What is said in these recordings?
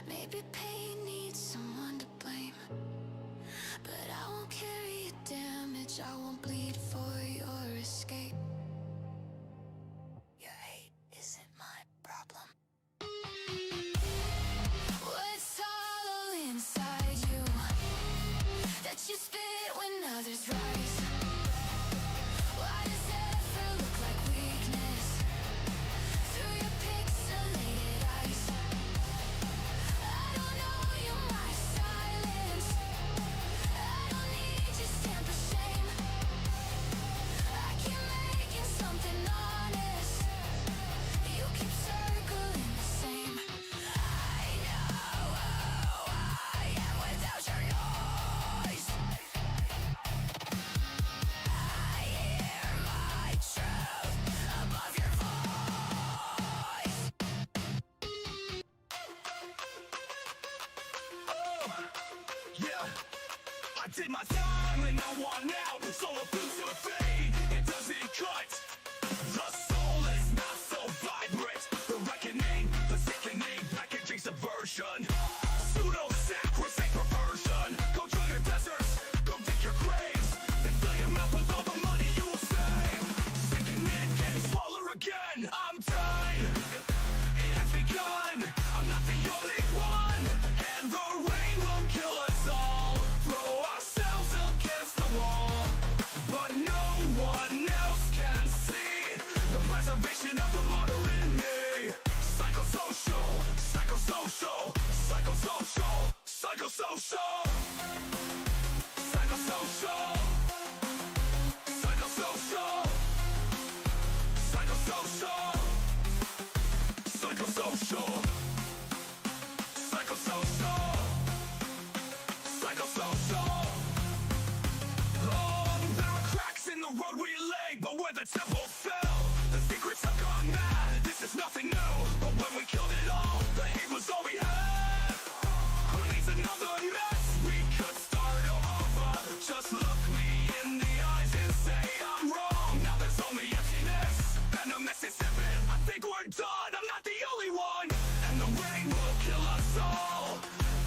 Maybe pain needs someone to blame, but I won't carry your damage. I won't bleed for your escape. Your hate isn't my problem. What's hollow inside you that you spit when others rise? Why does effort look like weakness through your pixelated eyes? I don't know you, my silence. I don't need your stamp of shame. I keep making something honest. You keep circling the same. I know who I am without your noise. I hear my truth above your voice. Yeah, I did my time and I want out. So I feel to fade, it doesn't cut. The soul is not so vibrant. The reckoning, the sickening, packaging subversion. Pseudo-sacrosanct perversion. Go drill your deserts, go dig your graves, and fill your mouth with all the money you will save. Sinking in, getting smaller again. I'm done. It has begun. I'm not the only one, and the rain will kill us all. Throw ourselves against the wall, but no one else can see the preservation of the martyr in me. Psychosocial, psychosocial, psychosocial, psychosocial, psychosocial, psychosocial, psychosocial, psychosocial, psychosocial, psychosocial. Oh, there are cracks in the road we lay, but where the temple fell, the secrets have gone mad. This is nothing new, but when we killed it all, the hate was all we had. Who needs another mess? We could start over. Just look me in the eyes and say I'm wrong. Now there's only emptiness and a Mississippi. I think we're done. I'm not the only one, and the rain will kill us all.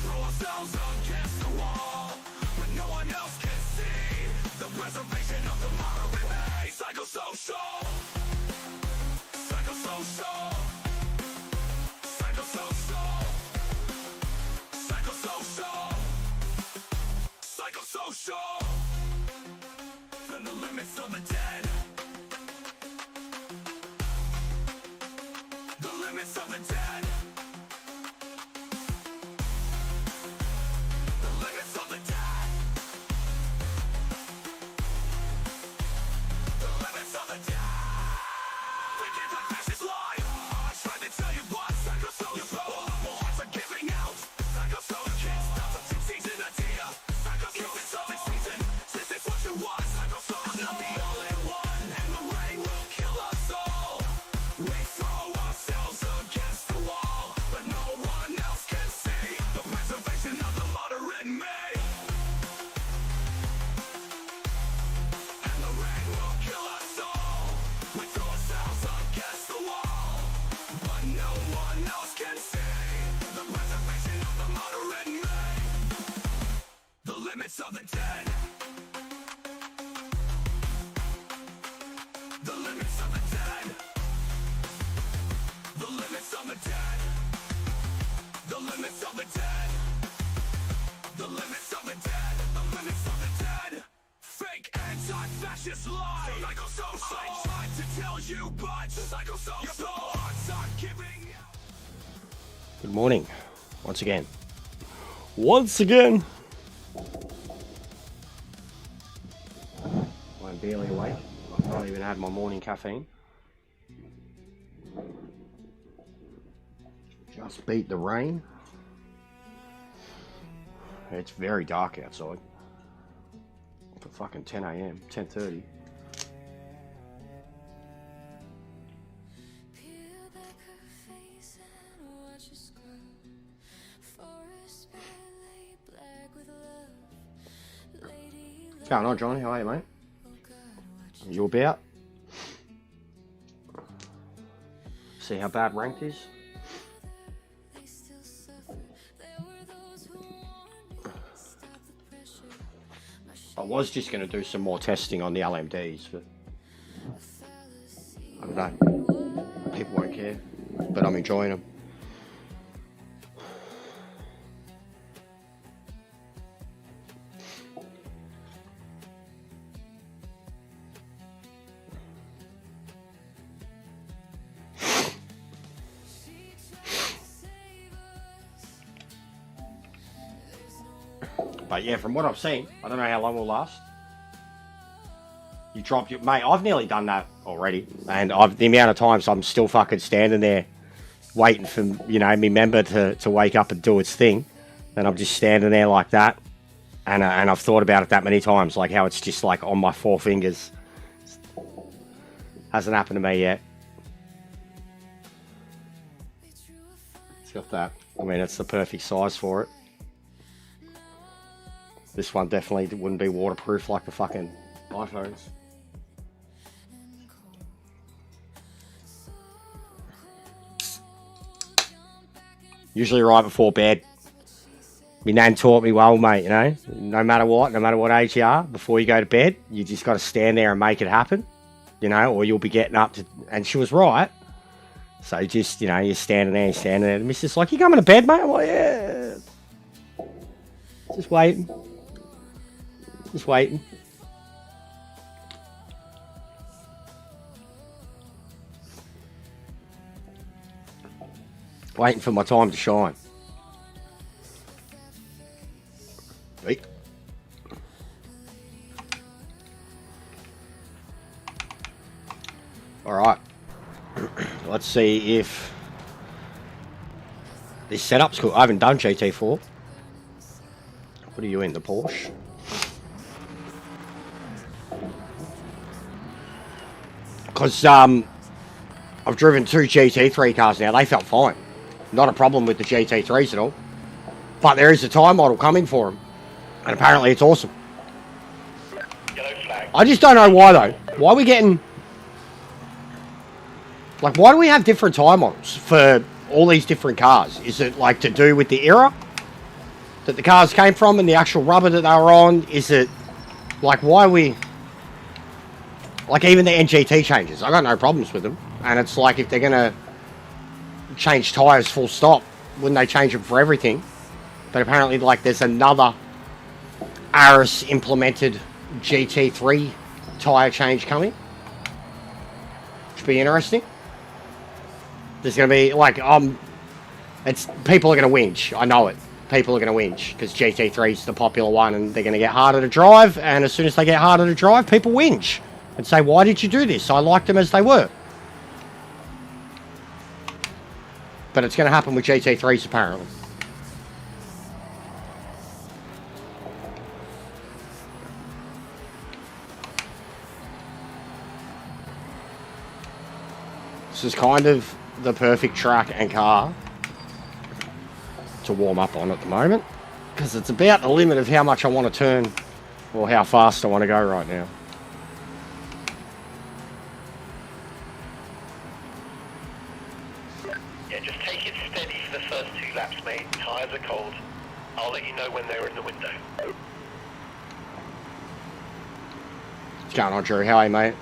Throw ourselves against the wall, but no one else can see the preservation of the modern me. Psychosocial, psychosocial, psychosocial, psychosocial, psychosocial. Then the limits of the dead. The limits of the dead. The limits of the dead. The limits of the dead. Thinking like fascist lie. I tried to tell you what psychosocial. More hearts are giving out. Psychosocial kids, that's a two-season idea. Psychosocial this season. Since it's what you want. Psychosocial. I'm not the only one, and the rain will kill us all. We throw ourselves against the wall, but no one else can see the preservation of the moderate me. And the rain will kill us all. We throw ourselves against the wall, but no one else can see the preservation of the moderate me. The limits of the dead. The limits of the dead. The limits of the dead. The limits of the dead. The limits of the dead. The limits of the dead. Fake anti-fascist lie. Psychosocial. I tried to tell you, but psychosocial. Your thoughts are giving out. Good morning, once again. I'm barely awake. I've not even had my morning caffeine. Just beat the rain. It's very dark outside. For fucking 10 a.m., 10:30. Peel back her face and watch her scrub. Forest lay black with love. Lady What's going on, Johnny? How are you, mate? woke up, You about? See how bad ranked is? they still suffer. I was just going to do some more testing on the LMDs, but I don't know. People won't care, but I'm enjoying them. But yeah, from what I've seen, I don't know how long will last. You drop your... Mate, I've nearly done that already. And the amount of times I'm still fucking standing there waiting for, you know, me member to wake up and do its thing. And I'm just standing there like that. And I've thought about it that many times, like how it's just like on my 4 fingers. Hasn't happened to me yet. It's got that. I mean, it's the perfect size for it. This one definitely wouldn't be waterproof like the fucking iPhones. Usually right before bed. My nan taught me well, mate, you know. No matter what age you are, before you go to bed, you just got to stand there and make it happen. You know, or you'll be getting up to... And she was right. So just, you know, you're standing there. And Mrs. like, you coming to bed, mate? I'm like, yeah. Just waiting. Just waiting. Waiting for my time to shine. Wait. Alright. Let's see if this setup's cool. I haven't done GT4. What are you in, the Porsche? Because I've driven 2 GT3 cars now. They felt fine. Not a problem with the GT3s at all. But there is a time model coming for them. And apparently it's awesome. I just don't know why though. Why are we getting... Like, why do we have different time models for all these different cars? Is it like to do with the era that the cars came from and the actual rubber that they were on? Is it like, why are we... Like, even the NGT changes, I got no problems with them. And it's like, if they're going to change tyres full stop, wouldn't they change them for everything? But apparently, like, there's another Aris implemented GT3 tyre change coming. Which would be interesting. There's going to be, like, it's people are going to whinge. I know it. People are going to whinge because GT3 is the popular one and they're going to get harder to drive. And as soon as they get harder to drive, people whinge and say, why did you do this? I liked them as they were. But it's going to happen with GT3s apparently. This is kind of the perfect track and car to warm up on at the moment, because it's about the limit of how much I want to turn or how fast I want to go right now. Yeah, just take it steady for the first 2 laps, mate. Tyres are cold. I'll let you know when they're in the window. What's going on, Drew? How are you, mate?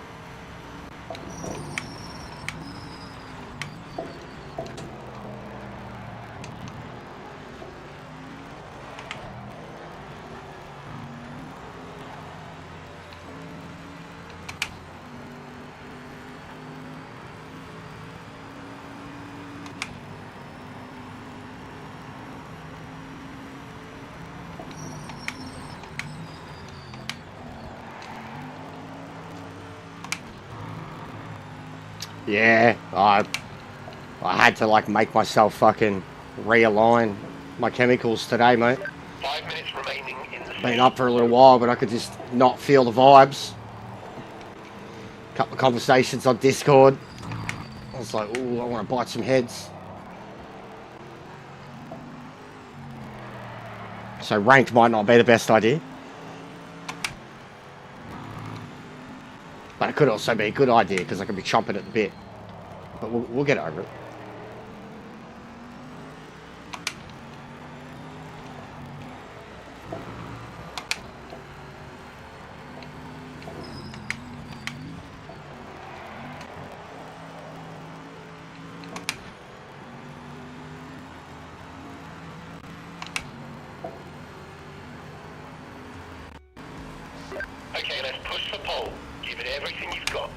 Yeah, I had to like make myself fucking realign my chemicals today, mate. 5 minutes remaining in the... Been up for a little while, but I could just not feel the vibes. Couple of conversations on Discord. I was like, ooh, I want to bite some heads. So ranked might not be the best idea. But it could also be a good idea because I could be chomping at the bit. But we'll get over it. for pole. Give it everything you've got.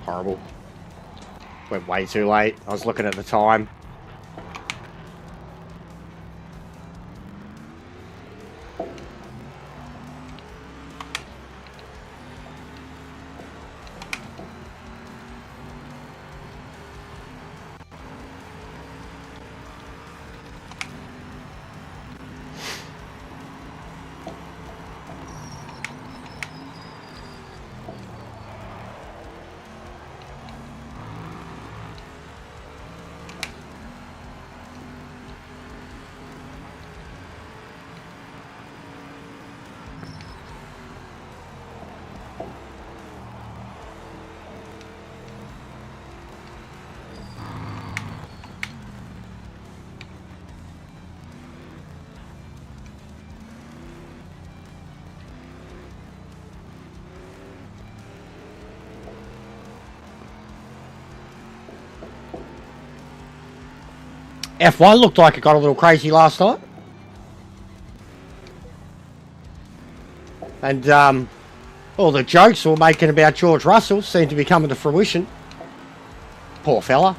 Horrible. Went way too late. I was looking at the time. F1 looked like it got a little crazy last night. And all the jokes we were making about George Russell seem to be coming to fruition. Poor fella.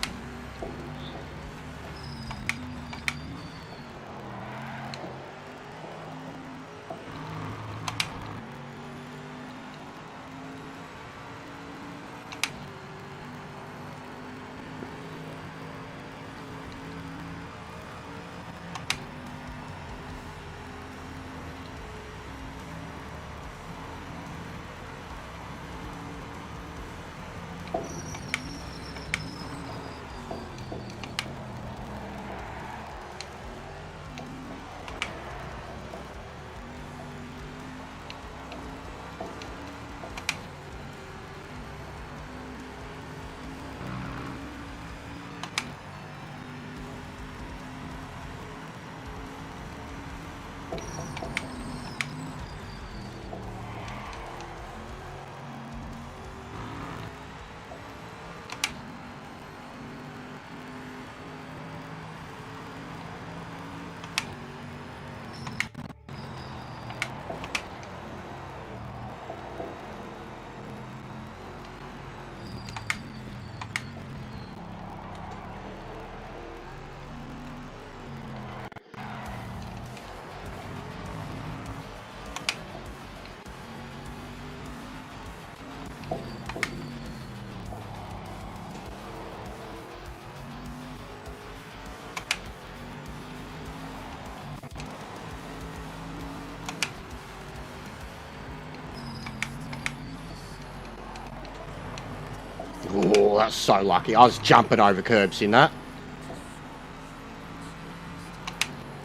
Oh, that's so lucky. I was jumping over curbs in that.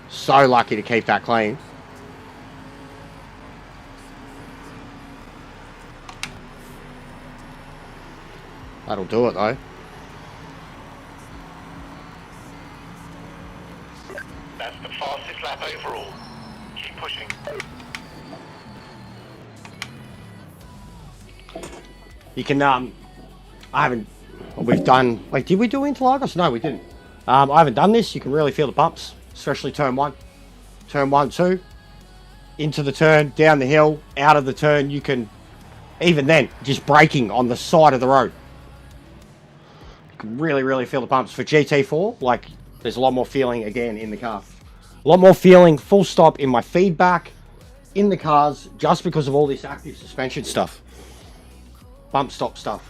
So lucky to keep that clean. That'll do it though. That's the fastest lap overall. Keep pushing. You can, I haven't, we've done, wait, did we do Interlagos? No, we didn't. I haven't done this. You can really feel the bumps, especially turn one, 2, into the turn, down the hill, out of the turn. You can, even then, just braking on the side of the road. You can really, really feel the bumps. For GT4, like, there's a lot more feeling again in the car. A lot more feeling, full stop, in my feedback, in the cars, just because of all this active suspension stuff. Bump stop stuff.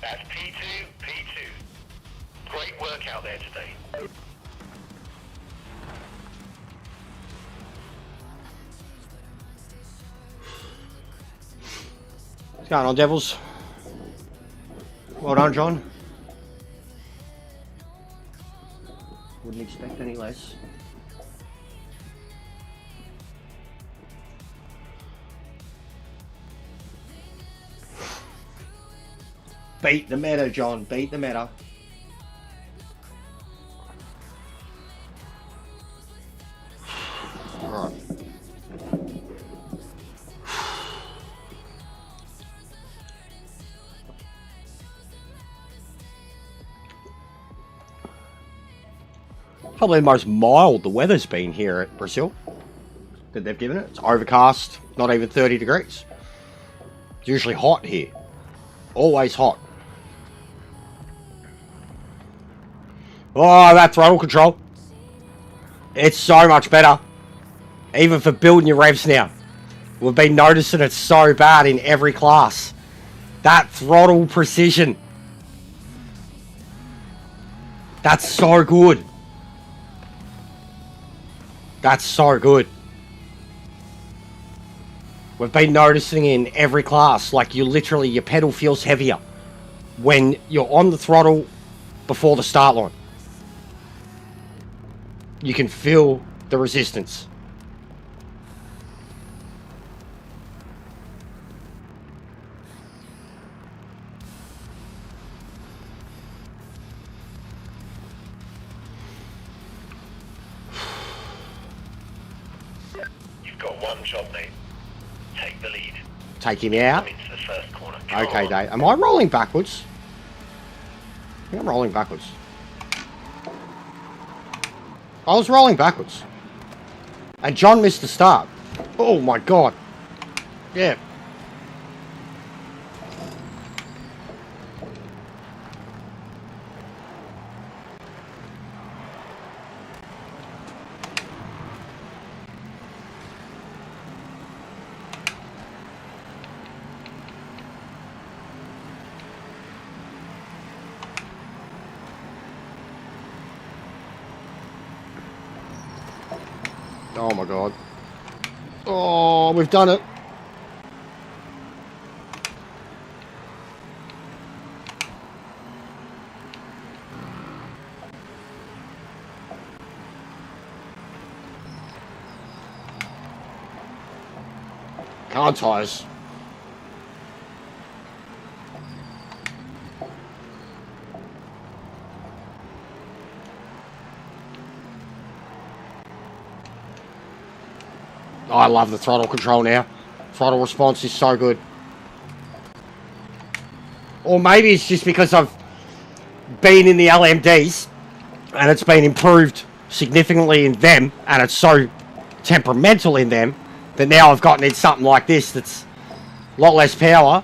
That's P2, P2. Great work out there today. What's going on, Devils? Well done, John. Wouldn't expect any less. Beat the meta, John. Beat the meta. Alright. Probably the most mild the weather's been here at Brazil that they've given it. It's overcast, not even 30 degrees. It's usually hot here. Always hot. Oh, that throttle control. It's so much better. Even for building your revs now. We've been noticing it so bad in every class. That throttle precision. That's so good. That's so good. We've been noticing in every class, like you literally, your pedal feels heavier when you're on the throttle before the start line. You can feel the resistance. You've got one job, mate. Take the lead. Take him out. Into the first corner. Okay, Dave. Am I rolling backwards? I think I'm rolling backwards. I was rolling backwards. And John missed the start. Oh my god. Yeah. Oh my god. Oh, we've done it. Car tires. I love the throttle control now. Throttle response is so good. Or maybe it's just because I've been in the LMDs and it's been improved significantly in them and it's so temperamental in them that now I've gotten in something like this that's a lot less power.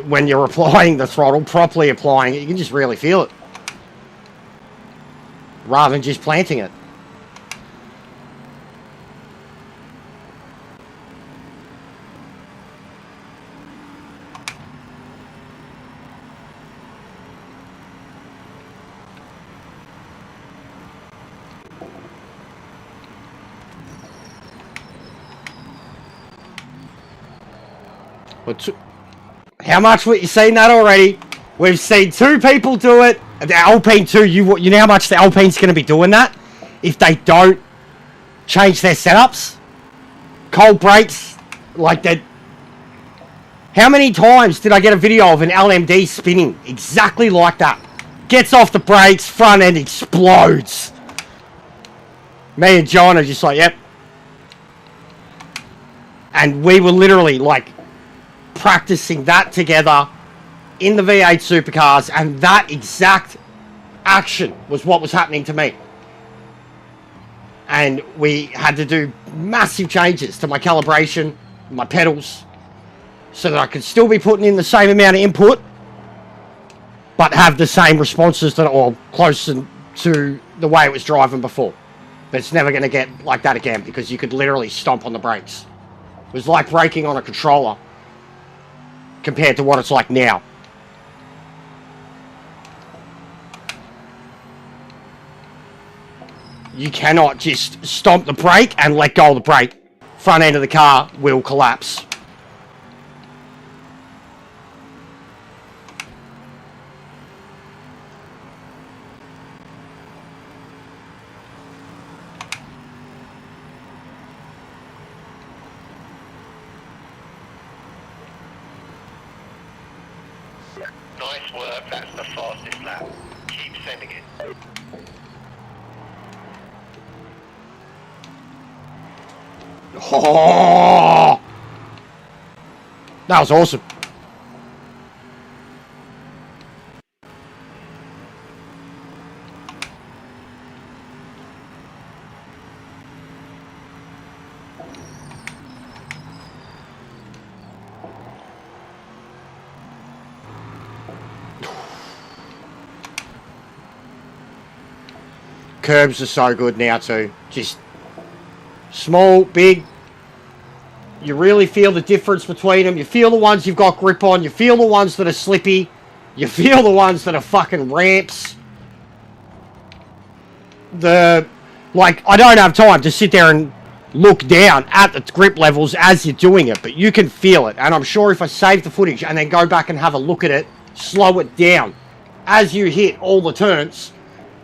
When you're applying the throttle, properly applying it, you can just really feel it. Rather than just planting it. But how much have you seen that already? We've seen 2 people do it. The Alpine 2, you know how much the Alpine's going to be doing that? If they don't change their setups? Cold brakes, like that. How many times did I get a video of an LMD spinning exactly like that? Gets off the brakes, front end explodes. Me and John are just like, yep. And we were literally like practicing that together in the V8 supercars, and that exact action was what was happening to me. And we had to do massive changes to my calibration, my pedals, so that I could still be putting in the same amount of input, but have the same responses that are close to the way it was driving before. But it's never going to get like that again, because you could literally stomp on the brakes. It was like braking on a controller compared to what it's like now. You cannot just stomp the brake and let go of the brake. Front end of the car will collapse. Nice work, that's the fastest lap. Keep sending it. Oh, that was awesome. Curbs are so good now too. Just small, big. You really feel the difference between them. You feel the ones you've got grip on. You feel the ones that are slippy. You feel the ones that are fucking ramps. Like, I don't have time to sit there and look down at the grip levels as you're doing it, but you can feel it. And I'm sure if I save the footage and then go back and have a look at it, slow it down as you hit all the turns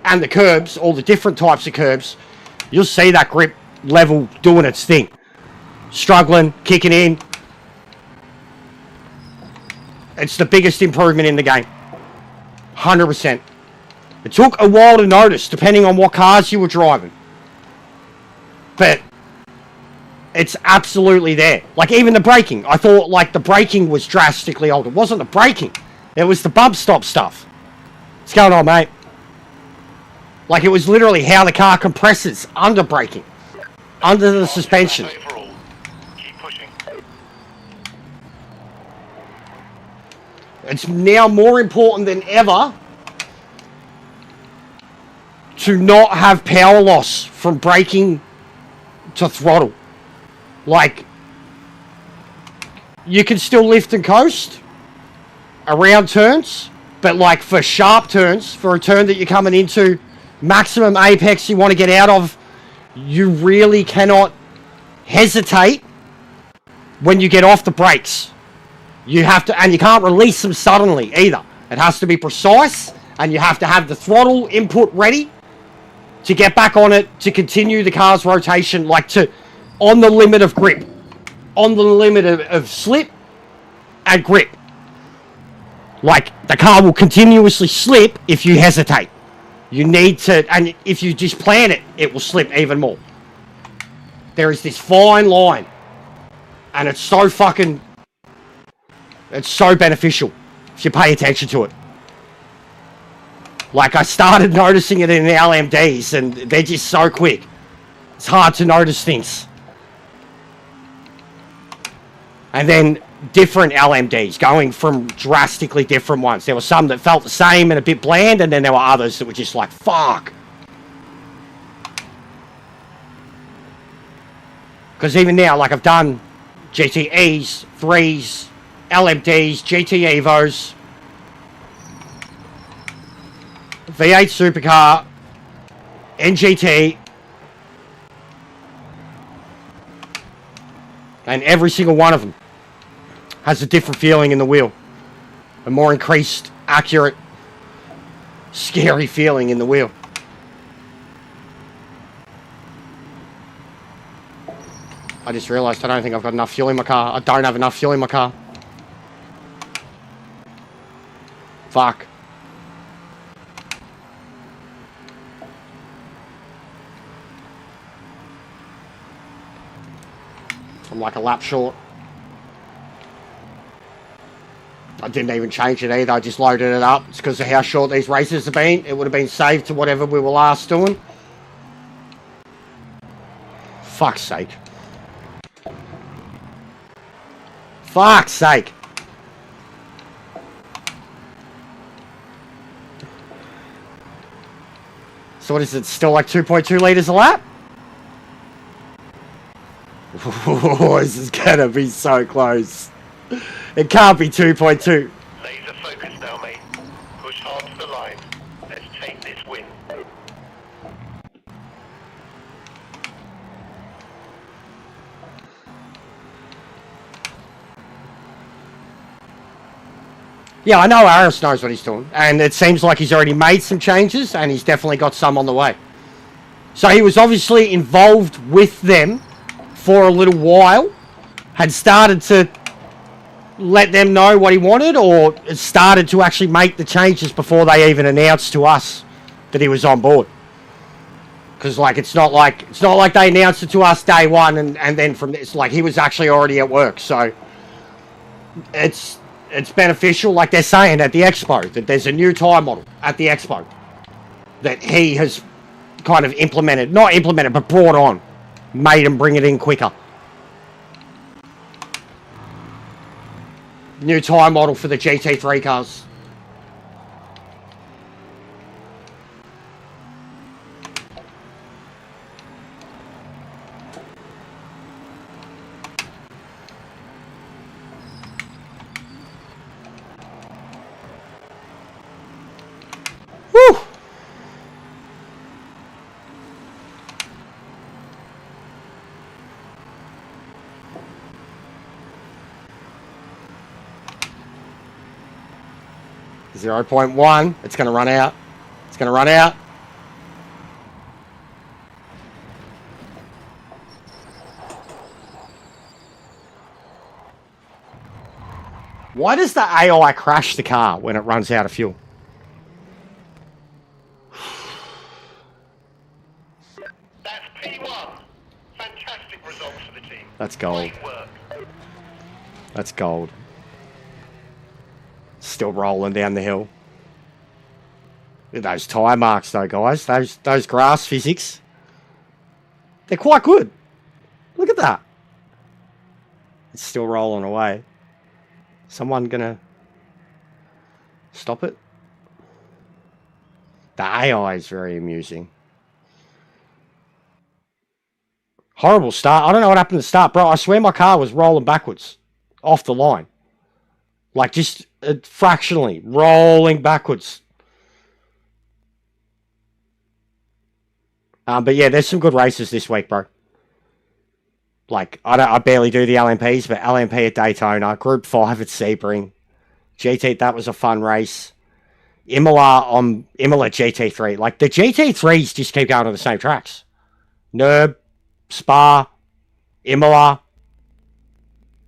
and the curbs, all the different types of curbs, you'll see that grip level doing its thing. Struggling, kicking in. It's the biggest improvement in the game. 100%. It took a while to notice, depending on what cars you were driving. But it's absolutely there. Like, even the braking. I thought, like, the braking was drastically altered. It wasn't the braking. It was the bump stop stuff. What's going on, mate? Like, it was literally how the car compresses under braking. Under the suspension. Keep pushing. It's now more important than ever to not have power loss from braking to throttle. Like, you can still lift and coast around turns, but like for sharp turns, for a turn that you're coming into, maximum apex you want to get out of, you really cannot hesitate when you get off the brakes. You have to, and you can't release them suddenly either. It has to be precise, and you have to have the throttle input ready to get back on it, to continue the car's rotation, like to, on the limit of grip, on the limit of slip and grip. Like, the car will continuously slip if you hesitate. You need to, and if you just plan it, it will slip even more. There is this fine line, and it's so fucking, it's so beneficial if you pay attention to it. Like, I started noticing it in the LMDs, and they're just so quick. It's hard to notice things. And then different LMDs, going from drastically different ones. There were some that felt the same and a bit bland, and then there were others that were just like, fuck. Because even now, like, I've done GTEs, 3s, LMDs, GT Evos, V8 Supercar, NGT, and every single one of them has a different feeling in the wheel. A more increased, accurate, scary feeling in the wheel. I just realised I don't think I've got enough fuel in my car. I don't have enough fuel in my car. Fuck. I'm like a lap short. I didn't even change it either. I just loaded it up. It's because of how short these races have been. It would have been saved to whatever we were last doing. Fuck's sake. Fuck's sake. So what is it? Still like 2.2 litres a lap? Oh, this is gonna be so close. It can't be 2.2. Laser focus now, mate. Push hard to the line. Let's take this win. Yeah, I know Aris knows what he's doing, and it seems like he's already made some changes, and he's definitely got some on the way. So he was obviously involved with them for a little while, had started to let them know what he wanted, or started to actually make the changes before they even announced to us that he was on board. Because like it's not like they announced it to us day one, and then from this, like, he was actually already at work. So it's beneficial, like they're saying at the expo, that there's a new tire model at the expo that he has kind of not implemented, but brought on, made him bring it in quicker. New tire model for the GT3 cars. Woo! 0.1. It's going to run out. It's going to run out. Why does the AI crash the car when it runs out of fuel? That's P1. Fantastic results for the team. That's gold. Great work. That's gold. Still rolling down the hill. Look at those tyre marks though, guys. Those grass physics. They're quite good. Look at that. It's still rolling away. Someone gonna stop it? The AI is very amusing. Horrible start. I don't know what happened to the start, bro. I swear my car was rolling backwards off the line. Like, just fractionally rolling backwards. But yeah, there's some good races this week, bro. Like, I barely do the LMPs, but LMP at Daytona, Group 5 at Sebring, GT, that was a fun race. Imola GT3. Like, the GT3s just keep going on the same tracks. Nerb, Spa, Imola.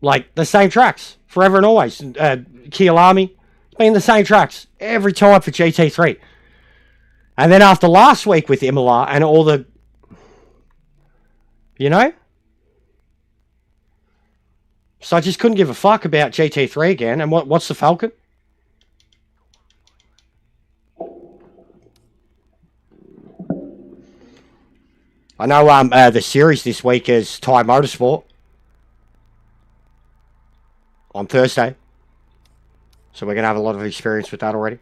Like, the same tracks. Forever and always. Kyalami. It's been the same tracks every time for GT3. And then after last week with Imola and all the... You know? So I just couldn't give a fuck about GT3 again. And what's the Falcon? I know the series this week is Thai Motorsport on Thursday. So we're going to have a lot of experience with that already.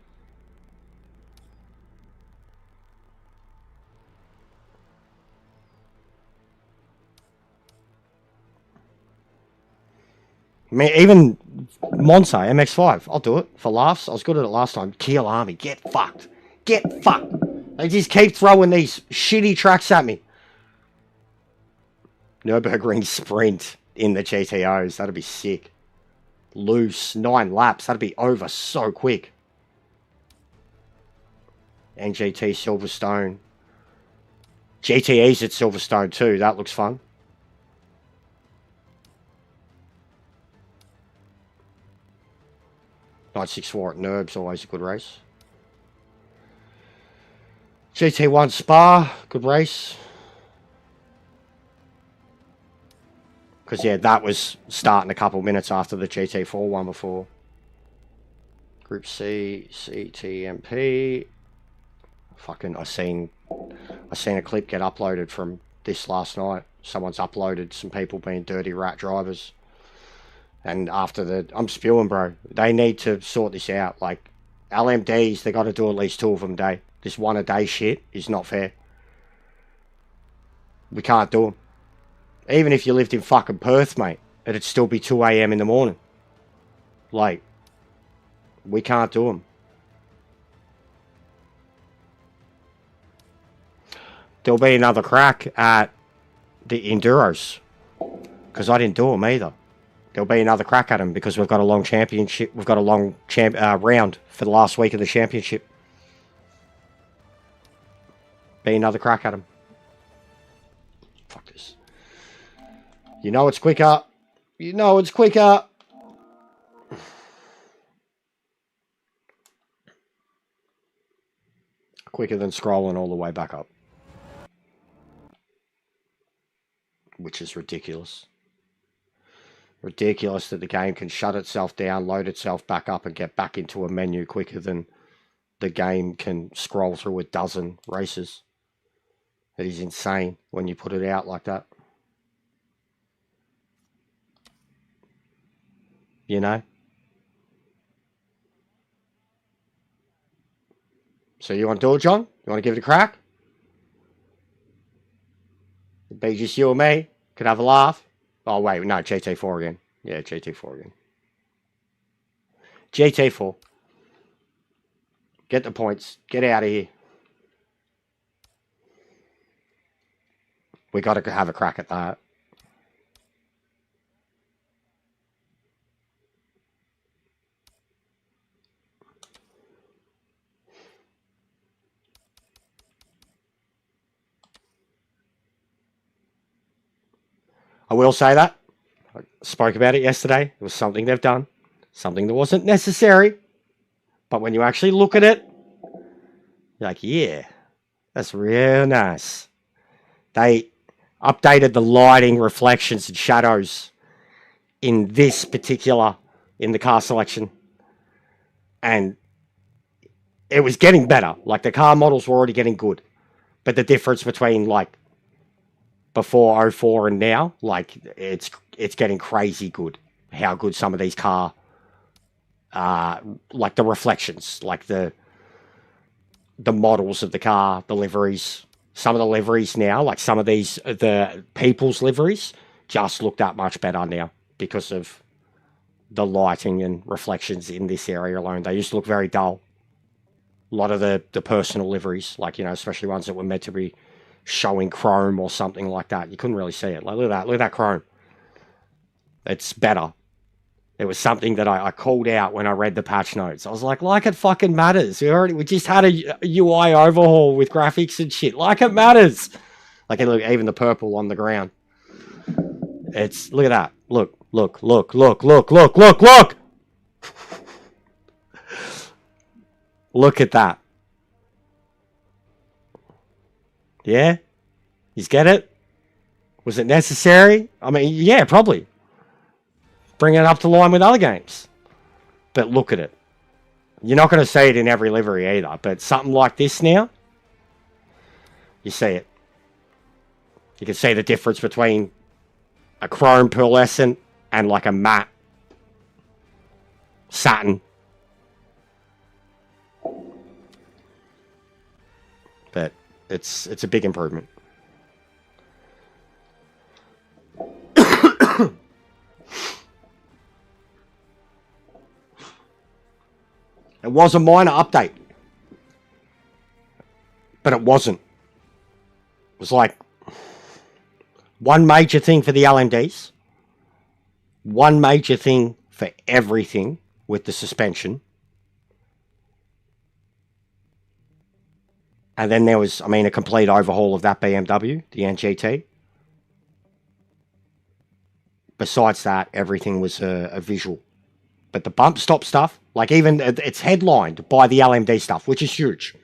I mean, even Monza MX-5, I'll do it for laughs. I was good at it last time. Kyalami, get fucked. Get fucked. They just keep throwing these shitty tracks at me. Nürburgring Sprint in the GTOs. That'd be sick. Loose, 9 laps. That'd be over so quick. NGT Silverstone. GTE's at Silverstone too. That looks fun. Night 6-4 at Nerb's always a good race. GT1 Spa, good race. Because, yeah, that was starting a couple minutes after the GT4 one before. Group C, CTMP. Fucking, I seen a clip get uploaded from this last night. Someone's uploaded some people being dirty rat drivers. And after I'm spewing, bro. They need to sort this out. Like, LMDs, they got to do at least 2 of them a day. This one a day shit is not fair. We can't do them. Even if you lived in fucking Perth, mate, it'd still be 2 a.m. in the morning. Like, we can't do them. There'll be another crack at the Enduros. Because I didn't do them either. there'll be another crack at him because we've got a long championship. We've got a long round for the last week of the championship. Be another crack at him. Fuck this. You know it's quicker. You know it's quicker. Quicker than scrolling all the way back up. Which is ridiculous. Ridiculous that the game can shut itself down, load itself back up, and get back into a menu quicker than the game can scroll through a dozen races. It is insane when you put it out like that. You know? So you want to do it, John? You want to give it a crack? It'd be just you and me. Could have a laugh. Oh, wait. No, GT4 again. Yeah, GT4 again. GT4. Get the points. Get out of here. We got to have a crack at that. I will say that. I spoke about it yesterday. It was something they've done. Something that wasn't necessary. But when you actually look at it, you're like, yeah, that's real nice. They updated the lighting, reflections, and shadows in this particular, in the car selection. And it was getting better. Like, the car models were already getting good. But the difference between, like, before 04 and now, like, it's getting crazy good. How good some of these car, like the reflections, like the models of the car, the liveries. Some of the liveries now, like some of these, the people's liveries, just look that much better now because of the lighting and reflections in this area alone. They used to look very dull. A lot of the personal liveries, like, you know, especially ones that were meant to be showing chrome or something like that. You couldn't really see it. Like, look at that chrome. It's better. It was something that I called out when I read the patch notes. I was like it fucking matters. We just had a UI overhaul with graphics and shit. Like it matters. Like, look, even the purple on the ground. Look at that. Look. Look at that. Yeah? You get it? Was it necessary? I mean, yeah, probably. Bring it up to line with other games. But look at it. You're not going to see it in every livery either. But something like this now, you see it. You can see the difference between a chrome pearlescent and like a matte satin. But it's a big improvement. It was a minor update. But it wasn't. It was like one major thing for the LMDs. One major thing for everything with the suspension. And then there was, I mean, a complete overhaul of that BMW, the NGT. Besides that, everything was a visual. But the bump stop stuff, like even it's headlined by the LMD stuff, which is huge.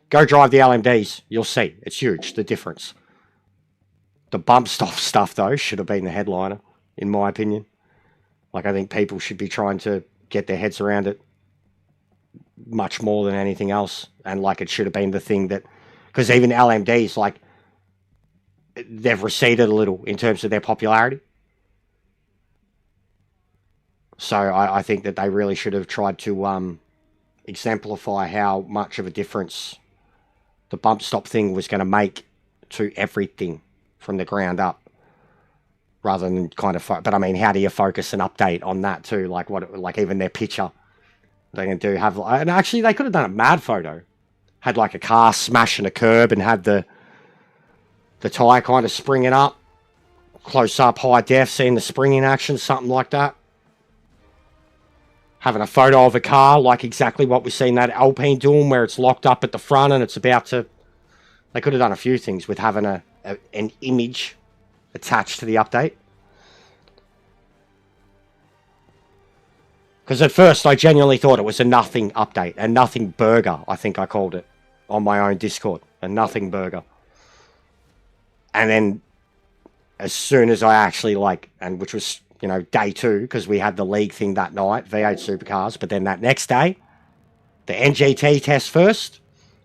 Go drive the LMDs, you'll see. It's huge, the difference. The bump stop stuff, though, should have been the headliner, in my opinion. Like, I think people should be trying to get their heads around it much more than anything else. And, like, it should have been the thing that... Because even LMDs, like, they've receded a little in terms of their popularity. So I think that they really should have tried to exemplify how much of a difference the bump stop thing was going to make to everything from the ground up, rather than kind of. But I mean, how do you focus an update on that too? Like like even their picture, they can do have. And actually, they could have done a mad photo, had like a car smashing a curb and had the tire kind of springing up, close up, high def, seeing the spring in action, something like that. having a photo of a car, like exactly what we seen that Alpine doing, where it's locked up at the front and it's about to... They could have done a few things with having an image attached to the update. Because at first I genuinely thought it was a nothing update, a nothing burger, I think I called it on my own Discord, a nothing burger. And then as soon as I actually and which was, you know, day 2, because we had the league thing that night, V8 Supercars, but then that next day, the NGT test first,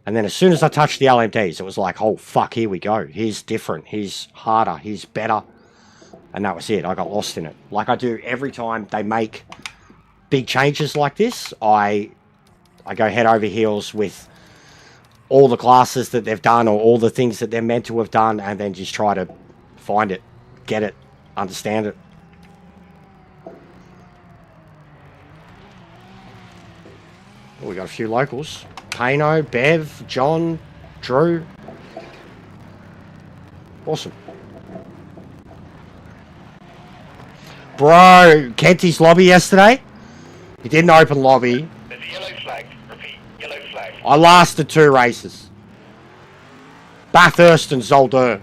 and then as soon as I touched the LMDs, it was like, oh fuck, here we go. He's different, he's harder, he's better. And that was it, I got lost in it. Like I do every time they make big changes like this, I go head over heels with all the classes that they've done or all the things that they're meant to have done, and then just try to find it, get it, understand it. We got a few locals. Pano, Bev, John, Drew. Awesome. Bro, Kenty's lobby yesterday. He didn't open lobby. There's a yellow flag. Repeat, yellow flag. I lasted 2 races. Bathurst and Zolder.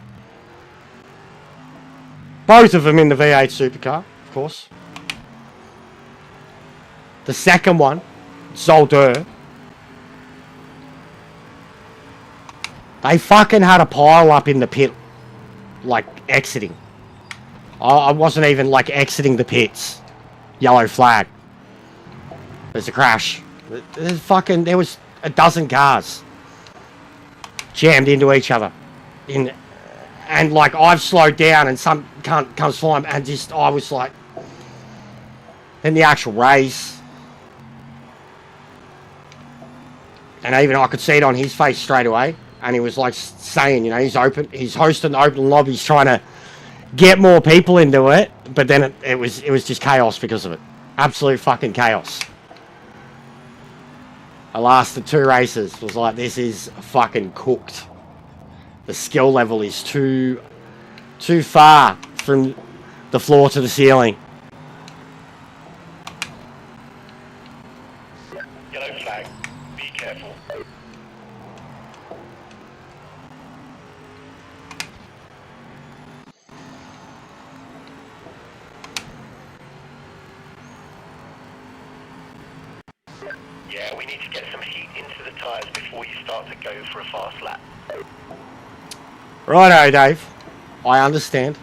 Both of them in the V8 Supercar, of course. The second one, Zolder. They fucking had a pile up in the pit, like, exiting. I wasn't even, like, exiting the pits. Yellow flag. There's a crash. There was a dozen cars jammed into each other. And like I've slowed down and some cunt comes flying and just I was like, in the actual race, and even I could see it on his face straight away, and he was like saying, you know, he's hosting the open lobbies, trying to get more people into it, but then it was just chaos because of it. Absolute fucking chaos. I lasted 2 races. It was like, this is fucking cooked. The skill level is too far from the floor to the ceiling. Yellow flag. Be careful. Yeah, we need to get some heat into the tyres before you start to go for a fast lap. Righto, Dave. I understand.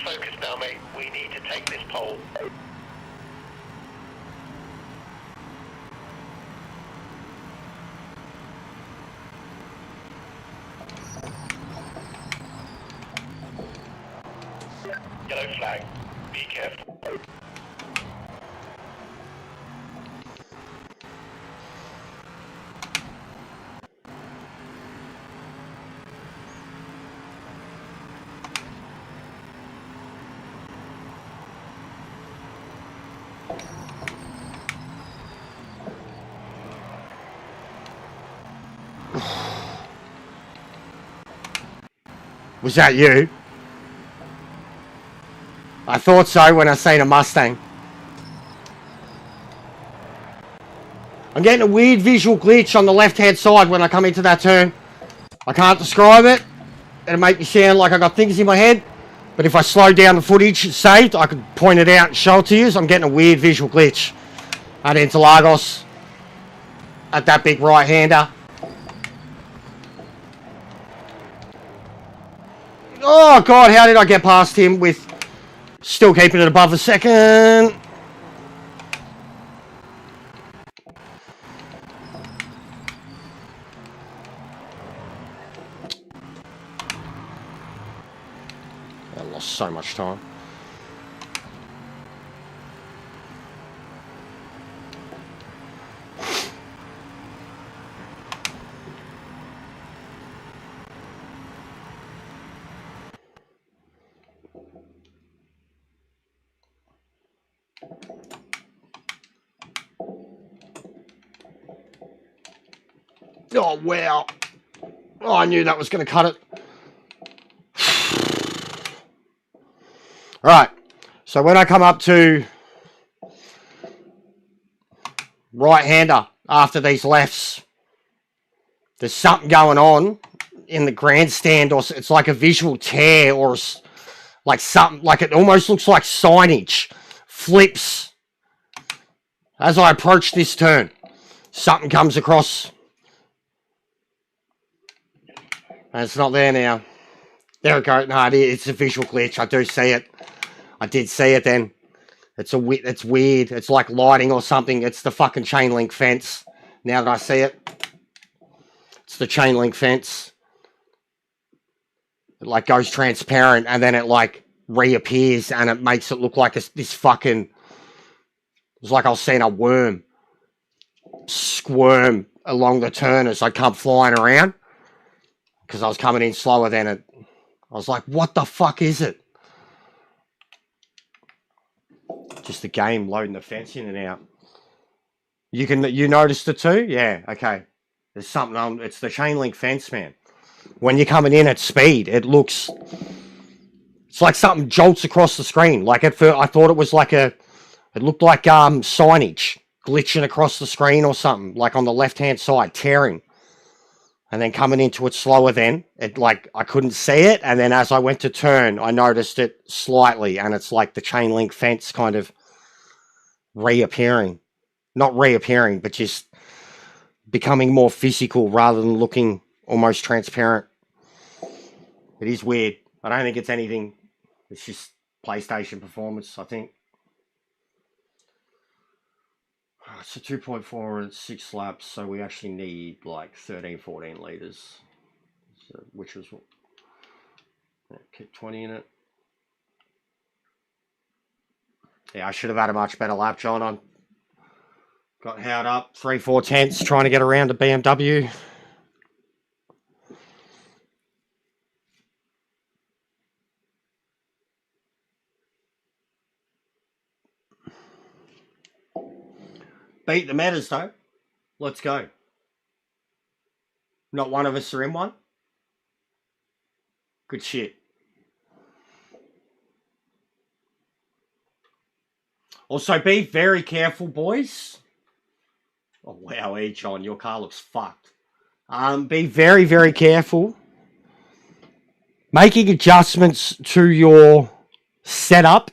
Focus now, mate. We need to take this pole. Yellow flag. Be careful. Was that you? I thought so when I seen a Mustang. I'm getting a weird visual glitch on the left-hand side when I come into that turn. I can't describe it. It'll make me sound like I got things in my head. But if I slow down the footage it's saved, I could point it out and show it to you. So I'm getting a weird visual glitch at Interlagos at that big right-hander. Oh, God, how did I get past him with still keeping it above a second? I lost so much time. Oh, wow. Oh, I knew that was going to cut it. All right. So when I come up to right-hander after these lefts, there's something going on in the grandstand, or it's like a visual tear, or like something, like it almost looks like signage flips as I approach this turn. Something comes across. And it's not there now. There it goes. No, it's a visual glitch. I do see it. I did see it then. It's weird. It's like lighting or something. It's the fucking chain link fence. Now that I see it. It's the chain link fence. It like goes transparent and then it like reappears and it makes it look like this fucking... It's like I was seeing a worm squirm along the turn as I come flying around. Because I was coming in slower than it. I was like, what the fuck is it? Just the game loading the fence in and out. You noticed it too? Yeah, okay. There's something on. It's the chain link fence, man. When you're coming in at speed, it looks... It's like something jolts across the screen. Like at first, I thought it was like a... It looked like signage glitching across the screen or something. Like on the left-hand side, tearing. And then coming into it slower then, it like, I couldn't see it. And then as I went to turn, I noticed it slightly. And it's like the chain link fence kind of reappearing. Not reappearing, but just becoming more physical rather than looking almost transparent. It is weird. I don't think it's anything. It's just PlayStation performance, I think. It's a 2.4 and 6 laps, so we actually need like 13, 14 litres, so, which was, kick 20 in it. Yeah, I should have had a much better lap, John. I got held up 3-4 tenths trying to get around a BMW. Beat the metas though. Let's go. Not one of us are in one. Good shit. Also, be very careful, boys. Oh wow, John, your car looks fucked. Be very, very careful. Making adjustments to your setup.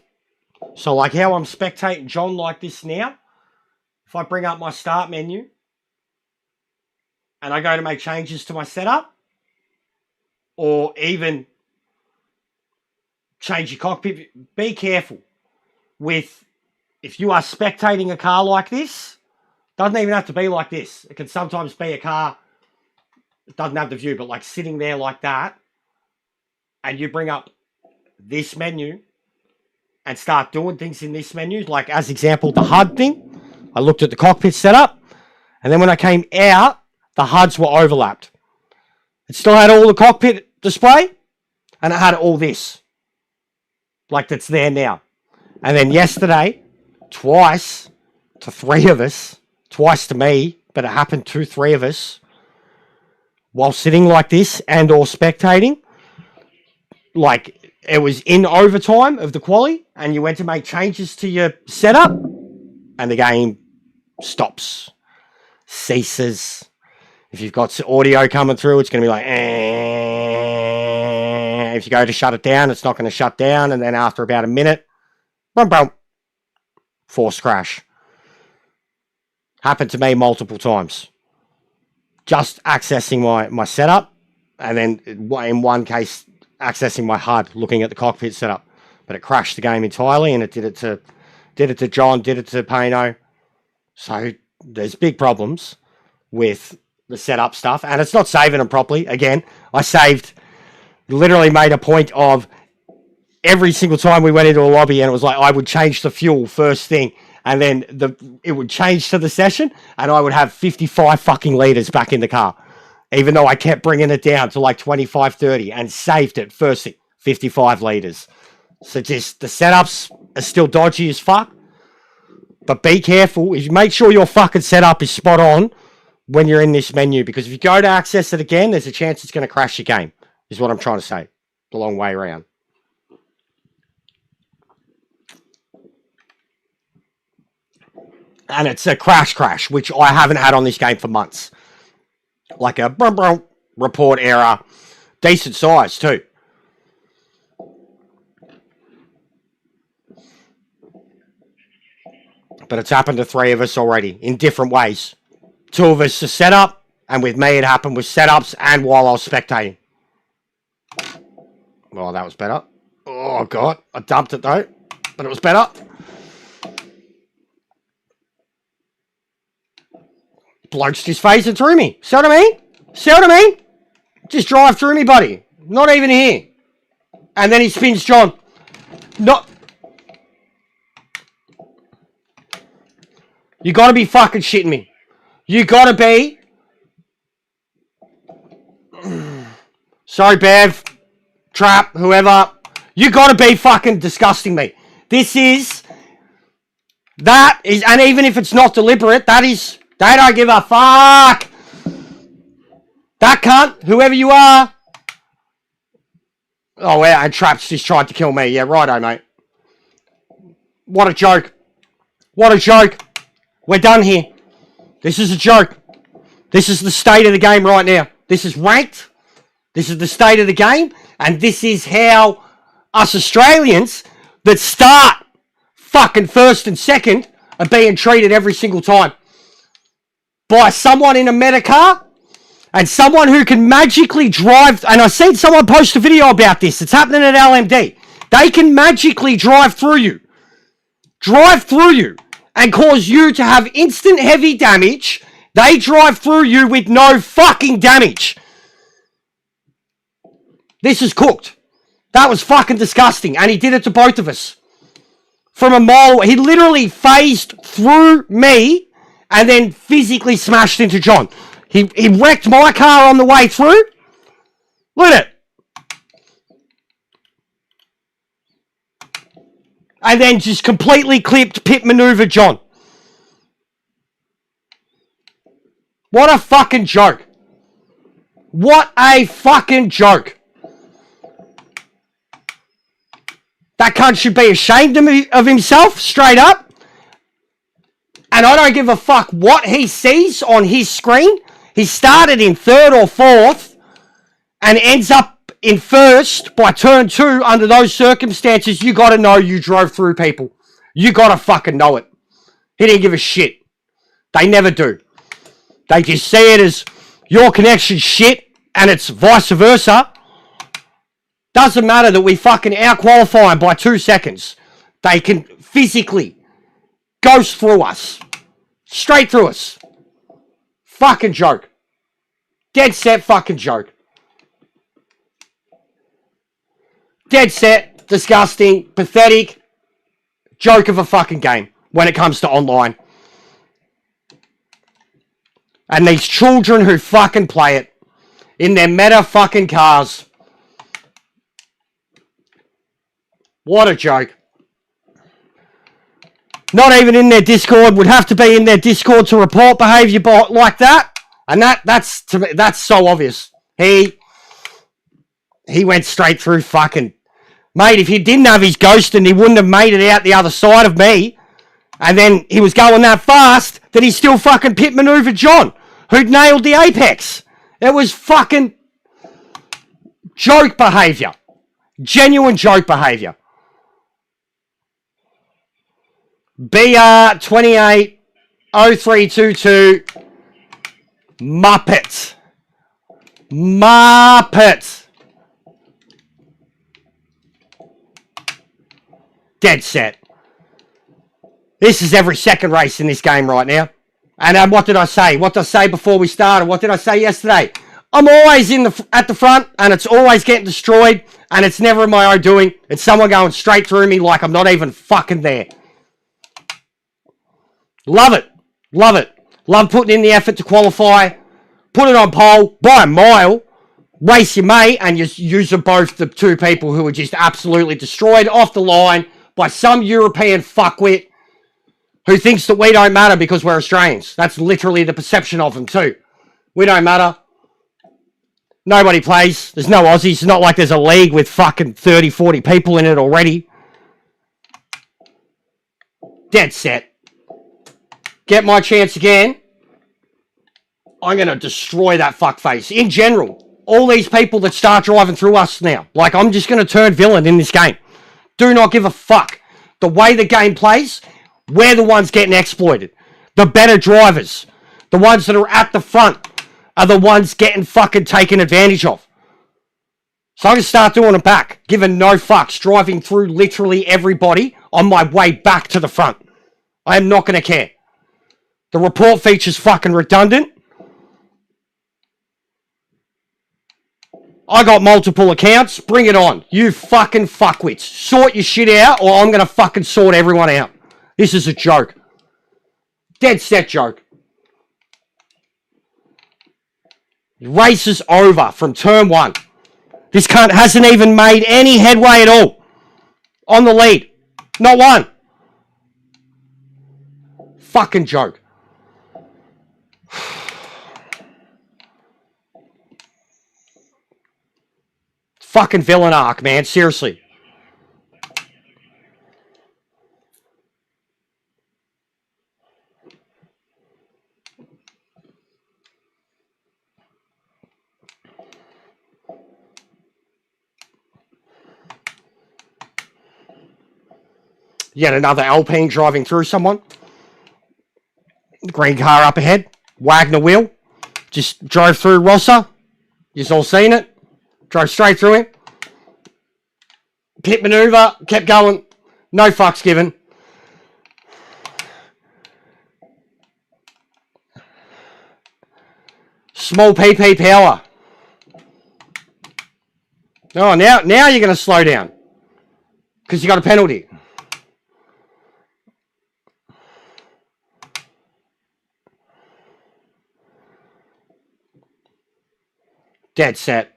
So like how I'm spectating John like this now. If I bring up my start menu and I go to make changes to my setup, or even change your cockpit, be careful with, if you are spectating a car like this, doesn't even have to be like this. It can sometimes be a car, it doesn't have the view, but like sitting there like that, and you bring up this menu and start doing things in this menu, like as example, the HUD thing. I looked at the cockpit setup, and then when I came out, the HUDs were overlapped. It still had all the cockpit display, and it had all this. Like that's there now. And then yesterday, twice to 3 of us, twice to me, but it happened to 3 of us, while sitting like this and or spectating, like, it was in overtime of the quali, and you went to make changes to your setup, and the game stops, ceases. If you've got audio coming through, it's going to be like, eh. If you go to shut it down, it's not going to shut down, and then after about a minute, boom, boom, force crash. Happened to me multiple times. Just accessing my setup, and then in one case, accessing my HUD, looking at the cockpit setup. But it crashed the game entirely, and it did it to John, did it to Pano. So there's big problems with the setup stuff, and it's not saving them properly. Again, I literally made a point of every single time we went into a lobby, and it was like I would change the fuel first thing, and then it would change to the session, and I would have 55 fucking litres back in the car, even though I kept bringing it down to like 25, 30, and saved it first thing, 55 litres. So just the setups are still dodgy as fuck, but be careful. Make sure your fucking setup is spot on when you're in this menu, because if you go to access it again, there's a chance it's going to crash your game, is what I'm trying to say. The long way around. And it's a crash, which I haven't had on this game for months. Like a report error. Decent size, too. But it's happened to 3 of us already, in different ways. 2 of us are set up, and with me it happened with setups and while I was spectating. Well, that was better. Oh, God. I dumped it, though. But it was better. Bloke's just phasing through me. See what I mean? See what I mean? Just drive through me, buddy. Not even here. And then he spins John. Not... You gotta be fucking shitting me. You gotta be... Sorry, Bev. Trap, whoever. You gotta be fucking disgusting me. That is, and even if it's not deliberate, they don't give a fuck. That cunt, whoever you are. Oh, yeah, and Trap's just tried to kill me. Yeah, righto, mate. What a joke. What a joke. We're done here. This is a joke. This is the state of the game right now. This is ranked. This is the state of the game. And this is how us Australians that start fucking first and second are being treated every single time. By someone in a meta car and someone who can magically drive. And I seen someone post a video about this. It's happening at LMD. They can magically drive through you. And cause you to have instant heavy damage. They drive through you with no fucking damage. This is cooked. That was fucking disgusting. And he did it to both of us. From a mile away. He literally phased through me and then physically smashed into John. He wrecked my car on the way through. Look at it. And then just completely clipped pit maneuver John. What a fucking joke. What a fucking joke. That cunt should be ashamed of himself, straight up. And I don't give a fuck what he sees on his screen. He started in 3rd or 4th and ends up in 1st by turn 2. Under those circumstances, you got to know you drove through people. You got to fucking know it. He didn't give a shit. They never do. They just see it as your connection shit and it's vice versa. Doesn't matter that we fucking out-qualify them by 2 seconds. They can physically ghost through us. Straight through us. Fucking joke. Dead set fucking joke. Dead set, disgusting, pathetic, joke of a fucking game when it comes to online. And these children who fucking play it in their meta fucking cars. What a joke. Not even in their Discord. Would have to be in their Discord to report behaviour like that. And that's to me, that's so obvious. He went straight through fucking... Mate, if he didn't have his ghost and he wouldn't have made it out the other side of me, and then he was going that fast that he still fucking pit maneuvered John, who'd nailed the apex. It was fucking joke behaviour. Genuine joke behaviour. BR 280322 Muppet. Muppet. Dead set. This is every second race in this game right now. And what did I say? What did I say before we started? What did I say yesterday? I'm always at the front, and it's always getting destroyed, and it's never my own doing. It's someone going straight through me like I'm not even fucking there. Love it. Love it. Love putting in the effort to qualify. Put it on pole by a mile. Race your mate, and you're using both the two people who were just absolutely destroyed off the line by some European fuckwit who thinks that we don't matter because we're Australians. That's literally the perception of them too. We don't matter. Nobody plays. There's no Aussies. It's not like there's a league with fucking 30, 40 people in it already. Dead set. Get my chance again. I'm going to destroy that fuckface. In general, all these people that start driving through us now. Like, I'm just going to turn villain in this game. Do not give a fuck. The way the game plays, we're the ones getting exploited. The better drivers, the ones that are at the front, are the ones getting fucking taken advantage of. So I'm going to start doing it back. Giving no fucks. Driving through literally everybody on my way back to the front. I am not going to care. The report feature's fucking redundant. I got multiple accounts. Bring it on. You fucking fuckwits. Sort your shit out or I'm going to fucking sort everyone out. This is a joke. Dead set joke. Race is over from turn one. This cunt hasn't even made any headway at all. On the lead. Not one. Fucking joke. Fucking villain arc, man. Seriously. Yet another Alpine driving through someone. The green car up ahead. Wagner wheel. Just drove through Rosser. You've all seen it. Drove straight through him. Pit maneuver. Kept going. No fucks given. Small PP power. Oh, now you're going to slow down. Because you got a penalty. Dead set.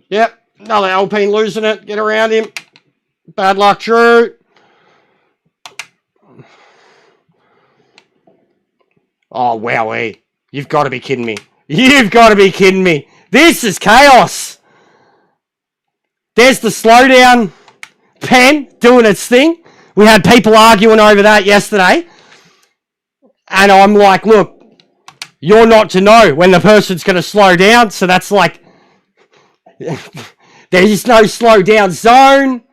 Yep, another Alpine losing it. Get around him. Bad luck, Drew. Oh, wowee. You've got to be kidding me. You've got to be kidding me. This is chaos. There's the slowdown pen doing its thing. We had people arguing over that yesterday. And I'm like, look, you're not to know when the person's going to slow down. So that's like, there's no slow down zone.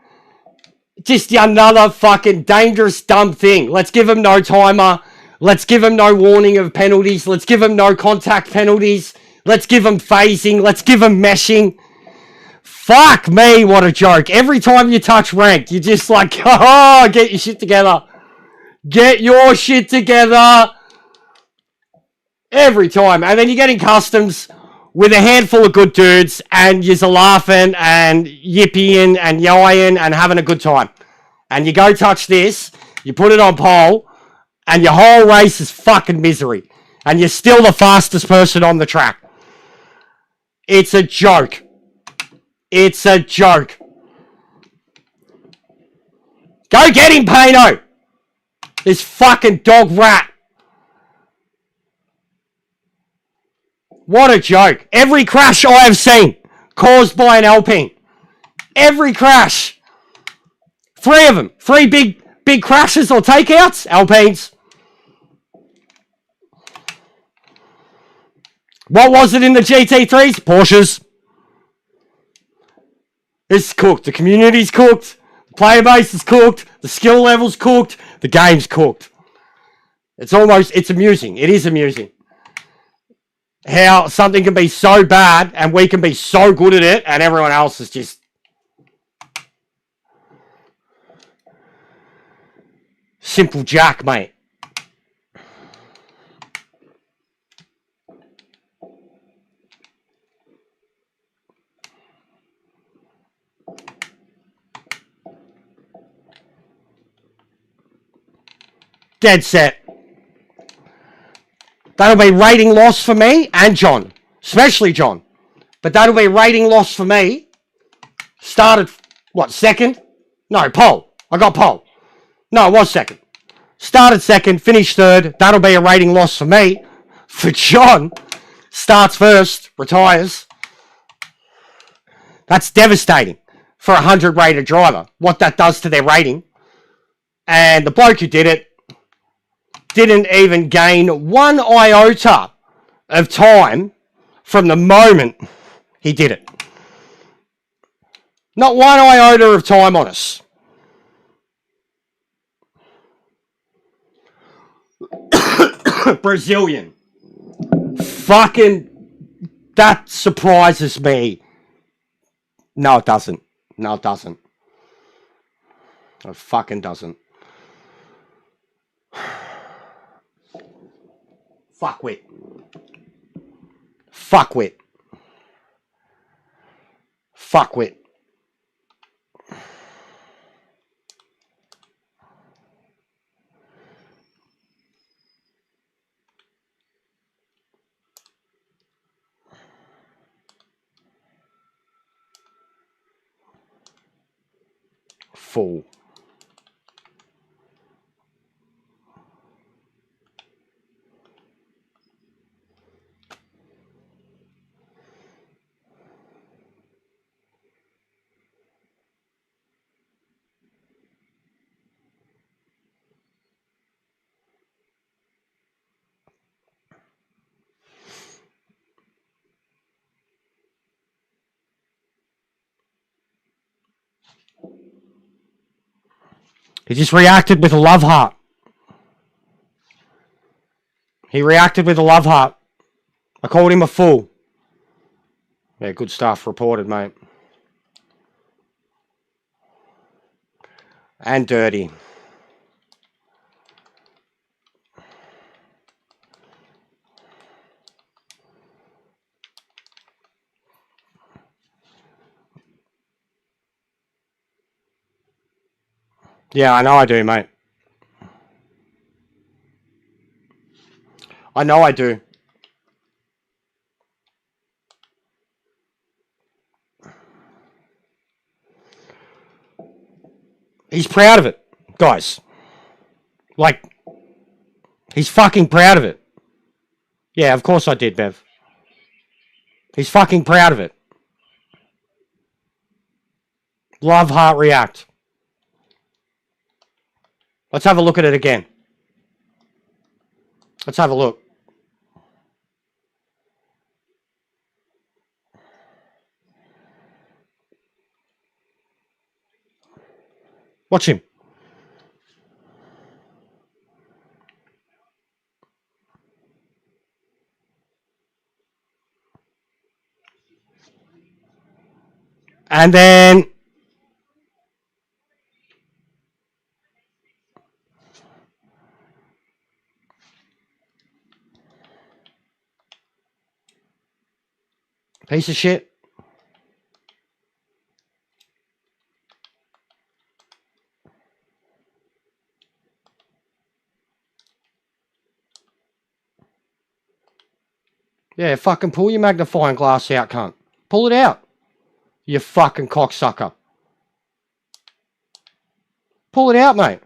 Just another fucking dangerous, dumb thing. Let's give them no timer. Let's give them no warning of penalties. Let's give them no contact penalties. Let's give them phasing. Let's give them meshing. Fuck me, what a joke. Every time you touch ranked, you're just like, oh, get your shit together. Get your shit together. Every time. And then you get in customs with a handful of good dudes and you're laughing and yipping and yoing and having a good time. And you go touch this, you put it on pole, and your whole race is fucking misery. And you're still the fastest person on the track. It's a joke. It's a joke. Go get him, Pano. This fucking dog rat. What a joke. Every crash I have seen caused by an Alpine. Every crash. 3 of them. 3 big crashes or takeouts. Alpines. What was it in the GT3s? Porsches. It's cooked. The community's cooked. The player base is cooked. The skill level's cooked. The game's cooked. It's amusing. It is amusing. How something can be so bad and we can be so good at it and everyone else is just... simple jack, mate. Dead set. That'll be rating loss for me and John. Especially John. But that'll be rating loss for me. Started, what, second? No, pole. I got pole. No, it was second. Started second, finished third. That'll be a rating loss for me. For John, starts first, retires. That's devastating for a 100 rated driver. What that does to their rating. And the bloke who did it didn't even gain 1 iota of time from the moment he did it. Not 1 iota of time on us. Brazilian. Fucking, that surprises me. No, it doesn't. No, it doesn't. It fucking doesn't. Fuckwit. Fuckwit. Fuckwit. Fool. He just reacted with a love heart. He reacted with a love heart. I called him a fool. Yeah, good stuff reported, mate. And dirty. Yeah, I know I do, mate. I know I do. He's proud of it, guys. Like, he's fucking proud of it. Yeah, of course I did, Bev. He's fucking proud of it. Love, heart, react. Let's have a look at it again. Let's have a look. Watch him. And then piece of shit. Yeah, fucking pull your magnifying glass out, cunt. Pull it out. You fucking cocksucker. Pull it out, mate.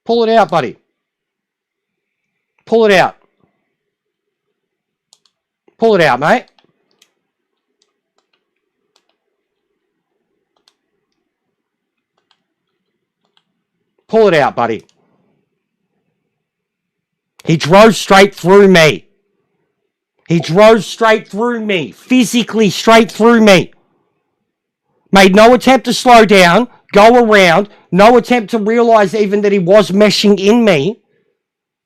Pull it out, buddy. Pull it out. Pull it out, mate. Pull it out, buddy. He drove straight through me. He drove straight through me. Physically straight through me. Made no attempt to slow down, go around, no attempt to realise even that he was meshing in me.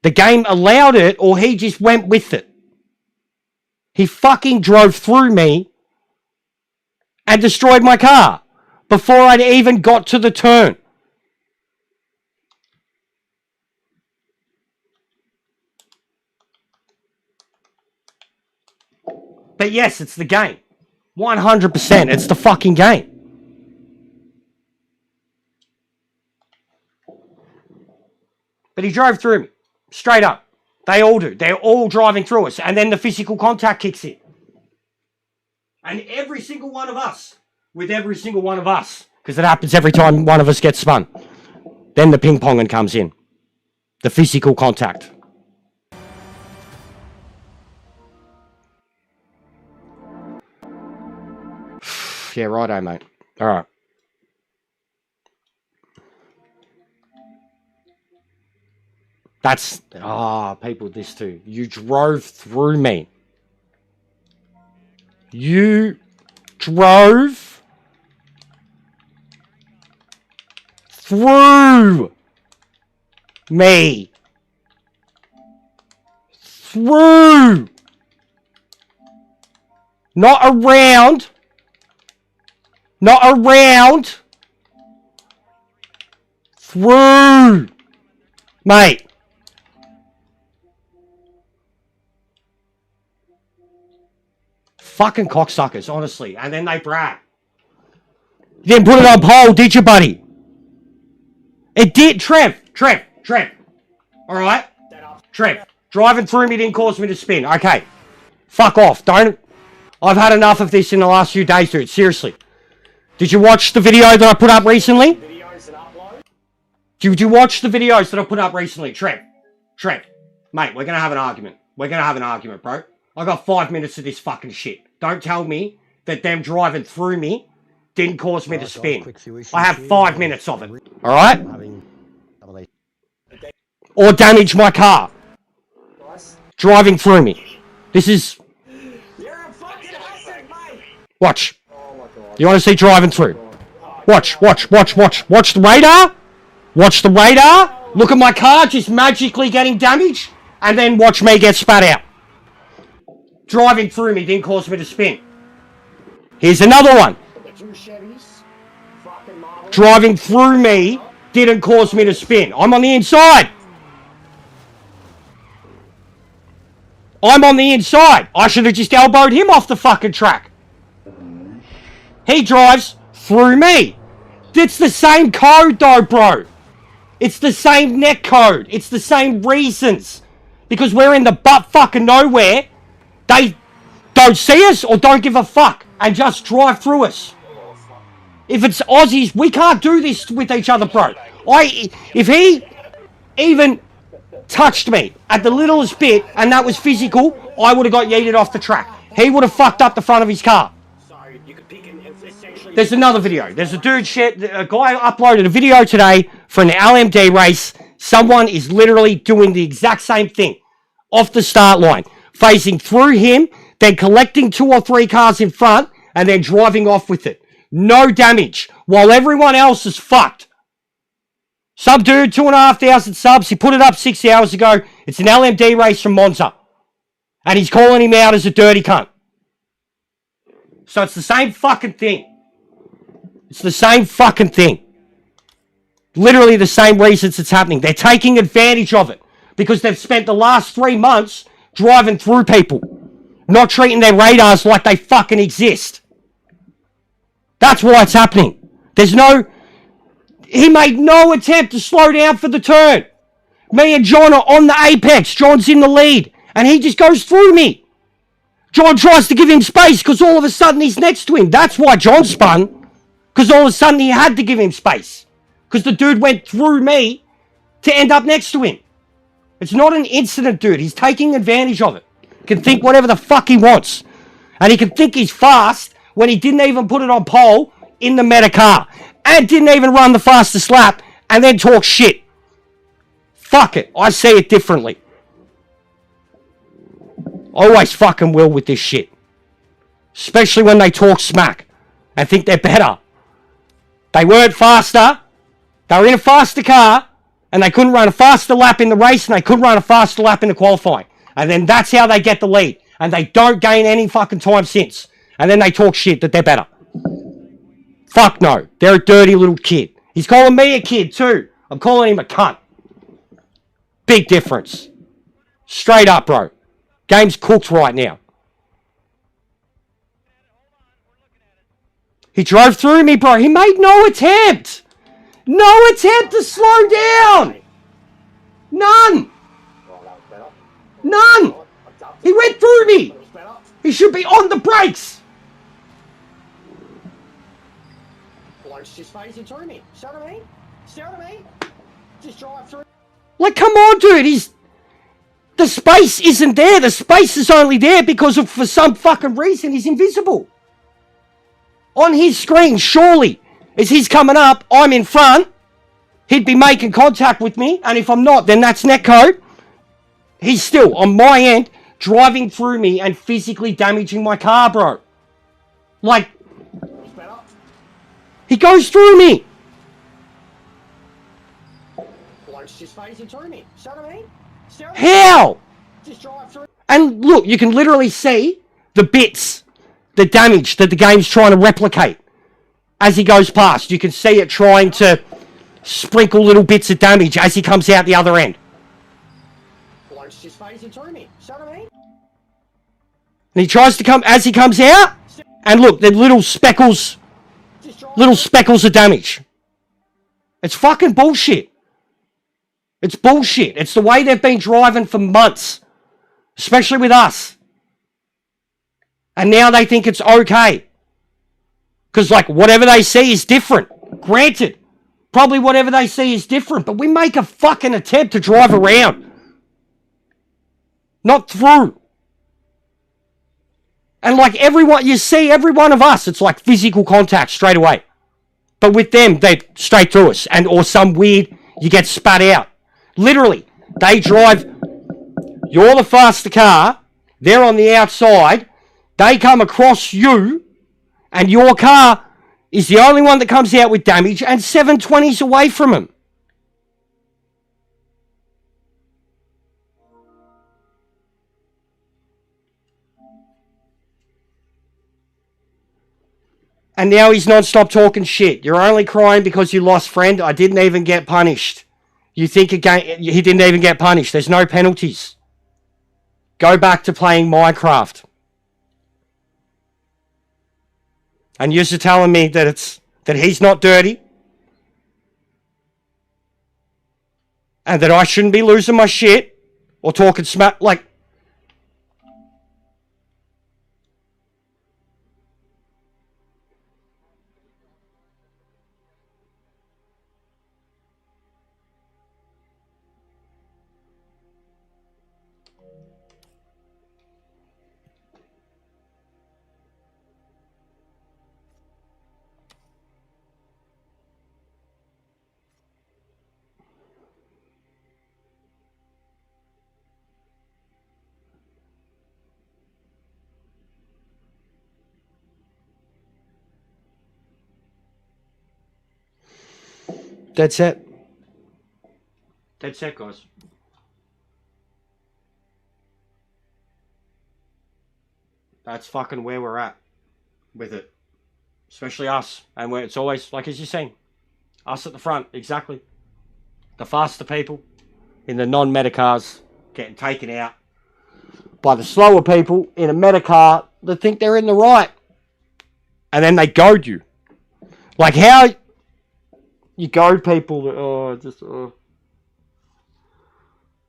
The game allowed it, or he just went with it. He fucking drove through me and destroyed my car before I'd even got to the turn. But yes, it's the game. 100%. It's the fucking game. But he drove through me. Straight up. They all do. They're all driving through us. And then the physical contact kicks in. And every single one of us, with every single one of us, because it happens every time one of us gets spun, then the ping-ponging comes in. The physical contact. Yeah, righto, mate. All right. That's... people, this too. You drove through me. You drove through me. Through. Not around. Not around. Through. Mate. Fucking cocksuckers, honestly. And then they brag. You didn't put it on poll, did you, buddy? It did. Trev. Alright? Trev. Driving through me didn't cause me to spin. Okay. Fuck off. Don't. I've had enough of this in the last few days, dude. Seriously. Did you watch the video that I put up recently? Did you watch the videos that I put up recently? Trev. Mate, we're going to have an argument. We're going to have an argument, bro. I got 5 minutes of this fucking shit. Don't tell me that them driving through me didn't cause me to spin. I have 5 minutes of it. Alright? Or damage my car. Driving through me. This is... Watch. You want to see driving through? Watch. Watch the radar. Watch the radar. Look at my car just magically getting damaged. And then watch me get spat out. Driving through me didn't cause me to spin. Here's another one. Driving through me didn't cause me to spin. I'm on the inside. I'm on the inside. I should have just elbowed him off the fucking track. He drives through me. It's the same code though, bro. It's the same net code. It's the same reasons. Because we're in the butt fucking nowhere. They don't see us or don't give a fuck and just drive through us. If it's Aussies, we can't do this with each other, bro. If he even touched me at the littlest bit and that was physical, I would have got yeeted off the track. He would have fucked up the front of his car. There's another video. There's a guy uploaded a video today for an LMD race. Someone is literally doing the exact same thing off the start line. Facing through him, then collecting 2 or 3 cars in front, and then driving off with it. No damage, while everyone else is fucked. Some dude, 2,500 subs, he put it up 6 hours ago. It's an LMD race from Monza. And he's calling him out as a dirty cunt. So it's the same fucking thing. It's the same fucking thing. Literally the same reasons it's happening. They're taking advantage of it. Because they've spent the last 3 months driving through people. Not treating their radars like they fucking exist. That's why it's happening. He made no attempt to slow down for the turn. Me and John are on the apex. John's in the lead. And he just goes through me. John tries to give him space because all of a sudden he's next to him. That's why John spun. Because all of a sudden he had to give him space. Because the dude went through me to end up next to him. It's not an incident, dude. He's taking advantage of it. He can think whatever the fuck he wants. And he can think he's fast when he didn't even put it on pole in the meta car. And didn't even run the fastest lap and then talk shit. Fuck it. I say it differently. Always fucking will with this shit. Especially when they talk smack and think they're better. They weren't faster. They were in a faster car and they couldn't run a faster lap in the race and they couldn't run a faster lap in the qualifying. And then that's how they get the lead. And they don't gain any fucking time since. And then they talk shit that they're better. Fuck no. They're a dirty little kid. He's calling me a kid too. I'm calling him a cunt. Big difference. Straight up, bro. Game's cooked right now. He drove through me, bro. He made no attempt. No attempt to slow down. None. None. He went through me. He should be on the brakes. Just phasing through me. Shout at me. Shout at me. Just drive through. Like, come on, dude. The space isn't there. The space is only there because of, for some fucking reason, he's invisible. On his screen, surely, as he's coming up, I'm in front. He'd be making contact with me. And if I'm not, then that's netcode. He's still, on my end, driving through me and physically damaging my car, bro. Like, he goes through me. Just phasing through me. Shout at me. How? Just drive through. And look, you can literally see the bits, the damage that the game's trying to replicate as he goes past. You can see it trying to sprinkle little bits of damage as he comes out the other end. Just phasing through me. Shout at me. And he tries to come, as he comes out, and look, the little speckles of damage. It's fucking bullshit. It's bullshit. It's the way they've been driving for months. Especially with us. And now they think it's okay. Because, like, whatever they see is different. Granted. Probably whatever they see is different. But we make a fucking attempt to drive around. Not through. And, like, everyone, you see every one of us, it's like physical contact straight away. But with them, they're straight through us. And, or some weird, you get spat out. Literally, they drive, you're the faster car, they're on the outside, they come across you, and your car is the only one that comes out with damage, and 720's away from them. And now he's non-stop talking shit. You're only crying because you lost, friend. I didn't even get punished. You think again, he didn't even get punished. There's no penalties. Go back to playing Minecraft. And you're telling me that he's not dirty. And that I shouldn't be losing my shit. Or talking smack. Like, that's it. That's it, guys. That's fucking where we're at with it. Especially us. And where it's always, like as you're saying, us at the front, exactly. The faster people in the non-meta cars getting taken out by the slower people in a meta car that think they're in the right. And then they goad you. Like how you goad people that,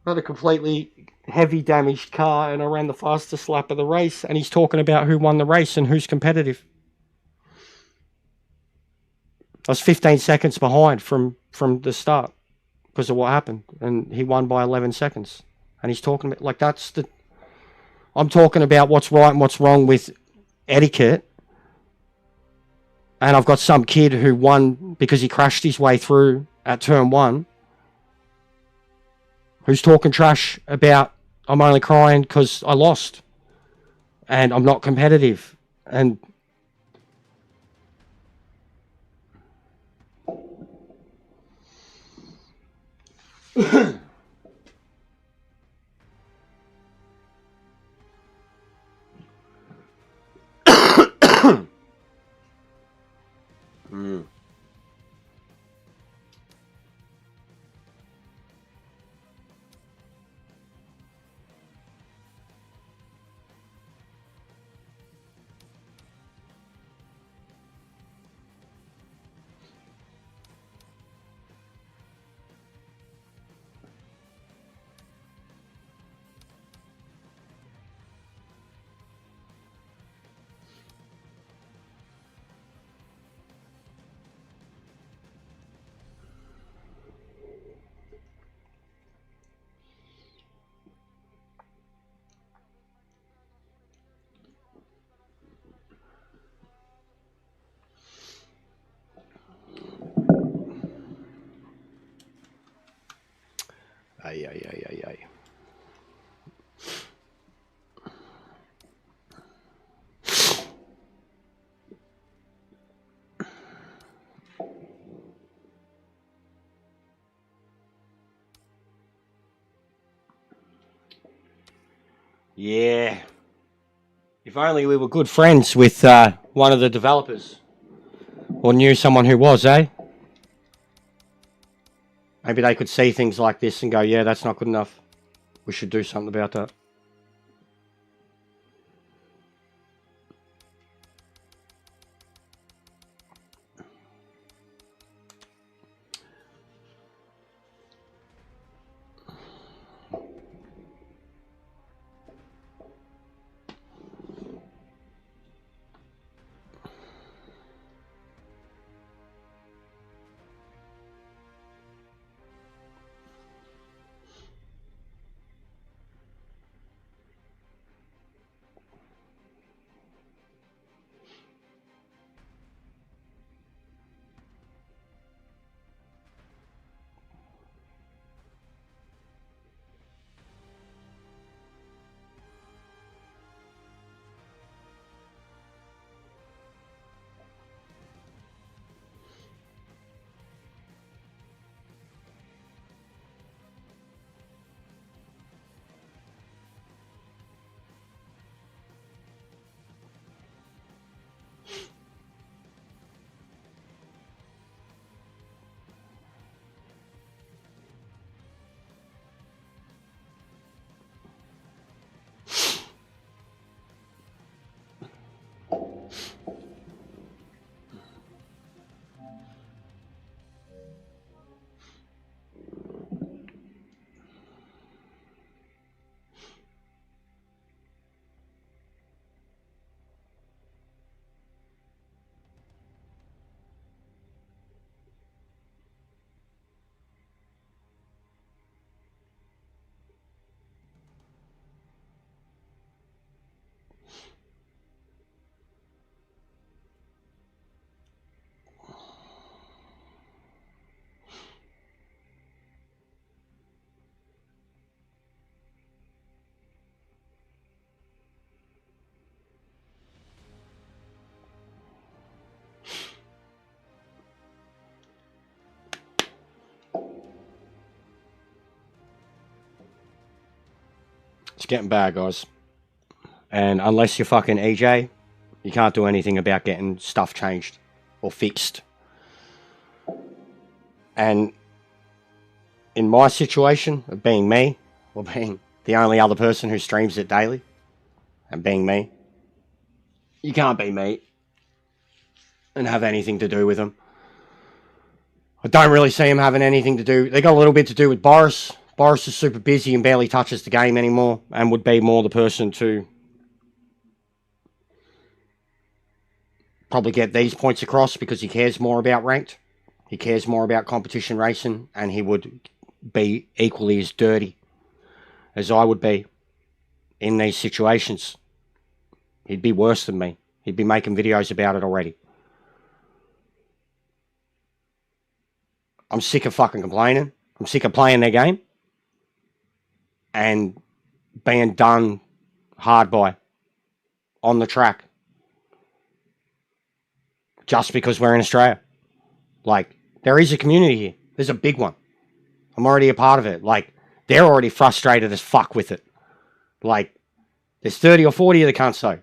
I had a completely heavy damaged car and I ran the fastest lap of the race, and he's talking about who won the race and who's competitive. I was 15 seconds behind from the start because of what happened, and he won by 11 seconds. And he's talking about, like, I'm talking about what's right and what's wrong with etiquette, and I've got some kid who won because he crashed his way through at turn 1, who's talking trash about, I'm only crying because I lost and I'm not competitive. And ay. Yeah. If only we were good friends with one of the developers, or knew someone who was, eh? Maybe they could see things like this and go, yeah, that's not good enough. We should do something about that. It's getting bad, guys. And unless you're fucking EJ, you can't do anything about getting stuff changed or fixed. And in my situation of being me, or being the only other person who streams it daily, and being me, you can't be me and have anything to do with them. I don't really see him having anything to do. They got a little bit to do with Boris, Boris is super busy and barely touches the game anymore and would be more the person to probably get these points across because he cares more about ranked. He cares more about competition racing, and he would be equally as dirty as I would be in these situations. He'd be worse than me. He'd be making videos about it already. I'm sick of fucking complaining. I'm sick of playing their game and being done hard by on the track just because we're in Australia. Like, there is a community here. There's a big one. I'm already a part of it. Like, they're already frustrated as fuck with it. Like, there's 30 or 40 of the cunts though.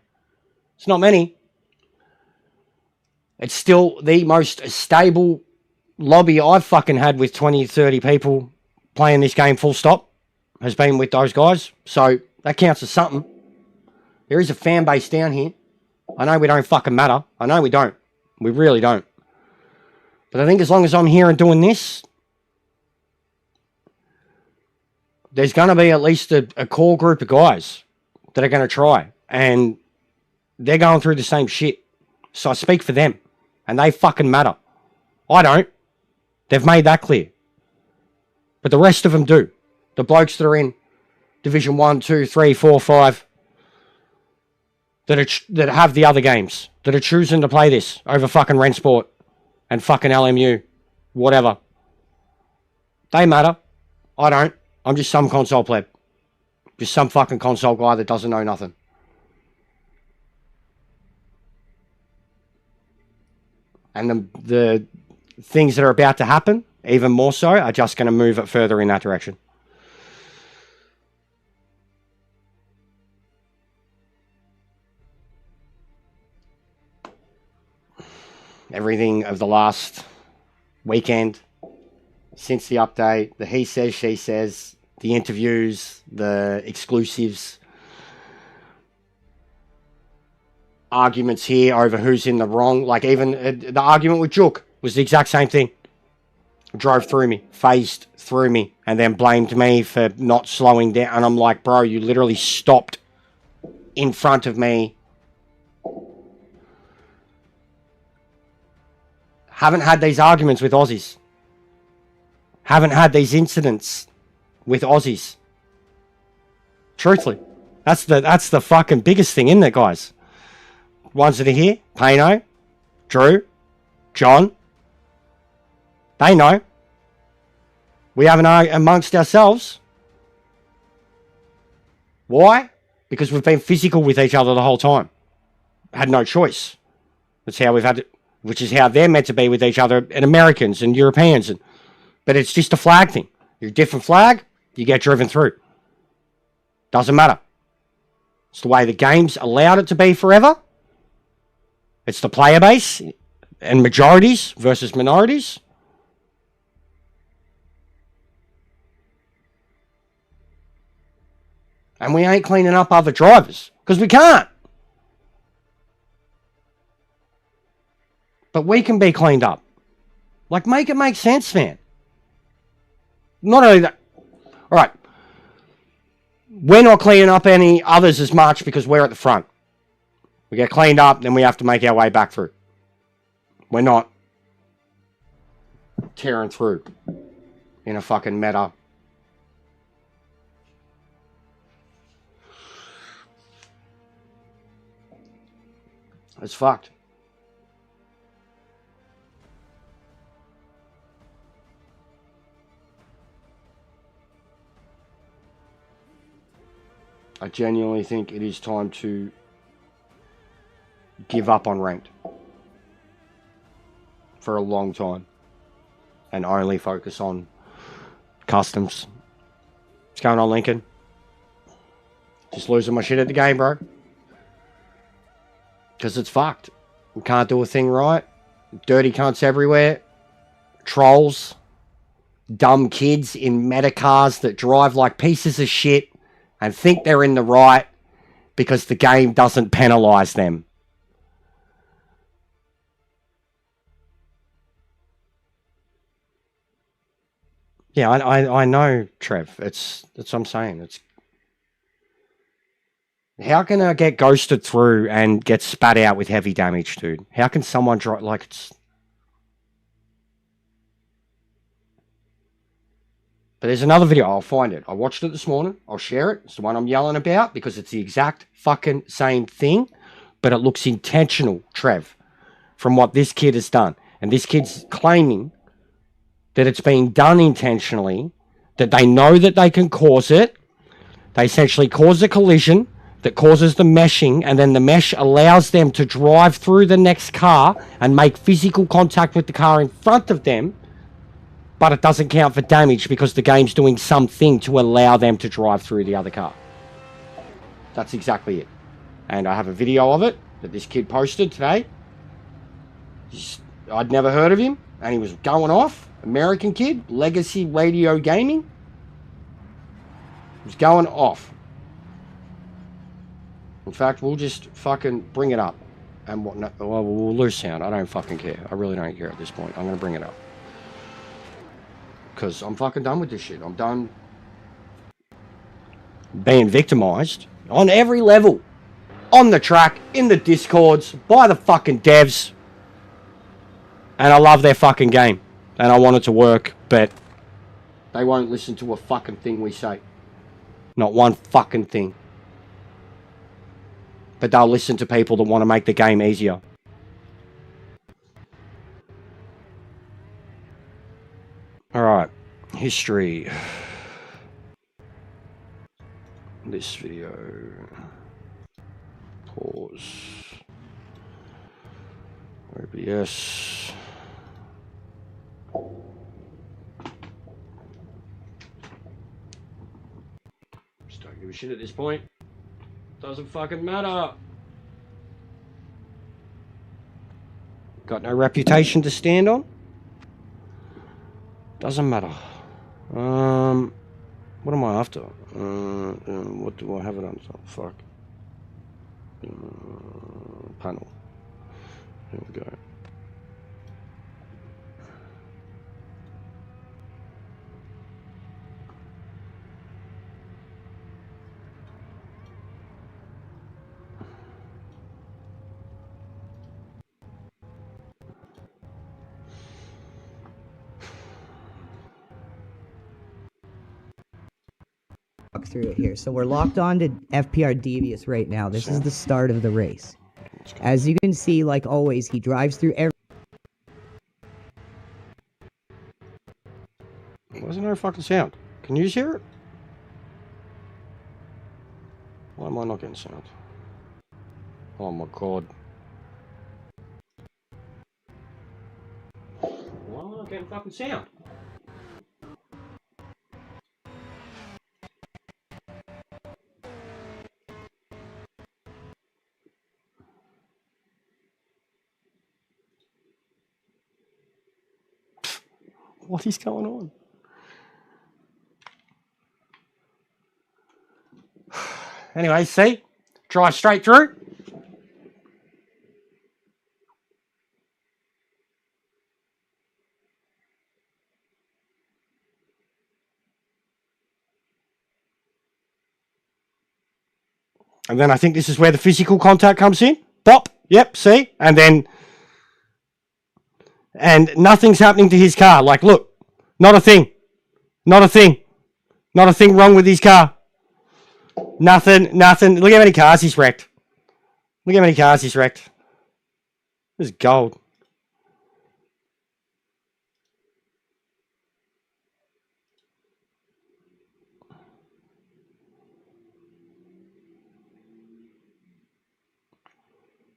It's not many. It's still the most stable lobby I've fucking had with 20, 30 people playing this game full stop has been with those guys. So that counts as something. There is a fan base down here. I know we don't fucking matter. I know we don't. We really don't. But I think as long as I'm here and doing this, there's going to be at least a core group of guys that are going to try. And they're going through the same shit. So I speak for them. And they fucking matter. I don't. They've made that clear. But the rest of them do. The blokes that are in Division 1, 2, 3, 4, 5, that have the other games, that are choosing to play this over fucking Rensport and fucking LMU, whatever. They matter. I don't. I'm just some console pleb. Just some fucking console guy that doesn't know nothing. And the things that are about to happen, even more so, are just going to move it further in that direction. Everything of the last weekend, since the update, the he says, she says, the interviews, the exclusives, arguments here over who's in the wrong. Like even the argument with Jook was the exact same thing. Drove through me, phased through me, and then blamed me for not slowing down. And I'm like, bro, you literally stopped in front of me. Haven't had these arguments with Aussies. Haven't had these incidents with Aussies. Truthfully. That's the fucking biggest thing, isn't it, guys? Ones that are here, Pano, Drew, John, they know. We haven't amongst ourselves. Why? Because we've been physical with each other the whole time. Had no choice. That's how we've had to, which is how they're meant to be with each other, and Americans and Europeans. But it's just a flag thing. You're a different flag, you get driven through. Doesn't matter. It's the way the game's allowed it to be forever. It's the player base and majorities versus minorities. And we ain't cleaning up other drivers because we can't. But we can be cleaned up. Like, make it make sense, man. Not only that. All right. We're not cleaning up any others as much because we're at the front. We get cleaned up, then we have to make our way back through. We're not tearing through in a fucking meta. It's fucked. I genuinely think it is time to give up on ranked for a long time and only focus on customs. What's going on, Lincoln? Just losing my shit at the game, bro. Because it's fucked. We can't do a thing right. Dirty cunts everywhere. Trolls. Dumb kids in meta cars that drive like pieces of shit and think they're in the right because the game doesn't penalise them. Yeah, I know, Trev. That's what I'm saying. It's how can I get ghosted through and get spat out with heavy damage, dude? How can someone drive like it's? But there's another video. I'll find it. I watched it this morning. I'll share it. It's the one I'm yelling about because it's the exact fucking same thing, but it looks intentional, Trev, from what this kid has done. And this kid's claiming that it's been done intentionally, that they know that they can cause it. They essentially cause a collision that causes the meshing, and then the mesh allows them to drive through the next car and make physical contact with the car in front of them, but it doesn't count for damage because the game's doing something to allow them to drive through the other car. That's exactly it. And I have a video of it that this kid posted today. I'd never heard of him, and he was going off. American kid, Legacy Radio Gaming. He was going off. In fact, we'll just fucking bring it up. And whatnot. Well, we'll lose sound. I don't fucking care. I really don't care at this point. I'm going to bring it up. Because I'm fucking done with this shit. I'm done being victimized on every level. On the track, in the discords, by the fucking devs. And I love their fucking game. And I want it to work, but they won't listen to a fucking thing we say. Not one fucking thing. But they'll listen to people that want to make the game easier. Alright. History. This video. Pause. OBS. Just don't give a shit at this point. Doesn't fucking matter. Got no reputation to stand on. Doesn't matter. What am I after? What do I have it on? Oh, fuck. Panel. There we go. Through it here. So we're locked on to FPR Devious right now. This is the start of the race. As you can see, like always, he drives through every... Why isn't there a fucking sound? Can you hear it? Why am I not getting sound? Oh my god. Why am I not getting fucking sound? What is going on? Anyway, see? Drive straight through. And then I think this is where the physical contact comes in. Pop. Yep, see? And then... And nothing's happening to his car. Like, look. Not a thing. Not a thing. Not a thing wrong with his car. Nothing. Look how many cars he's wrecked. Look how many cars he's wrecked. This is gold.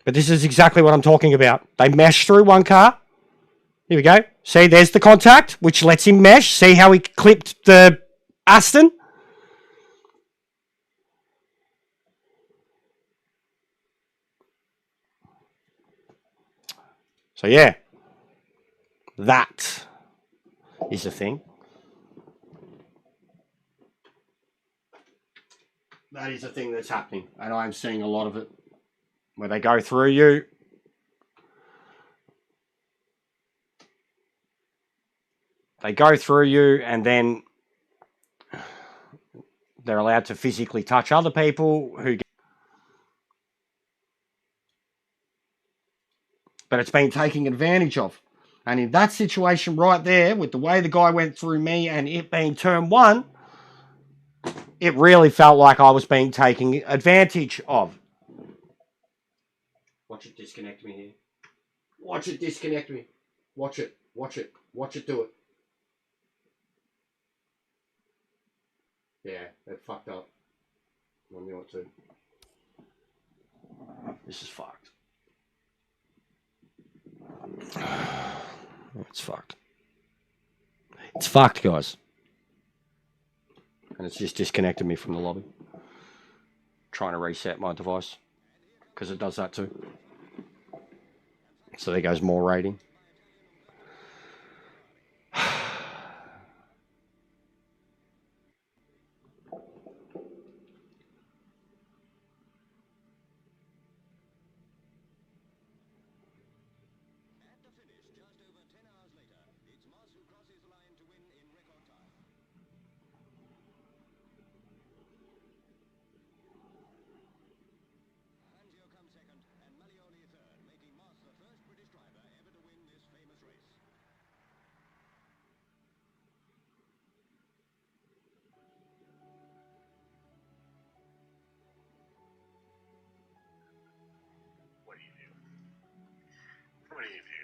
But this is exactly what I'm talking about. They mesh through one car. Here we go. See, there's the contact, which lets him mesh. See how he clipped the Aston? So, yeah. That is the thing. That is the thing that's happening. And I'm seeing a lot of it. Where they go through you. they go through you, and then they're allowed to physically touch other people who get... But it's been taken advantage of. And in that situation right there, with the way the guy went through me and it being turn one, it really felt like I was being taken advantage of. Watch it disconnect me here. Watch it disconnect me. Watch it. Watch it. Watch it do it. Yeah, it fucked up. I knew it too. This is fucked. It's fucked. It's fucked, guys. And it's just disconnected me from the lobby. Trying to reset my device. Because it does that too. So there goes more rating. What do you do?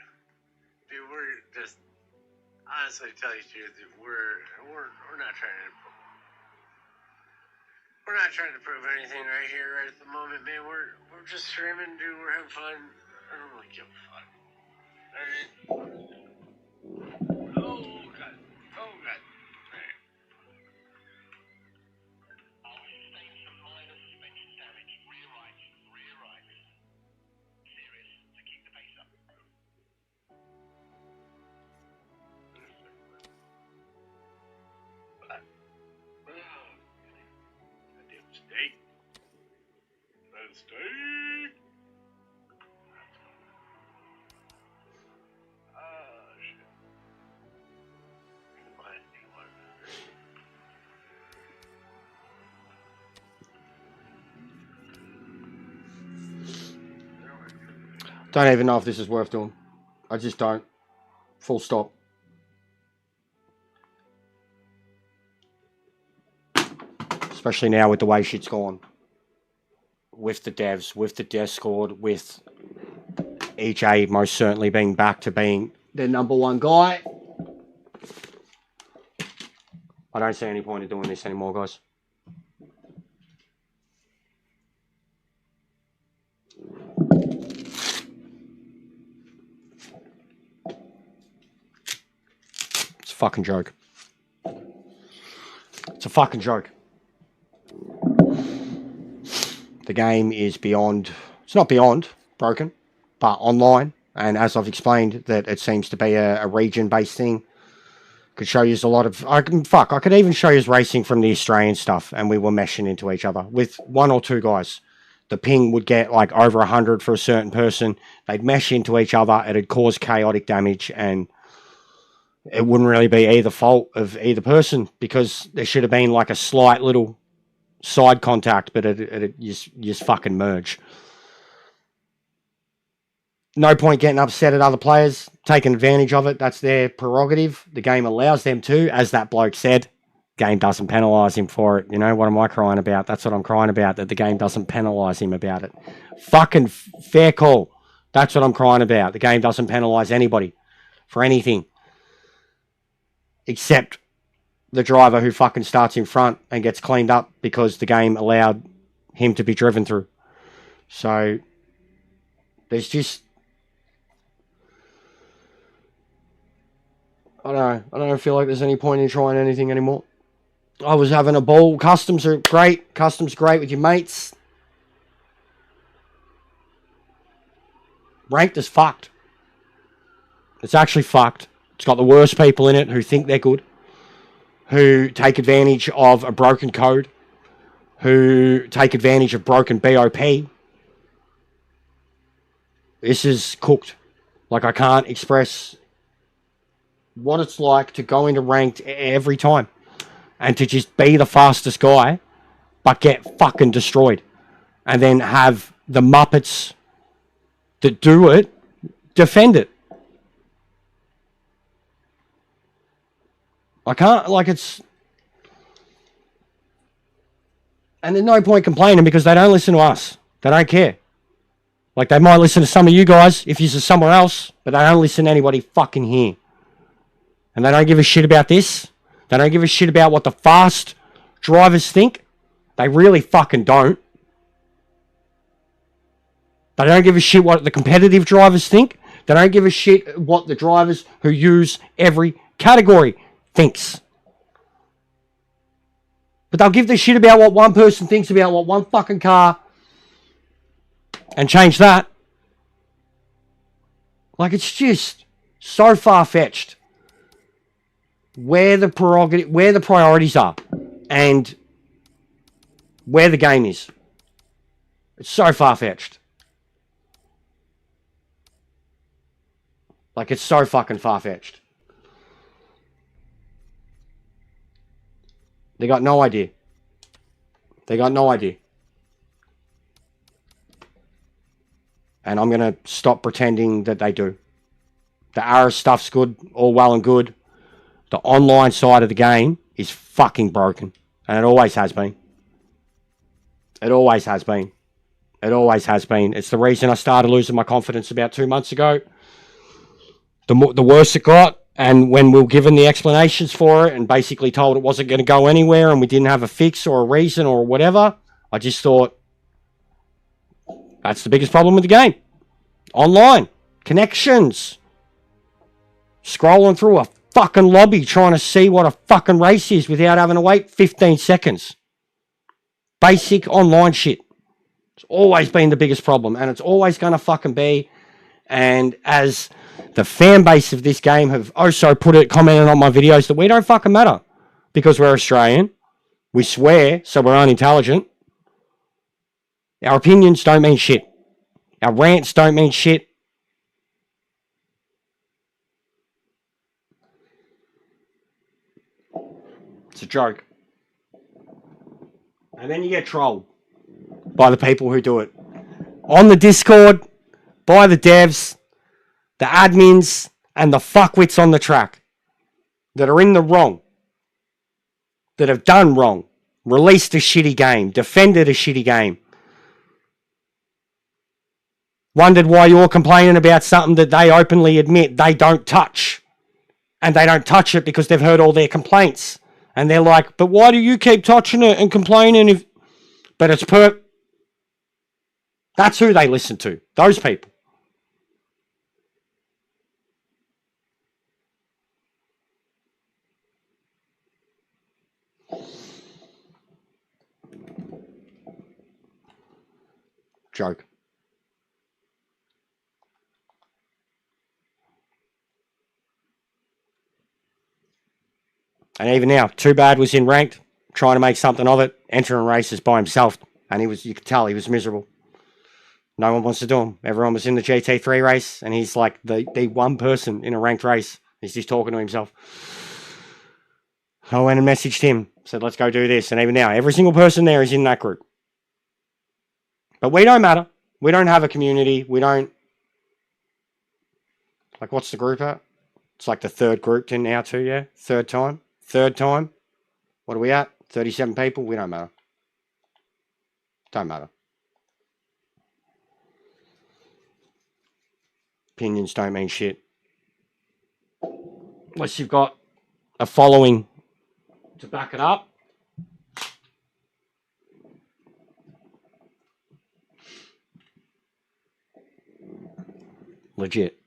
Dude, we're just honestly tell you the truth, we're not trying to prove anything right here, right at the moment, man. We're just streaming, dude. We're having fun. I don't really give a fuck. Oh god. Oh god. Right. Always sustain some minor suspension damage. Rear right. Serious, to keep the pace up. Steak. Steak. Shit. Don't even know if this is worth doing. I just don't. Full stop. Especially now with the way shit's gone. With the devs, with the Discord, with EJ most certainly being back to being the number one guy. I don't see any point in doing this anymore, guys. It's a fucking joke. It's a fucking joke. The game is beyond, it's not beyond broken, but online. And as I've explained, that it seems to be a region-based thing. Could show you a lot of, I could even show you racing from the Australian stuff, and we were meshing into each other with one or two guys. The ping would get like over 100 for a certain person. They'd mesh into each other. It'd cause chaotic damage, and it wouldn't really be either fault of either person, because there should have been like a slight little side contact, but you just fucking merge. No point getting upset at other players taking advantage of it. That's their prerogative. The game allows them to, as that bloke said. Game doesn't penalise him for it. You know, what am I crying about? That's what I'm crying about, that the game doesn't penalise him about it. Fucking fair call. That's what I'm crying about. The game doesn't penalise anybody for anything, except the driver who fucking starts in front and gets cleaned up because the game allowed him to be driven through. So there's just, I don't feel like there's any point in trying anything anymore. I was having a ball. Customs are great. Customs great with your mates. Ranked is fucked. It's actually fucked. It's got the worst people in it who think they're good, who take advantage of a broken code, who take advantage of broken BOP. This is cooked. Like, I can't express what it's like to go into ranked every time and to just be the fastest guy but get fucking destroyed. And then have the Muppets that do it defend it. I can't, like, it's... And there's no point complaining because they don't listen to us. They don't care. Like, they might listen to some of you guys if you're somewhere else, but they don't listen to anybody fucking here. And they don't give a shit about this. They don't give a shit about what the fast drivers think. They really fucking don't. They don't give a shit what the competitive drivers think. They don't give a shit what the drivers who use every category thinks. But they'll give the shit about what one person thinks about what one fucking car and change that. Like, it's just so far-fetched where the priorities are and where the game is. It's so far-fetched. Like, it's so fucking far-fetched. They got no idea. They got no idea. And I'm going to stop pretending that they do. The ARA stuff's good, all well and good. The online side of the game is fucking broken. And it always has been. It always has been. It always has been. It's the reason I started losing my confidence about 2 months ago. The worse it got, and when we were given the explanations for it and basically told it wasn't going to go anywhere and we didn't have a fix or a reason or whatever, I just thought, that's the biggest problem with the game. Online. Connections. Scrolling through a fucking lobby trying to see what a fucking race is without having to wait 15 seconds. Basic online shit. It's always been the biggest problem, and it's always going to fucking be. And as the fan base of this game have also commented on my videos that we don't fucking matter because we're Australian. We swear, so we're unintelligent. Our opinions don't mean shit. Our rants don't mean shit. It's a joke. And then you get trolled by the people who do it. On the Discord, by the devs, the admins, and the fuckwits on the track that are in the wrong, that have done wrong, released a shitty game, defended a shitty game, wondered why you're complaining about something that they openly admit they don't touch. And they don't touch it because they've heard all their complaints. And they're like, but why do you keep touching it and complaining if... But it's That's who they listen to. Those people. Joke. And even now, Too Bad was in ranked, trying to make something of it, entering races by himself. And you could tell he was miserable. No one wants to do him. Everyone was in the GT3 race, and he's like the one person in a ranked race. He's just talking to himself. I went and messaged him, said, let's go do this. And even now, every single person there is in that group. But we don't matter. We don't have a community. We don't... Like, what's the group at? It's like the third group now too, yeah? Third time. What are we at? 37 people? We don't matter. Don't matter. Opinions don't mean shit. Unless you've got a following to back it up. Legit.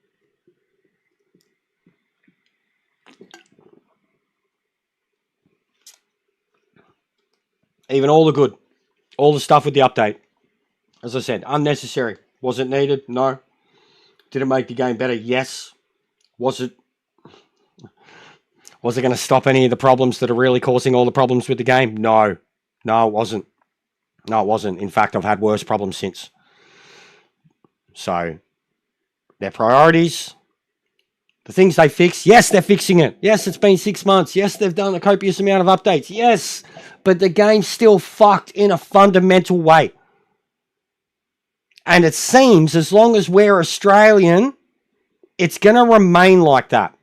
Even all the good. All the stuff with the update. As I said, unnecessary. Was it needed? No. Did it make the game better? Yes. Was it going to stop any of the problems that are really causing all the problems with the game? No. No, it wasn't. No, it wasn't. In fact, I've had worse problems since. So, their priorities The things they fix, yes, they're fixing it. Yes, it's been 6 months. Yes, they've done a copious amount of updates. Yes, but the game's still fucked in a fundamental way. And it seems as long as we're Australian, it's going to remain like that.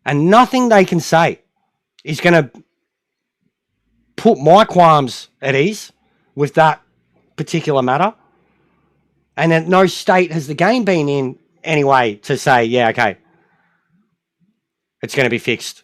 And nothing they can say is going to put my qualms at ease with that particular matter. And at no state has the game been in anyway to say, yeah, okay, it's going to be fixed.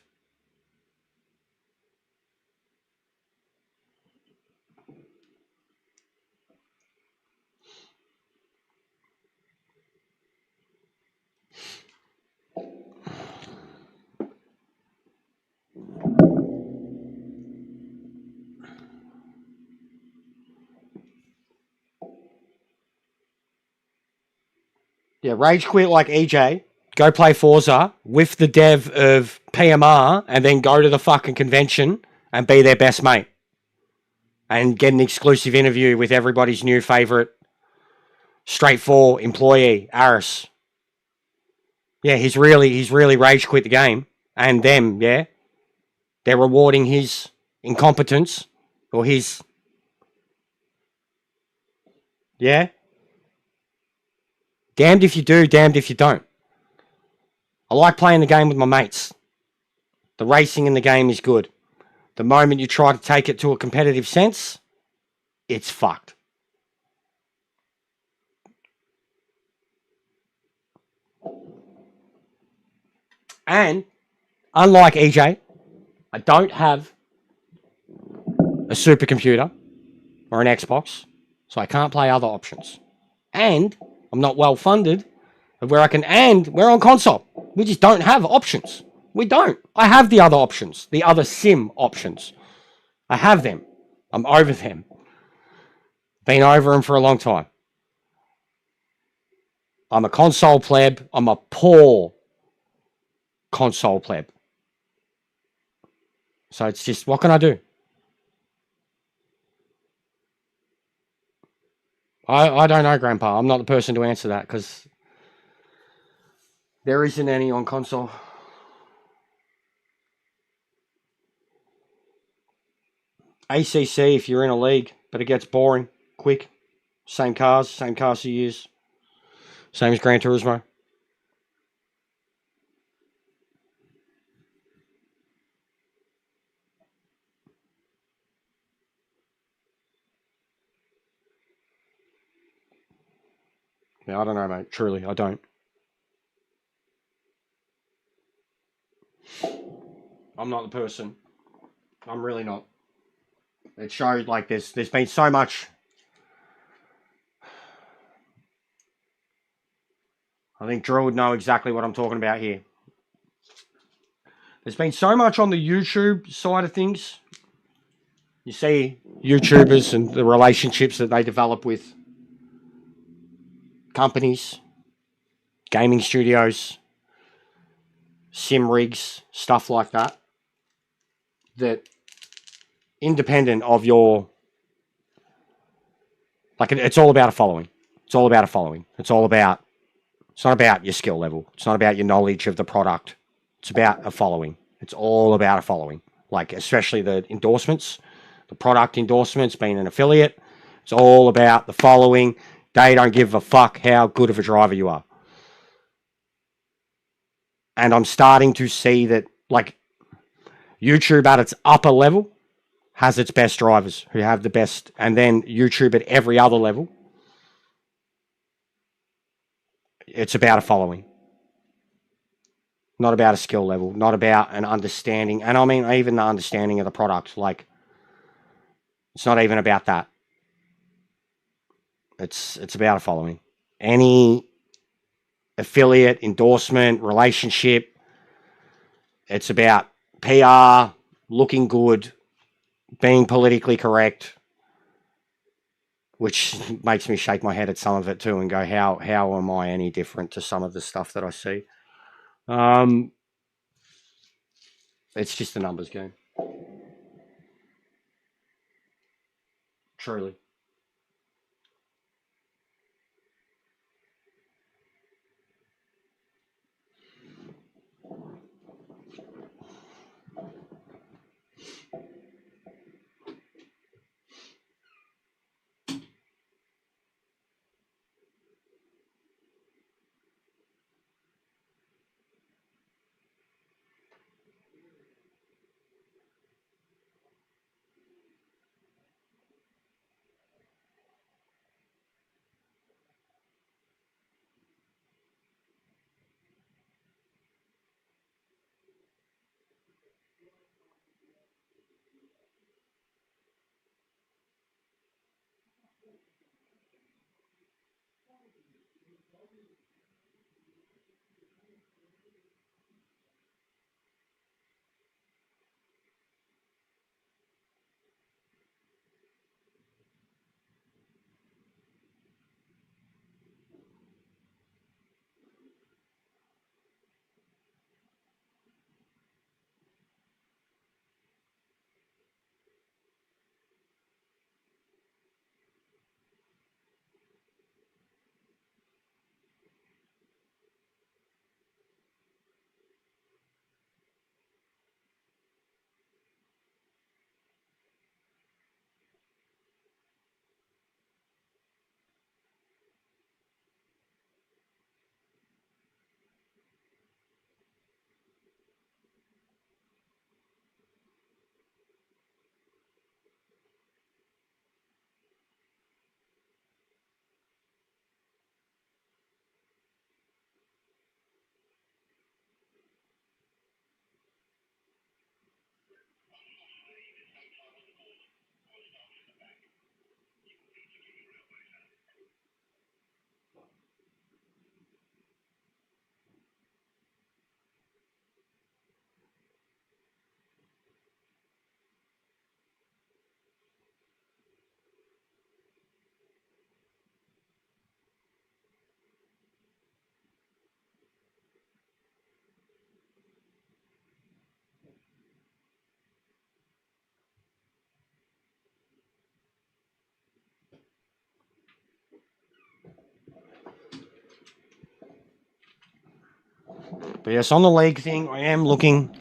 Yeah, rage quit like EJ, go play Forza with the dev of PMR, and then go to the fucking convention and be their best mate. And get an exclusive interview with everybody's new favourite straight four employee, Aris. Yeah, he's really rage quit the game. And them, yeah. They're rewarding his incompetence or his... Yeah. Damned if you do, damned if you don't. I like playing the game with my mates. The racing in the game is good. The moment you try to take it to a competitive sense, it's fucked. And, unlike EJ, I don't have a supercomputer or an Xbox, so I can't play other options. And I'm not well funded where I can, and we're on console. We just don't have options. We don't. I have the other options, the other sim options. I have them. I'm over them. Been over them for a long time. I'm a console pleb. I'm a poor console pleb. So it's just, what can I do? I don't know, Grandpa. I'm not the person to answer that because there isn't any on console. ACC if you're in a league, but it gets boring quick. Same cars you use. Same as Gran Turismo. Yeah, I don't know, mate. Truly, I don't. I'm not the person. I'm really not. It showed like this. There's been so much. I think Drew would know exactly what I'm talking about here. There's been so much on the YouTube side of things. You see YouTubers and the relationships that they develop with companies, gaming studios, sim rigs, stuff like that. That independent of your... Like, it's all about a following. It's all about a following. It's not about your skill level. It's not about your knowledge of the product. It's about a following. It's all about a following. Like, especially the endorsements, the product endorsements, being an affiliate. It's all about the following. They don't give a fuck how good of a driver you are. And I'm starting to see that, like, YouTube at its upper level has its best drivers who have the best, and then YouTube at every other level, it's about a following. Not about a skill level, not about an understanding. And I mean, even the understanding of the product, like, it's not even about that. It's about a following. Any affiliate, endorsement, relationship, it's about PR, looking good, being politically correct, which makes me shake my head at some of it too and go, how am I any different to some of the stuff that I see? It's just a numbers game. Truly. But yes, on the league thing, I am looking.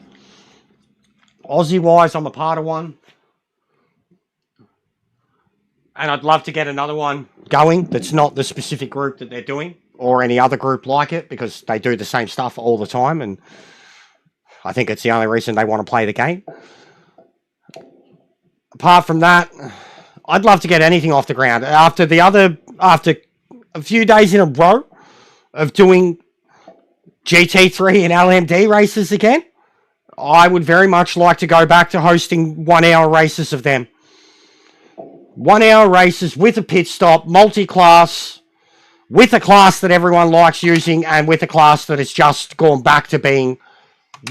Aussie-wise, I'm a part of one. And I'd love to get another one going that's not the specific group that they're doing or any other group like it, because they do the same stuff all the time, and I think it's the only reason they want to play the game. Apart from that, I'd love to get anything off the ground. After a few days in a row of doing GT3 and LMD races again, I would very much like to go back to hosting 1 hour races of them. 1 hour races with a pit stop, multi-class, with a class that everyone likes using, and with a class that has just gone back to being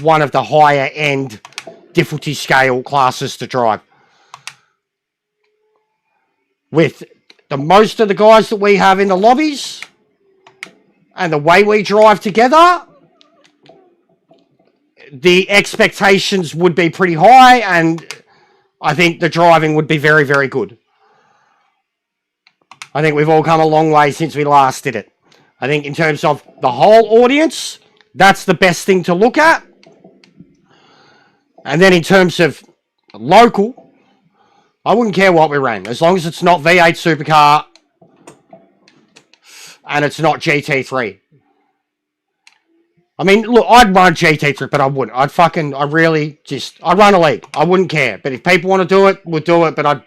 one of the higher end difficulty scale classes to drive. With the most of the guys that we have in the lobbies and the way we drive together, the expectations would be pretty high, and I think the driving would be very, very good. I think we've all come a long way since we last did it. I think in terms of the whole audience, that's the best thing to look at. And then in terms of local, I wouldn't care what we ran, as long as it's not V8 Supercar and it's not GT3. I mean, look, I'd run GT3, but I wouldn't. I'd run a league. I wouldn't care. But if people want to do it, we'll do it. But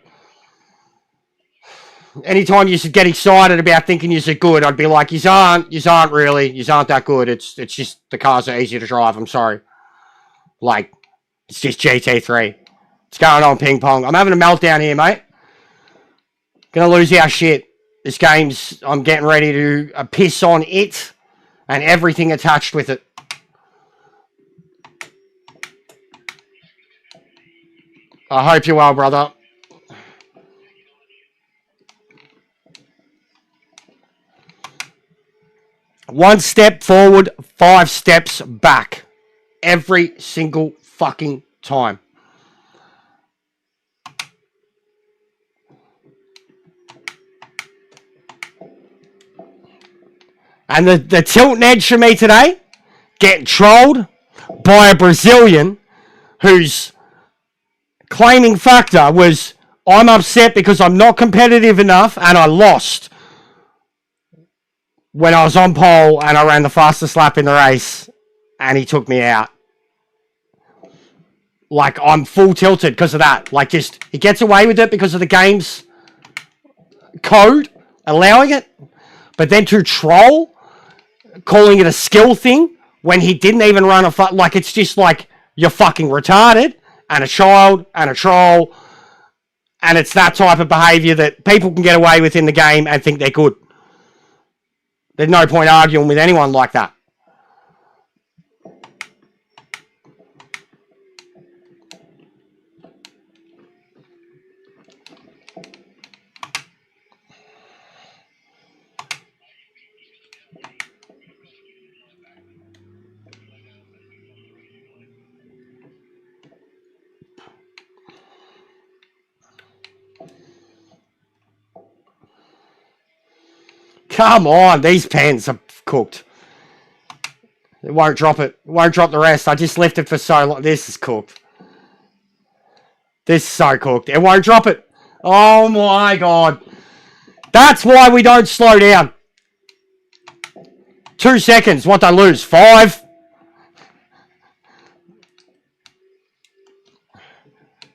anytime you get excited about thinking you're good, I'd be like, you aren't really. You aren't that good. It's just the cars are easy to drive. I'm sorry. Like, it's just GT3. What's going on, ping pong? I'm having a meltdown here, mate. Gonna lose our shit. This game's, I'm getting ready to piss on it and everything attached with it. I hope you're well, brother. One step forward, 5 steps back. Every single fucking time. And the tilt and edge for me today, getting trolled by a Brazilian whose claiming factor was, I'm upset because I'm not competitive enough and I lost when I was on pole and I ran the fastest lap in the race and he took me out. Like, I'm full tilted because of that. Like, just, he gets away with it because of the game's code allowing it. But then to troll, calling it a skill thing when he didn't even run like, it's just like, you're fucking retarded and a child and a troll, and it's that type of behavior that people can get away with in the game and think they're good. There's no point arguing with anyone like that. Come on, these pens are cooked. It won't drop it. It won't drop the rest. I just left it for so long. This is cooked. This is so cooked. It won't drop it. Oh my God. That's why we don't slow down. 2 seconds. What, they lose? 5?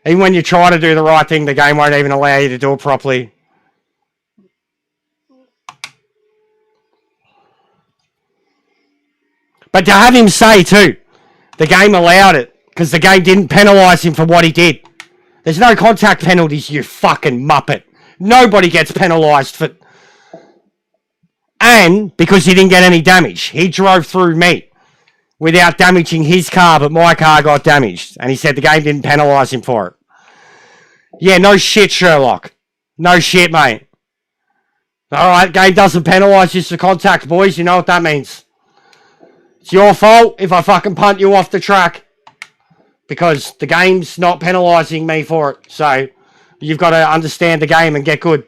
Even when you try to do the right thing, the game won't even allow you to do it properly. But to have him say, too, the game allowed it, because the game didn't penalise him for what he did. There's no contact penalties, you fucking muppet. Nobody gets penalised for... And because he didn't get any damage. He drove through me without damaging his car, but my car got damaged. And he said the game didn't penalise him for it. Yeah, no shit, Sherlock. No shit, mate. Alright, game doesn't penalise you for contact, boys. You know what that means. It's your fault if I fucking punt you off the track. Because the game's not penalising me for it. So, you've got to understand the game and get good.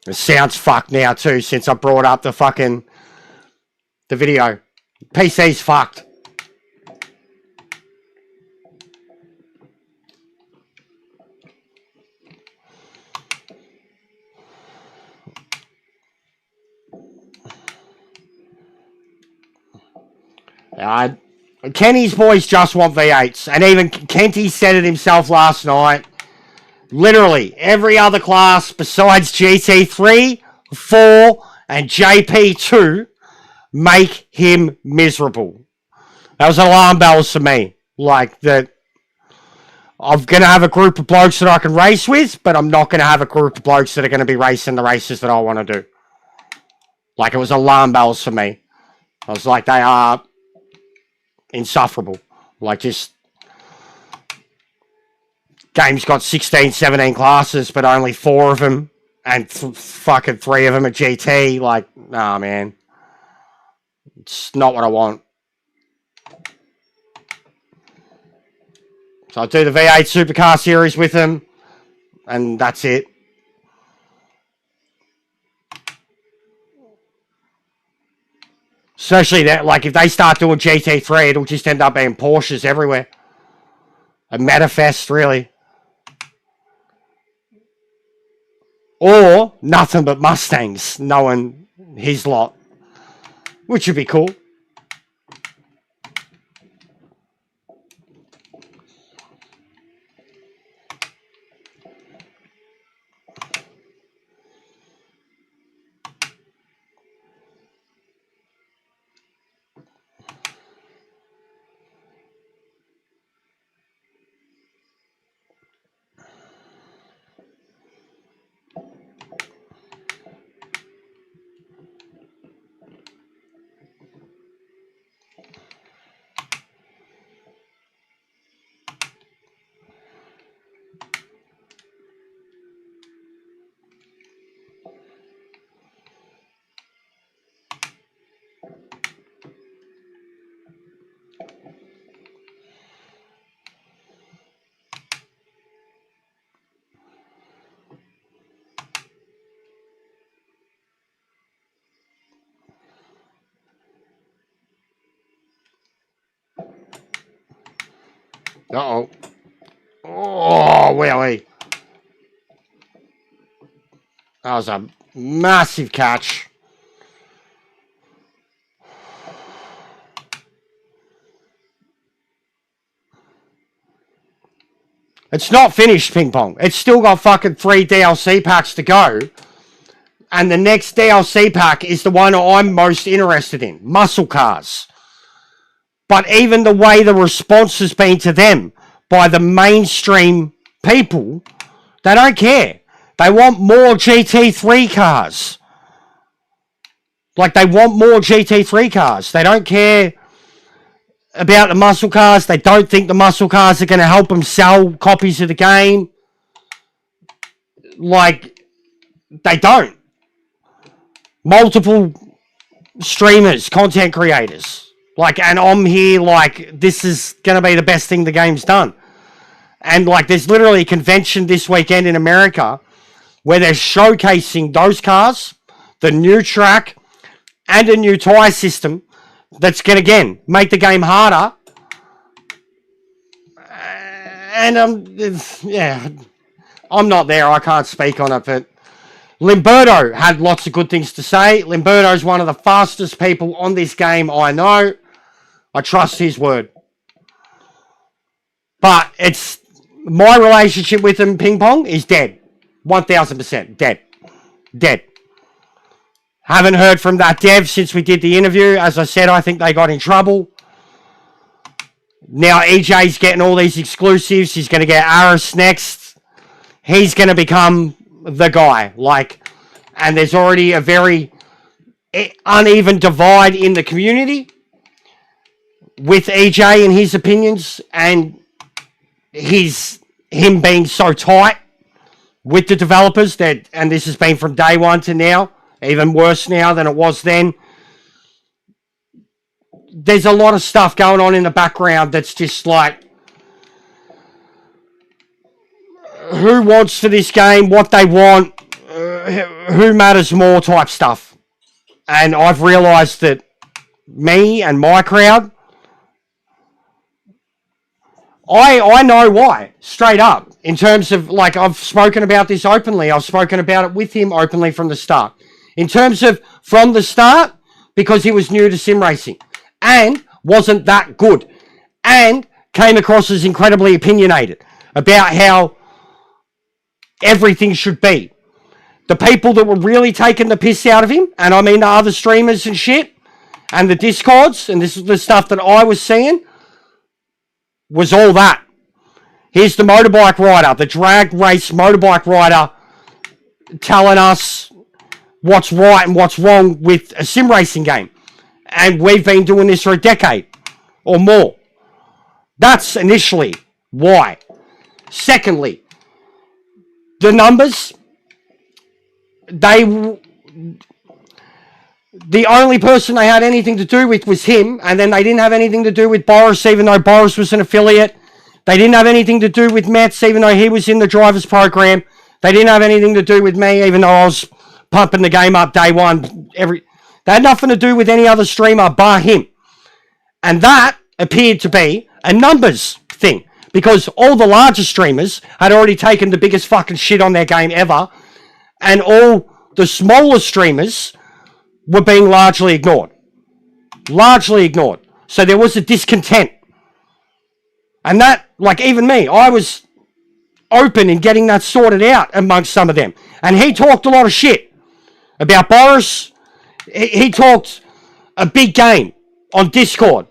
It sounds fucked now too since I brought up the video. PC's fucked. Kenny's boys just want V8s, and even Kenty said it himself last night. Literally, every other class besides GT3, 4, and JP2 make him miserable. That was alarm bells for me. Like, that I'm going to have a group of blokes that I can race with, but I'm not going to have a group of blokes that are going to be racing the races that I want to do. Like, it was alarm bells for me. I was like, they are insufferable. Like, just... Game's got 16, 17 classes, but only 4 of them, and fucking 3 of them are GT. Like, nah, man. It's not what I want. So I do the V8 Supercar Series with them, and that's it. Especially that, like, if they start doing GT3, it'll just end up being Porsches everywhere. A Metafest, really. Or nothing but Mustangs, knowing his lot. Which would be cool. Uh-oh. Oh, wowee. That was a massive catch. It's not finished, Ping Pong. It's still got fucking 3 DLC packs to go. And the next DLC pack is the one I'm most interested in. Muscle cars. But even the way the response has been to them by the mainstream people, they don't care. They want more GT3 cars. Like, they want more GT3 cars. They don't care about the muscle cars. They don't think the muscle cars are going to help them sell copies of the game. Like, they don't. Multiple streamers, content creators. Like, and I'm here like, this is going to be the best thing the game's done. And like, there's literally a convention this weekend in America where they're showcasing those cars, the new track, and a new tyre system that's going to, again, make the game harder. And, yeah, I'm not there. I can't speak on it, but Limberto had lots of good things to say. Limberto's one of the fastest people on this game I know. I trust his word. But it's... My relationship with him, Ping Pong, is dead. 1,000% dead. Dead. Haven't heard from that dev since we did the interview. As I said, I think they got in trouble. Now EJ's getting all these exclusives. He's going to get Aris next. He's going to become the guy. Like, and there's already a very uneven divide in the community with EJ and his opinions, and him being so tight with the developers, that, and this has been from day one to now, even worse now than it was then. There's a lot of stuff going on in the background that's just like, who wants for this game, what they want, who matters more type stuff. And I've realised that me and my crowd, I know why, straight up. In terms of, like, I've spoken about this openly. I've spoken about it with him openly from the start. In terms of from the start, because he was new to sim racing and wasn't that good and came across as incredibly opinionated about how everything should be. The people that were really taking the piss out of him, and I mean the other streamers and shit, and the Discords, and this is the stuff that I was seeing, was all that. Here's the motorbike rider, the drag race motorbike rider, telling us what's right and what's wrong with a sim racing game. And we've been doing this for a decade or more. That's initially why. Secondly, the numbers, the only person they had anything to do with was him, and then they didn't have anything to do with Boris, even though Boris was an affiliate. They didn't have anything to do with Metz, even though he was in the drivers program. They didn't have anything to do with me, even though I was pumping the game up day one. They had nothing to do with any other streamer bar him. And that appeared to be a numbers thing, because all the larger streamers had already taken the biggest fucking shit on their game ever, and all the smaller streamers were being largely ignored. Largely ignored. So there was a discontent. And that, like, even me, I was open in getting that sorted out amongst some of them. And he talked a lot of shit about Boris. He talked a big game on Discord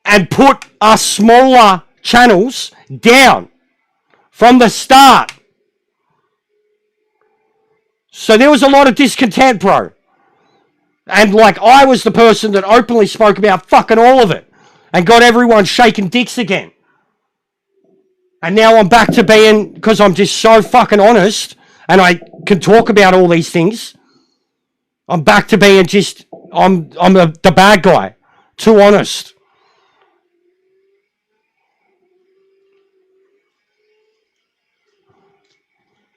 and put us smaller channels down from the start. So there was a lot of discontent, bro. And, like, I was the person that openly spoke about fucking all of it and got everyone shaking dicks again. And now I'm back to being, because I'm just so fucking honest and I can talk about all these things, I'm back to being just, I'm the bad guy. Too honest.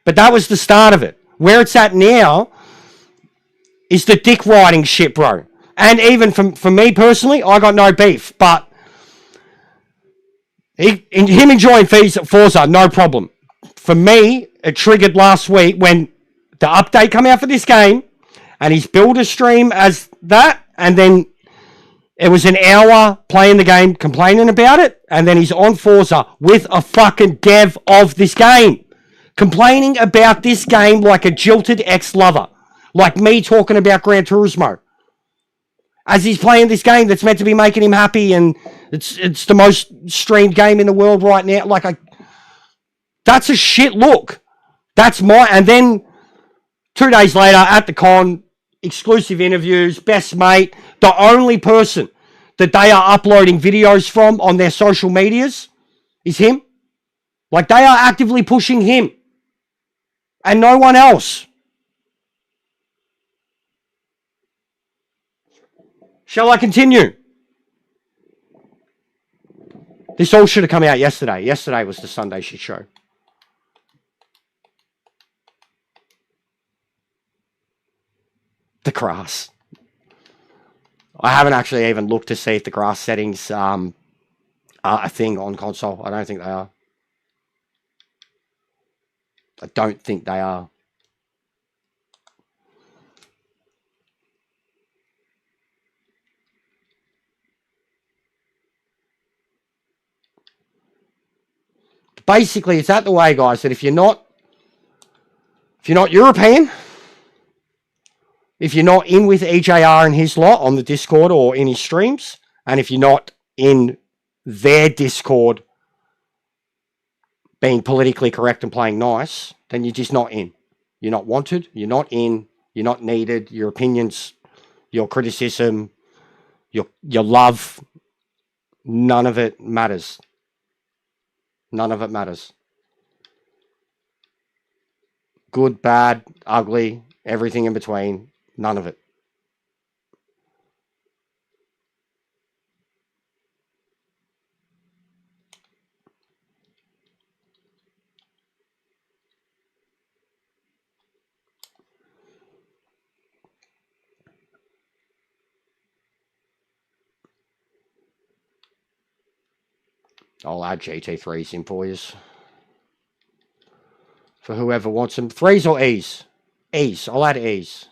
But that was the start of it. Where it's at now is the dick riding shit, bro. And even for me personally, I got no beef. But him enjoying Forza, no problem. For me, it triggered last week when the update came out for this game, and he's built a stream as that, and then it was an hour playing the game, complaining about it, and then he's on Forza with a fucking dev of this game, complaining about this game like a jilted ex-lover, like me talking about Gran Turismo. As he's playing this game that's meant to be making him happy, and it's the most streamed game in the world right now. Like, that's a shit look. That's and then 2 days later at the con, exclusive interviews, best mate, the only person that they are uploading videos from on their social medias is him. Like, they are actively pushing him and no one else. Shall I continue? This all should have come out yesterday. Yesterday was the Sunday shit show. The grass. I haven't actually even looked to see if the grass settings are a thing on console. I don't think they are. I don't think they are. Basically, it's that the way, guys, that if you're not European, if you're not in with EJR and his lot on the Discord or in his streams, and if you're not in their Discord being politically correct and playing nice, then you're just not in. You're not wanted, you're not in, you're not needed, your opinions, your criticism, your love, none of it matters. None of it matters. Good, bad, ugly, everything in between, none of it. I'll add GT3s in for you. For whoever wants them. 3s or E's? E's. I'll add E's.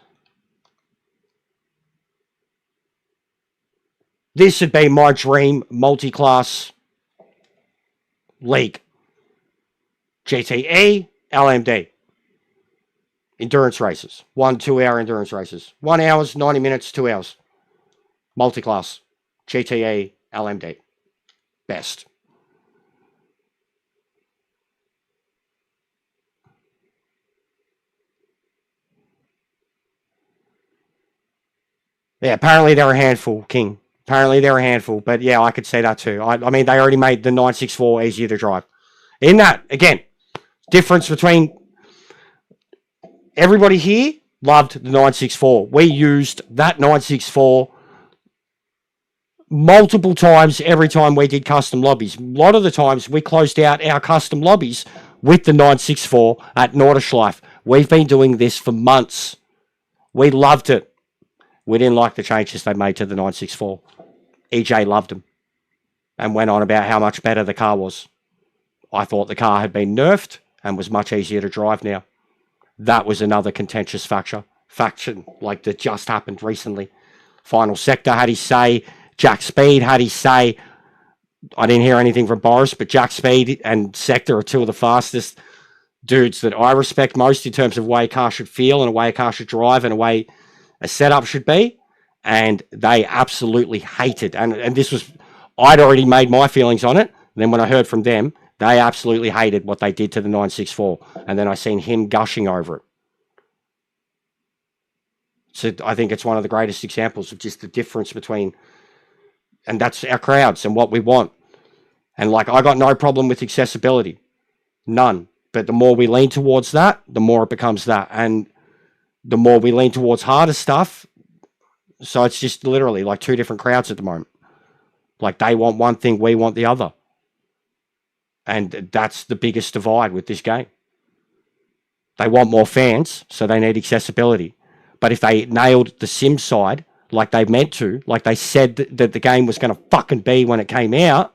This would be my dream multi-class league. GTE, LMD. Endurance races. 1-2 hour endurance races. 1 hour, 90 minutes, 2 hours. Multi-class. GTE, LMD. Best. Yeah, apparently they're a handful, King. Apparently they're a handful. But yeah, I could say that too. I mean, they already made the 964 easier to drive. In that, again, difference between everybody here loved the 964. We used that 964 multiple times every time we did custom lobbies. A lot of the times we closed out our custom lobbies with the 964 at Nordschleife. We've been doing this for months. We loved it. We didn't like the changes they made to the 964. EJ loved them and went on about how much better the car was. I thought the car had been nerfed and was much easier to drive now. That was another contentious faction like that just happened recently. Final Sector had his say. Jack Speed had his say. I didn't hear anything from Boris, but Jack Speed and Sector are two of the fastest dudes that I respect most in terms of the way a car should feel and the way a car should drive and the way a setup should be. And they absolutely hated. And this was, I'd already made my feelings on it. And then when I heard from them, they absolutely hated what they did to the 964. And then I seen him gushing over it. So I think it's one of the greatest examples of just the difference between, and that's our crowds and what we want. And like, I got no problem with accessibility. None. But the more we lean towards that, the more it becomes that. And the more we lean towards harder stuff, so it's just literally like two different crowds at the moment. Like they want one thing, we want the other. And that's the biggest divide with this game. They want more fans, so they need accessibility. But if they nailed the sim side, like they meant to, like they said that the game was going to fucking be when it came out,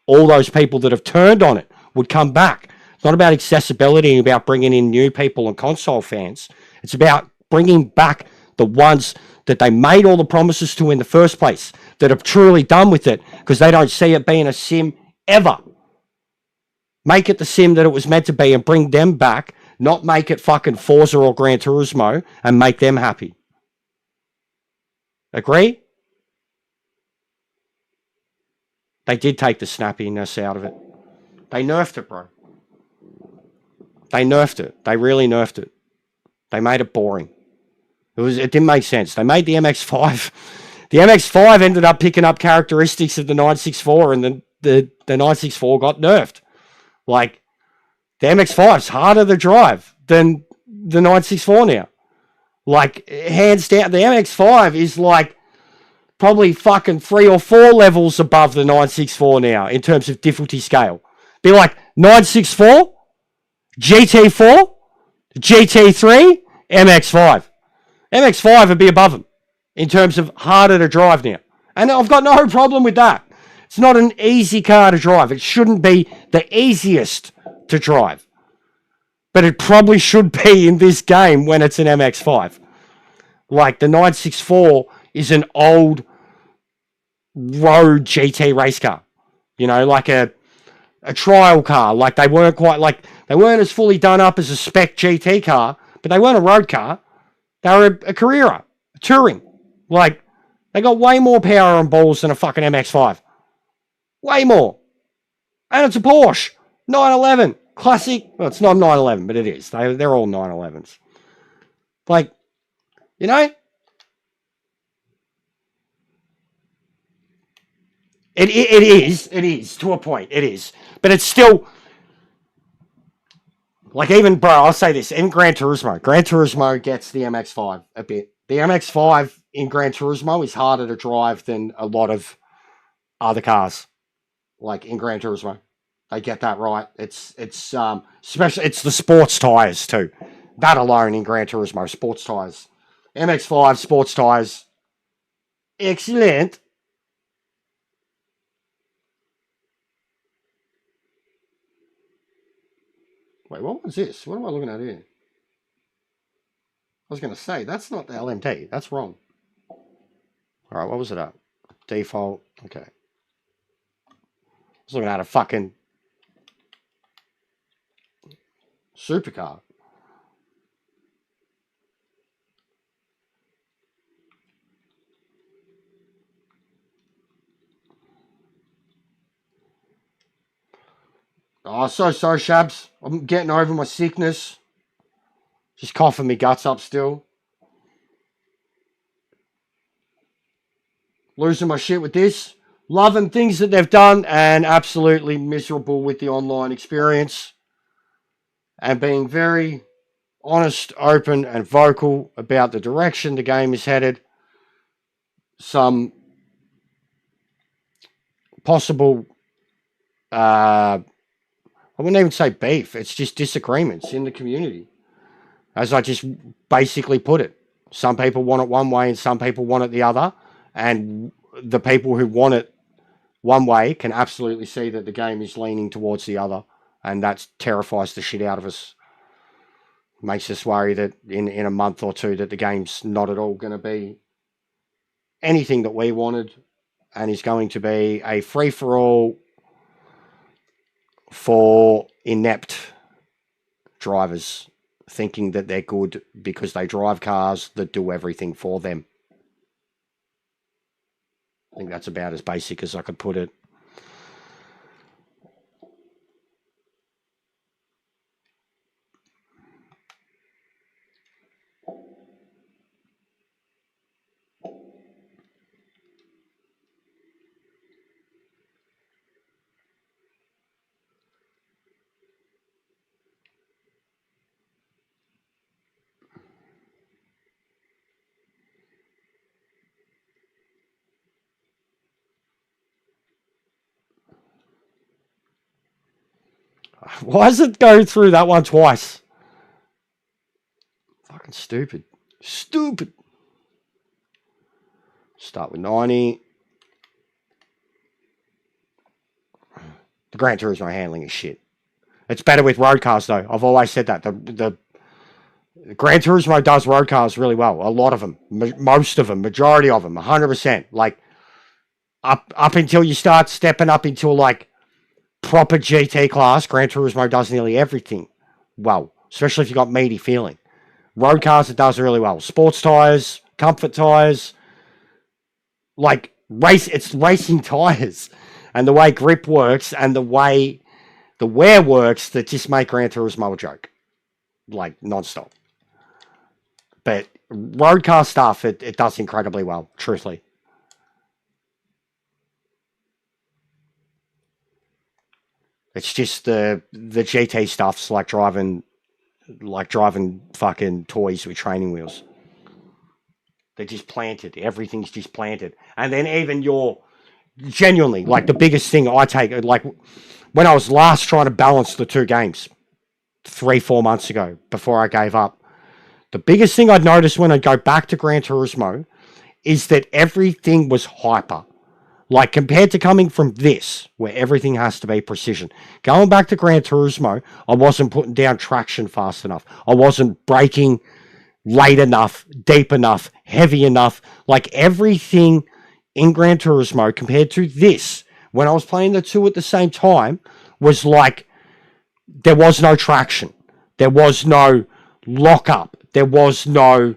all those people that have turned on it would come back. It's not about accessibility and about bringing in new people and console fans. It's about bringing back the ones that they made all the promises to in the first place, that are truly done with it, because they don't see it being a sim ever. Make it the sim that it was meant to be and bring them back, not make it fucking Forza or Gran Turismo and make them happy. Agree? They did take the snappiness out of it. They nerfed it, bro. They nerfed it. They really nerfed it. They made it boring. It didn't make sense. They made the MX-5. The MX-5 ended up picking up characteristics of the 964, and the 964 got nerfed. Like, the MX-5's harder to drive than the 964 now. Like, hands down, the MX-5 is like probably fucking 3 or 4 levels above the 964 now in terms of difficulty scale. Be like 964, GT4, GT3, MX-5. MX-5 would be above them in terms of harder to drive now. And I've got no problem with that. It's not an easy car to drive. It shouldn't be the easiest to drive. But it probably should be in this game when it's an MX-5. Like, the 964 is an old road GT race car. You know, like a trial car. Like, they weren't quite, like, they weren't as fully done up as a spec GT car, but they weren't a road car. They were a Carrera, a touring. Like, they got way more power and balls than a fucking MX-5. Way more. And it's a Porsche. 911. Classic. Well, it's not 911, but it is. They're all 911s. Like, you know? It is, to a point. It is. But it's still... Like, even, bro, I'll say this. In Gran Turismo gets the MX-5 a bit. The MX-5 in Gran Turismo is harder to drive than a lot of other cars. Like, in Gran Turismo. They get that right. It's especially, it's the sports tyres, too. That alone in Gran Turismo, sports tyres. MX-5, sports tyres. Excellent. Wait, what was this? What am I looking at here? I was going to say, that's not the LMT. That's wrong. All right, what was it at? Default. Okay. I was looking at a fucking supercar. Oh, so sorry, Shabs. I'm getting over my sickness. Just coughing me guts up still. Losing my shit with this. Loving things that they've done and absolutely miserable with the online experience. And being very honest, open, and vocal about the direction the game is headed. Some possible, I wouldn't even say beef. It's just disagreements in the community. As I just basically put it. Some people want it one way and some people want it the other. And the people who want it one way can absolutely see that the game is leaning towards the other. And that terrifies the shit out of us. Makes us worry that in a month or two that the game's not at all going to be anything that we wanted. And is going to be a free-for-all for inept drivers thinking that they're good because they drive cars that do everything for them. I think that's about as basic as I could put it. Why does it go through that one twice? Fucking stupid. Stupid. Start with 90. The Gran Turismo handling is shit. It's better with road cars, though. I've always said that. The Gran Turismo does road cars really well. A lot of them. Most of them. Majority of them. 100%. Like, up until you start stepping up into, like, proper GT class, Gran Turismo does nearly everything well. Especially if you've got meaty feeling. Road cars, it does really well. Sports tyres, comfort tyres. Like, it's racing tyres. And the way grip works and the way the wear works that just make Gran Turismo a joke. Like, non-stop. But road car stuff, it does incredibly well, truthfully. It's just the GT stuff's like driving fucking toys with training wheels. They're just planted. Everything's just planted. And then even genuinely, like the biggest thing I take, like when I was last trying to balance the two games 3-4 months ago before I gave up, the biggest thing I'd noticed when I go back to Gran Turismo is that everything was hyper. Like compared to coming from this, where everything has to be precision. Going back to Gran Turismo, I wasn't putting down traction fast enough. I wasn't braking late enough, deep enough, heavy enough. Like everything in Gran Turismo compared to this, when I was playing the two at the same time, was like there was no traction. There was no lockup. There was no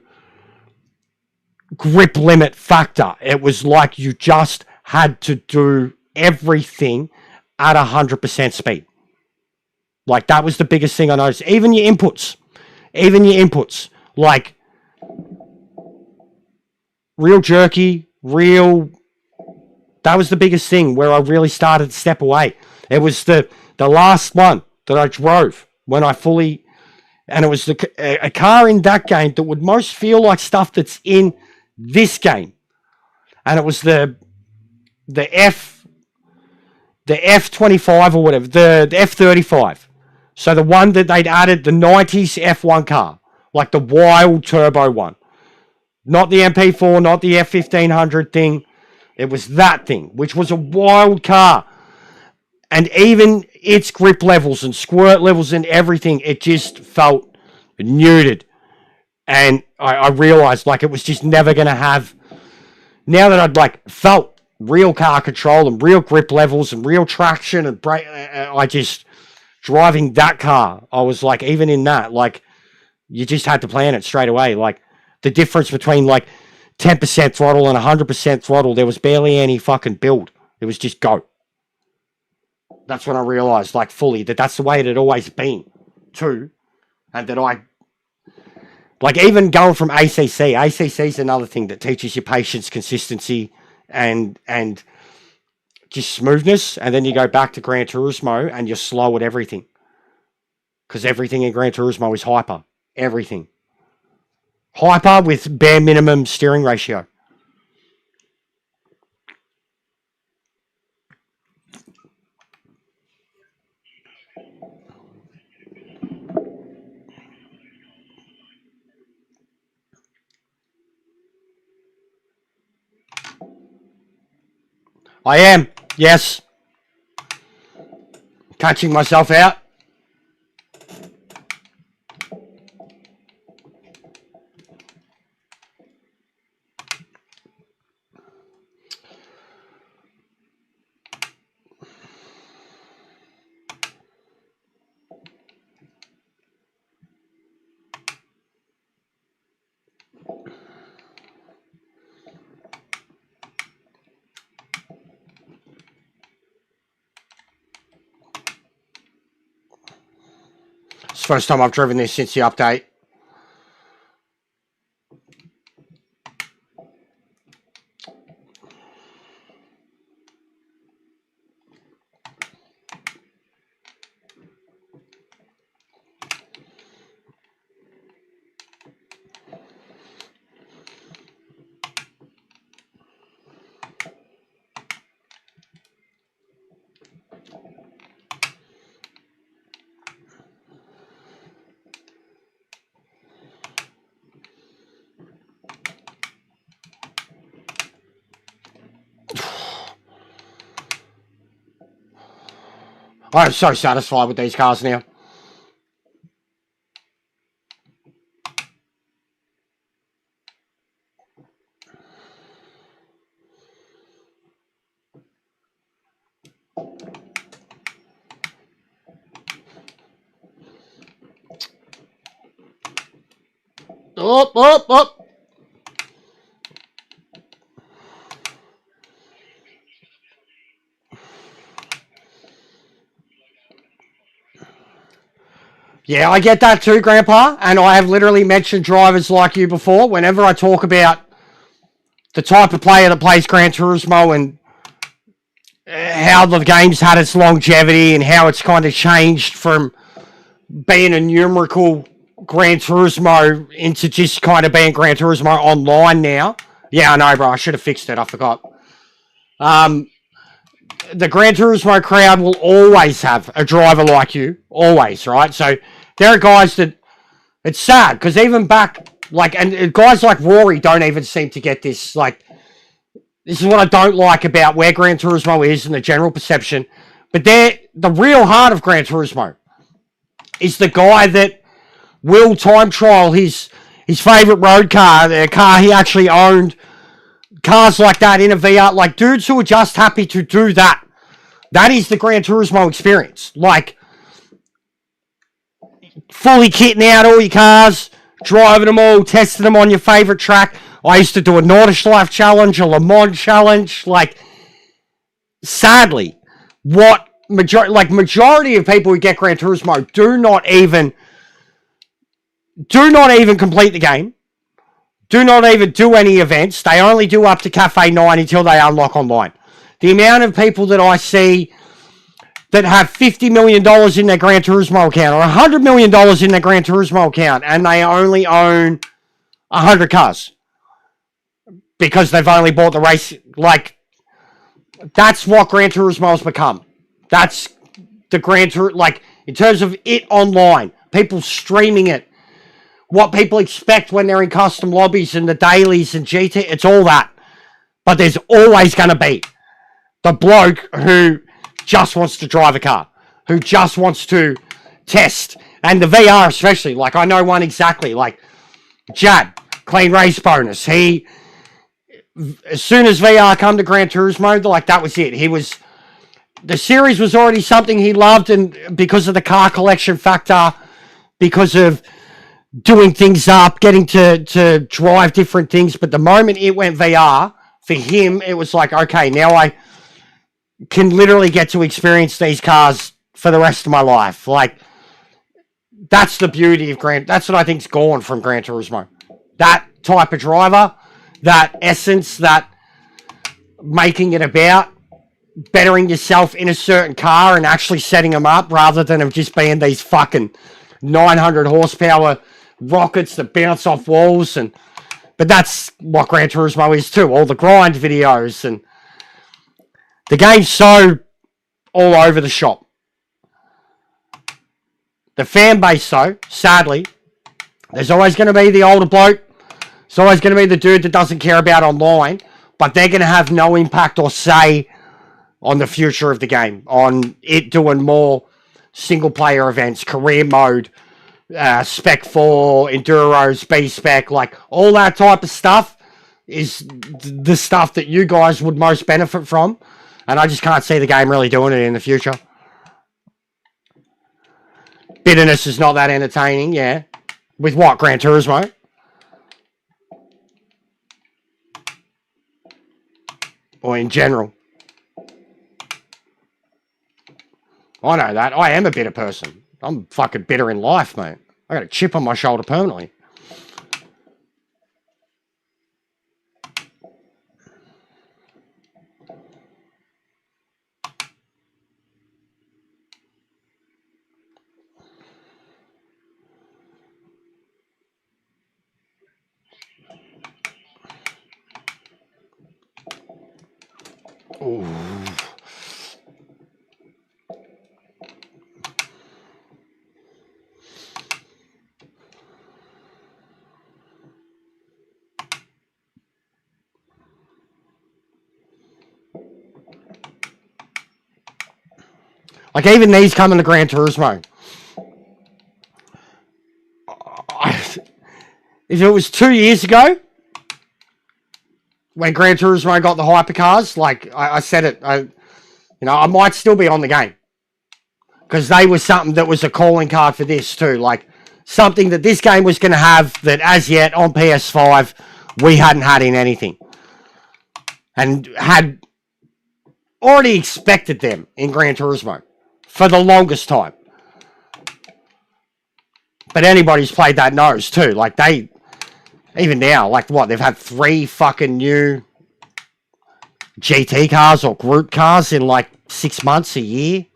grip limit factor. It was like you just had to do everything at 100% speed. Like that was the biggest thing I noticed. Even your inputs. Like real jerky, that was the biggest thing where I really started to step away. It was the last one that I drove when I fully, and it was a car in that game that would most feel like stuff that's in this game. And it was the F25 or whatever, the F35. So the one that they'd added, the 90s F1 car, like the wild turbo one. Not the MP4, not the F1500 thing. It was that thing, which was a wild car. And even its grip levels and squirt levels and everything, it just felt neutered. And I realized like it was just never going to have, now that I'd like felt real car control and real grip levels and real traction and brake, I just, driving that car, I was like, even in that, like, you just had to plan it straight away. Like, the difference between like 10% throttle and 100% throttle, there was barely any fucking build. It was just go. That's when I realized, like, fully that that's the way it had always been, too. And that I, like, even going from ACC is another thing that teaches you patience, consistency, and just smoothness. And then you go back to Gran Turismo and you're slow at everything. Because everything in Gran Turismo is hyper. Everything. Hyper with bare minimum steering ratio. I am. Yes. Catching myself out. It's the first time I've driven this since the update. I'm so satisfied with these cars now. Up. Yeah, I get that too, Grandpa. And I have literally mentioned drivers like you before. Whenever I talk about the type of player that plays Gran Turismo and how the game's had its longevity and how it's kind of changed from being a numerical Gran Turismo into just kind of being Gran Turismo online now. Yeah, I know, bro. I should have fixed it. I forgot. The Gran Turismo crowd will always have a driver like you. Always, right? So there are guys that... It's sad, because even back... Like, and guys like Rory don't even seem to get this. Like, this is what I don't like about where Gran Turismo is and the general perception. But the real heart of Gran Turismo is the guy that will time trial his favourite road car, the car he actually owned, cars like that in a VR, like dudes who are just happy to do that. That is the Gran Turismo experience. Like, fully kitting out all your cars, driving them all, testing them on your favourite track. I used to do a Nordschleife challenge, a Le Mans challenge. Like, sadly, what majority of people who get Gran Turismo do not even complete the game. Do not even do any events. They only do up to Cafe 9 until they unlock online. The amount of people that I see that have $50 million in their Gran Turismo account or $100 million in their Gran Turismo account and they only own 100 cars because they've only bought the race. Like, that's what Gran Turismo has become. That's the Gran Turismo, like, in terms of it online, people streaming it, what people expect when they're in custom lobbies and the dailies and GT, it's all that. But there's always going to be the bloke who just wants to drive a car, who just wants to test. And the VR especially, like I know one exactly, like Jad, clean race bonus. He, as soon as VR come to Gran Turismo, like that was it. The series was already something he loved, and because of the car collection factor, because of doing things up, getting to drive different things. But the moment it went VR, for him, it was like, okay, now I can literally get to experience these cars for the rest of my life. Like, that's the beauty of that's what I think's gone from Gran Turismo. That type of driver, that essence, that making it about bettering yourself in a certain car and actually setting them up rather than of just being these fucking 900 horsepower rockets that bounce off walls. But that's what Gran Turismo is too. All the grind videos, and the game's so all over the shop. The fan base, though, sadly, there's always going to be the older bloke. There's always going to be the dude that doesn't care about online, but they're going to have no impact or say on the future of the game, on it doing more single-player events, career mode, Spec 4, Enduros, B-Spec, like all that type of stuff is the stuff that you guys would most benefit from, and I just can't see the game really doing it in the future. Bitterness is not that entertaining, yeah. With what, Gran Turismo? Or in general? I know that. I am a bitter person. I'm fucking bitter in life, mate. I got a chip on my shoulder permanently. Ooh. Like, even these coming to Gran Turismo. If it was 2 years ago, when Gran Turismo got the hypercars, like I said it, I might still be on the game. Because they were something that was a calling card for this too. Like, something that this game was going to have that as yet on PS5, we hadn't had in anything. And had already expected them in Gran Turismo for the longest time. But anybody who's played that knows too. Like, even now, like what, they've had 3 fucking new GT cars or group cars in like 6 months, a year.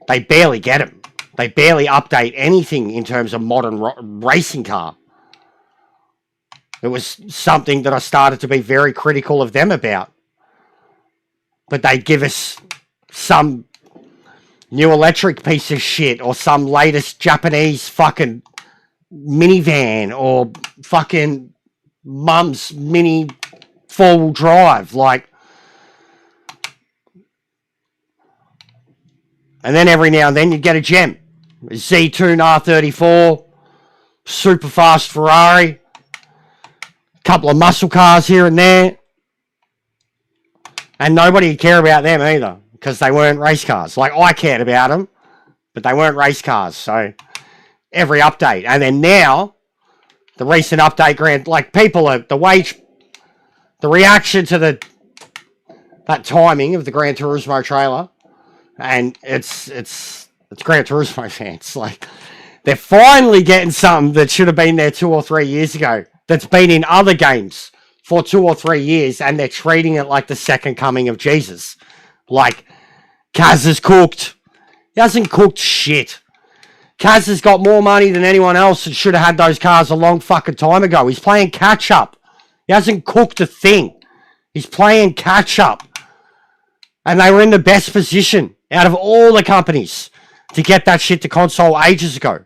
They barely get them. They barely update anything in terms of modern racing car. It was something that I started to be very critical of them about. But they'd give us some new electric piece of shit or some latest Japanese fucking minivan or fucking mum's mini 4-wheel drive. Like, and then every now and then you get a gem. Z2 R34, super fast Ferrari, couple of muscle cars here and there. And nobody would care about them either, because they weren't race cars. Like, I cared about them, but they weren't race cars. So, every update. And then now, the recent update, like, people are, the reaction to that timing of the Gran Turismo trailer, and it's Gran Turismo fans. Like, they're finally getting something that should have been there 2 or 3 years ago, that's been in other games for 2 or 3 years, and they're treating it like the second coming of Jesus. Like, Kaz has cooked. He hasn't cooked shit. Kaz has got more money than anyone else and should have had those cars a long fucking time ago. He's playing catch up. He hasn't cooked a thing. He's playing catch up. And they were in the best position out of all the companies to get that shit to console ages ago.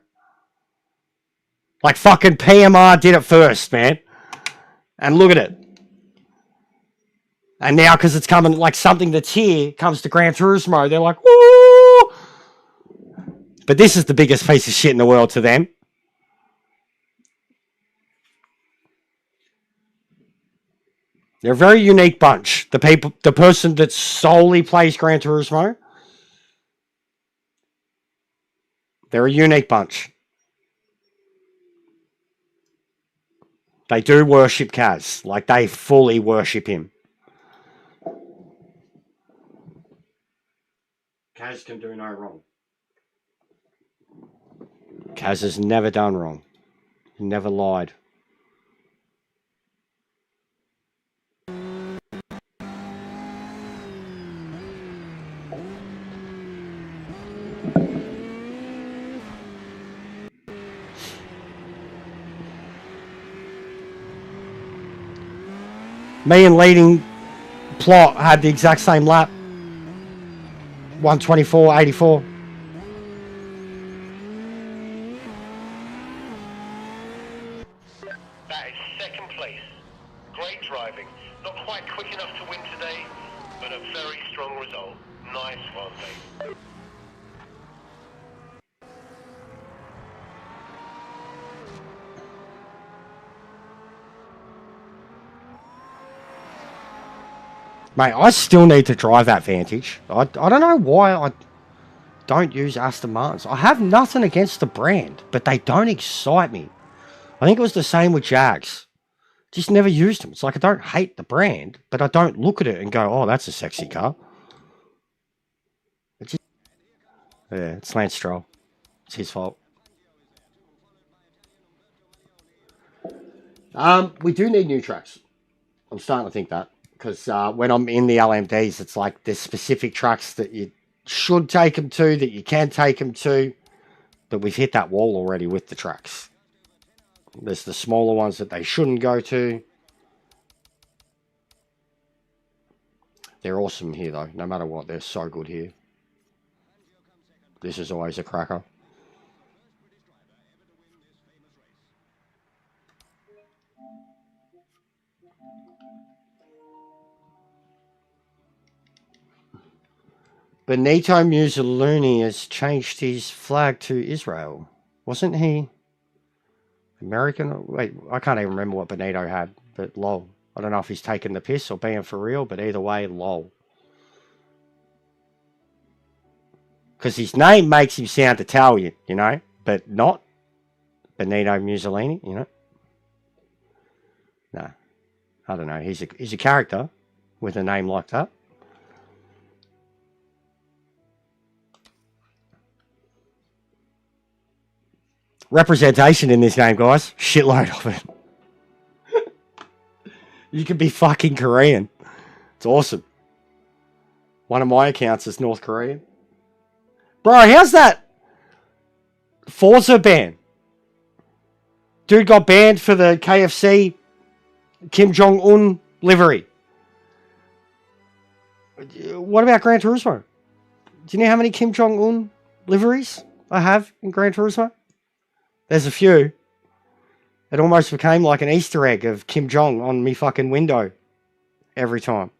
Like, fucking PMR did it first, man. And look at it. And now, because it's coming, like something that's here comes to Gran Turismo, they're like, woo! But this is the biggest piece of shit in the world to them. They're a very unique bunch. The person that solely plays Gran Turismo, they're a unique bunch. They do worship Kaz. Like, they fully worship him. Kaz can do no wrong. Kaz has never done wrong. He never lied. Me and leading plot had the exact same lap. 124.84. That is second place. Great driving. Not quite quick enough to win today, but a very strong result. Nice one, mate. Mate, I still need to drive that Vantage. I don't know why I don't use Aston Martins. I have nothing against the brand, but they don't excite me. I think it was the same with Jags. Just never used them. It's like I don't hate the brand, but I don't look at it and go, oh, that's a sexy car. Yeah, it's Lance Stroll. It's his fault. We do need new tracks. I'm starting to think that. Because when I'm in the LMDs, it's like there's specific tracks that you should take them to, that you can take them to. But we've hit that wall already with the tracks. There's the smaller ones that they shouldn't go to. They're awesome here, though. No matter what, they're so good here. This is always a cracker. Benito Mussolini has changed his flag to Israel. Wasn't he American? Wait, I can't even remember what Benito had, but lol. I don't know if he's taking the piss or being for real, but either way, lol. Because his name makes him sound Italian, you know, but not Benito Mussolini, you know. No, I don't know. He's a character with a name like that. Representation in this game, guys. Shitload of it. You can be fucking Korean. It's awesome. One of my accounts is North Korean. Bro, how's that Forza ban? Dude got banned for the KFC Kim Jong-un livery. What about Gran Turismo? Do you know how many Kim Jong-un liveries I have in Gran Turismo? There's a few. It almost became like an Easter egg of Kim Jong on me fucking window every time.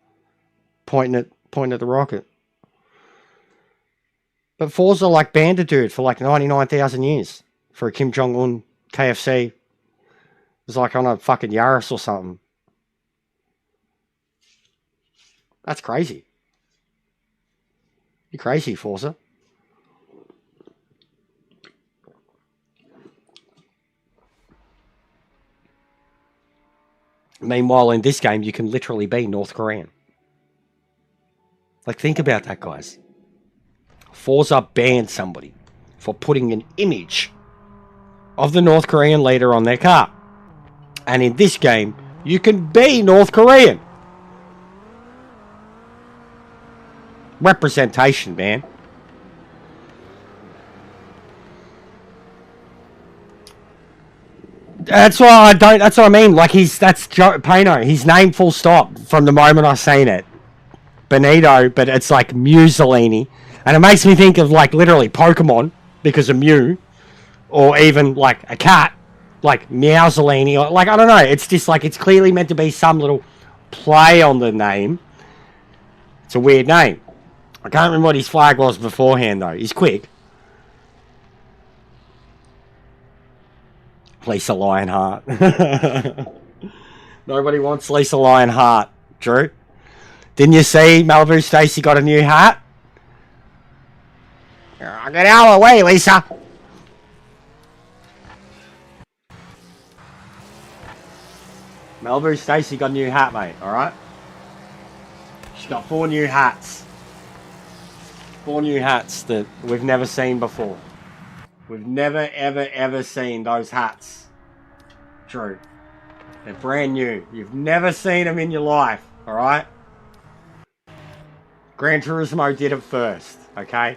Pointing at the rocket. But Forza like banned a dude for like 99,000 years for a Kim Jong-un KFC. It was like on a fucking Yaris or something. That's crazy. You're crazy, Forza. Meanwhile, in this game, you can literally be North Korean. Like, think about that, guys. Forza banned somebody for putting an image of the North Korean leader on their car. And in this game, you can be North Korean. Representation, man. That's what I mean. Like, that's Pano. His name full stop from the moment I seen it. Benito, but it's like Mussolini. And it makes me think of like literally Pokemon because of Mew. Or even like a cat. Like Meowsolini. Or like, I don't know. It's just like, it's clearly meant to be some little play on the name. It's a weird name. I can't remember what his flag was beforehand, though. He's quick. Lisa Lionheart. Nobody wants Lisa Lionheart, Drew. Didn't you see Malibu Stacy got a new hat? Get out of the way, Lisa. Malibu Stacy got a new hat, mate, alright? She's got 4 new hats. 4 new hats that we've never seen before. We've never, ever, ever seen those hats. True. They're brand new. You've never seen them in your life, alright? Gran Turismo did it first, okay?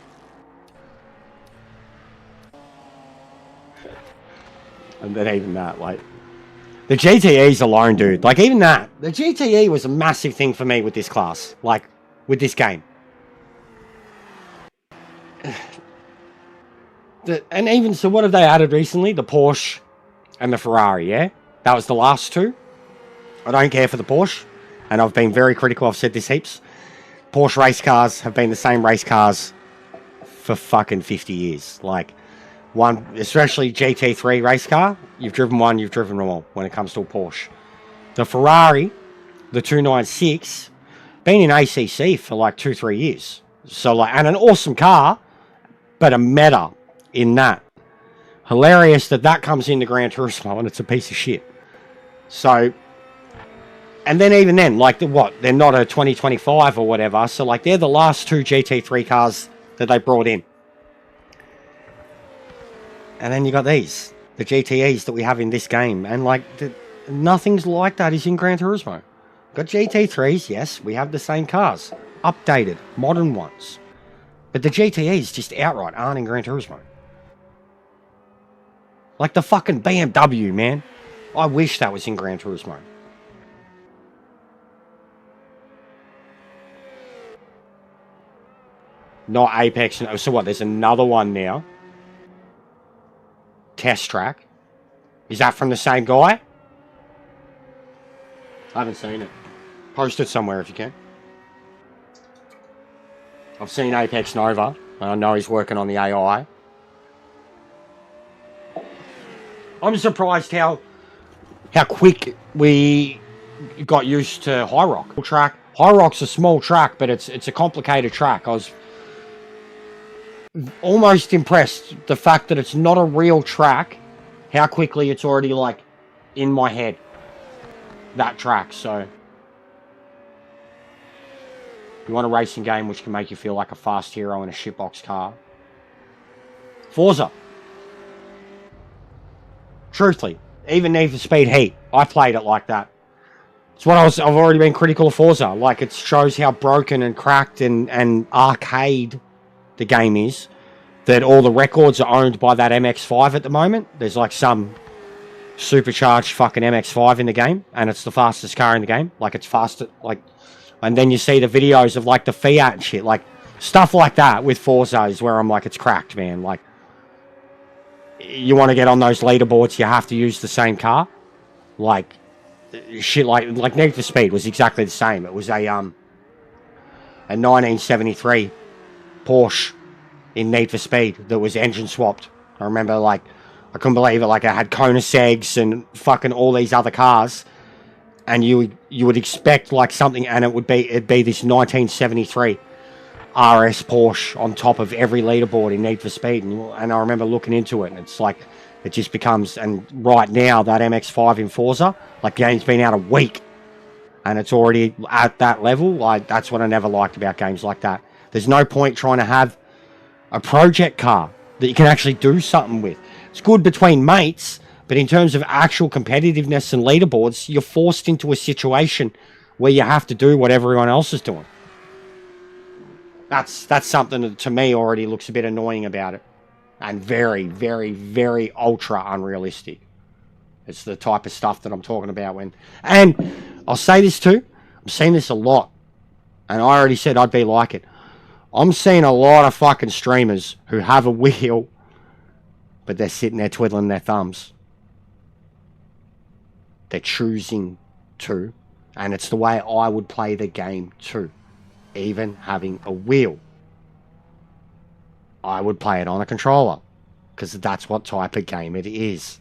And then even that, like... The GTEs alone, dude. Like, even that. The GTE was a massive thing for me with this class. Like, with this game. And even, so what have they added recently? The Porsche and the Ferrari, yeah? That was the last 2. I don't care for the Porsche. And I've been very critical. I've said this heaps. Porsche race cars have been the same race cars for fucking 50 years. Like... One, especially GT3 race car, you've driven one, you've driven them all when it comes to a Porsche. The Ferrari, the 296, been in ACC for like 2-3 years. So like, and an awesome car, but a meta in that. Hilarious that comes into Gran Turismo and it's a piece of shit. So, and then even then, like they're not a 2025 or whatever. So like they're the last 2 GT3 cars that they brought in. And then you got these, the GTEs that we have in this game. And like, nothing's like that is in Gran Turismo. Got GT3s, yes, we have the same cars. Updated, modern ones. But the GTEs just outright aren't in Gran Turismo. Like the fucking BMW, man. I wish that was in Gran Turismo. Not Apex. So what, there's another one now. Test Track. Is that from the same guy? I haven't seen it. Post it somewhere if you can. I've seen Apex Nova, and I know he's working on the AI. I'm surprised how quick we got used to High Rock. High Rock's a small track, but it's a complicated track. I was almost impressed the fact that it's not a real track, how quickly it's already like in my head, that track. So you want a racing game which can make you feel like a fast hero in a shitbox car. Forza. Truthfully, even Need for Speed Heat, I played it like that. It's what I've already been critical of Forza. Like, it shows how broken and cracked and arcade the game is, that all the records are owned by that MX-5 at the moment. There's like some supercharged fucking MX-5 in the game, and it's the fastest car in the game. Like, it's faster, like, and then you see the videos of like the Fiat and shit, like stuff like that with Forza is where I'm like, it's cracked, man. Like, you want to get on those leaderboards, you have to use the same car. Like, shit, like Need for Speed was exactly the same. It was a 1973 Porsche in Need for Speed that was engine swapped. I remember, like, I couldn't believe it. Like, it had Koenigsegg's and fucking all these other cars, and you would expect like something, and it'd be this 1973 RS Porsche on top of every leaderboard in Need for Speed, and I remember looking into it, and it's like, it just becomes, and right now that MX-5 in Forza, like, the game's been out a week, and it's already at that level. Like, that's what I never liked about games like that. There's no point trying to have a project car that you can actually do something with. It's good between mates, but in terms of actual competitiveness and leaderboards, you're forced into a situation where you have to do what everyone else is doing. That's something that to me already looks a bit annoying about it. And very, very, very ultra unrealistic. It's the type of stuff that I'm talking about when... And I'll say this too. I'm seeing this a lot. And I already said I'd be like it. I'm seeing a lot of fucking streamers who have a wheel, but they're sitting there twiddling their thumbs. They're choosing to. And it's the way I would play the game too. even having a wheel. I would play it on a controller, because that's what type of game it is.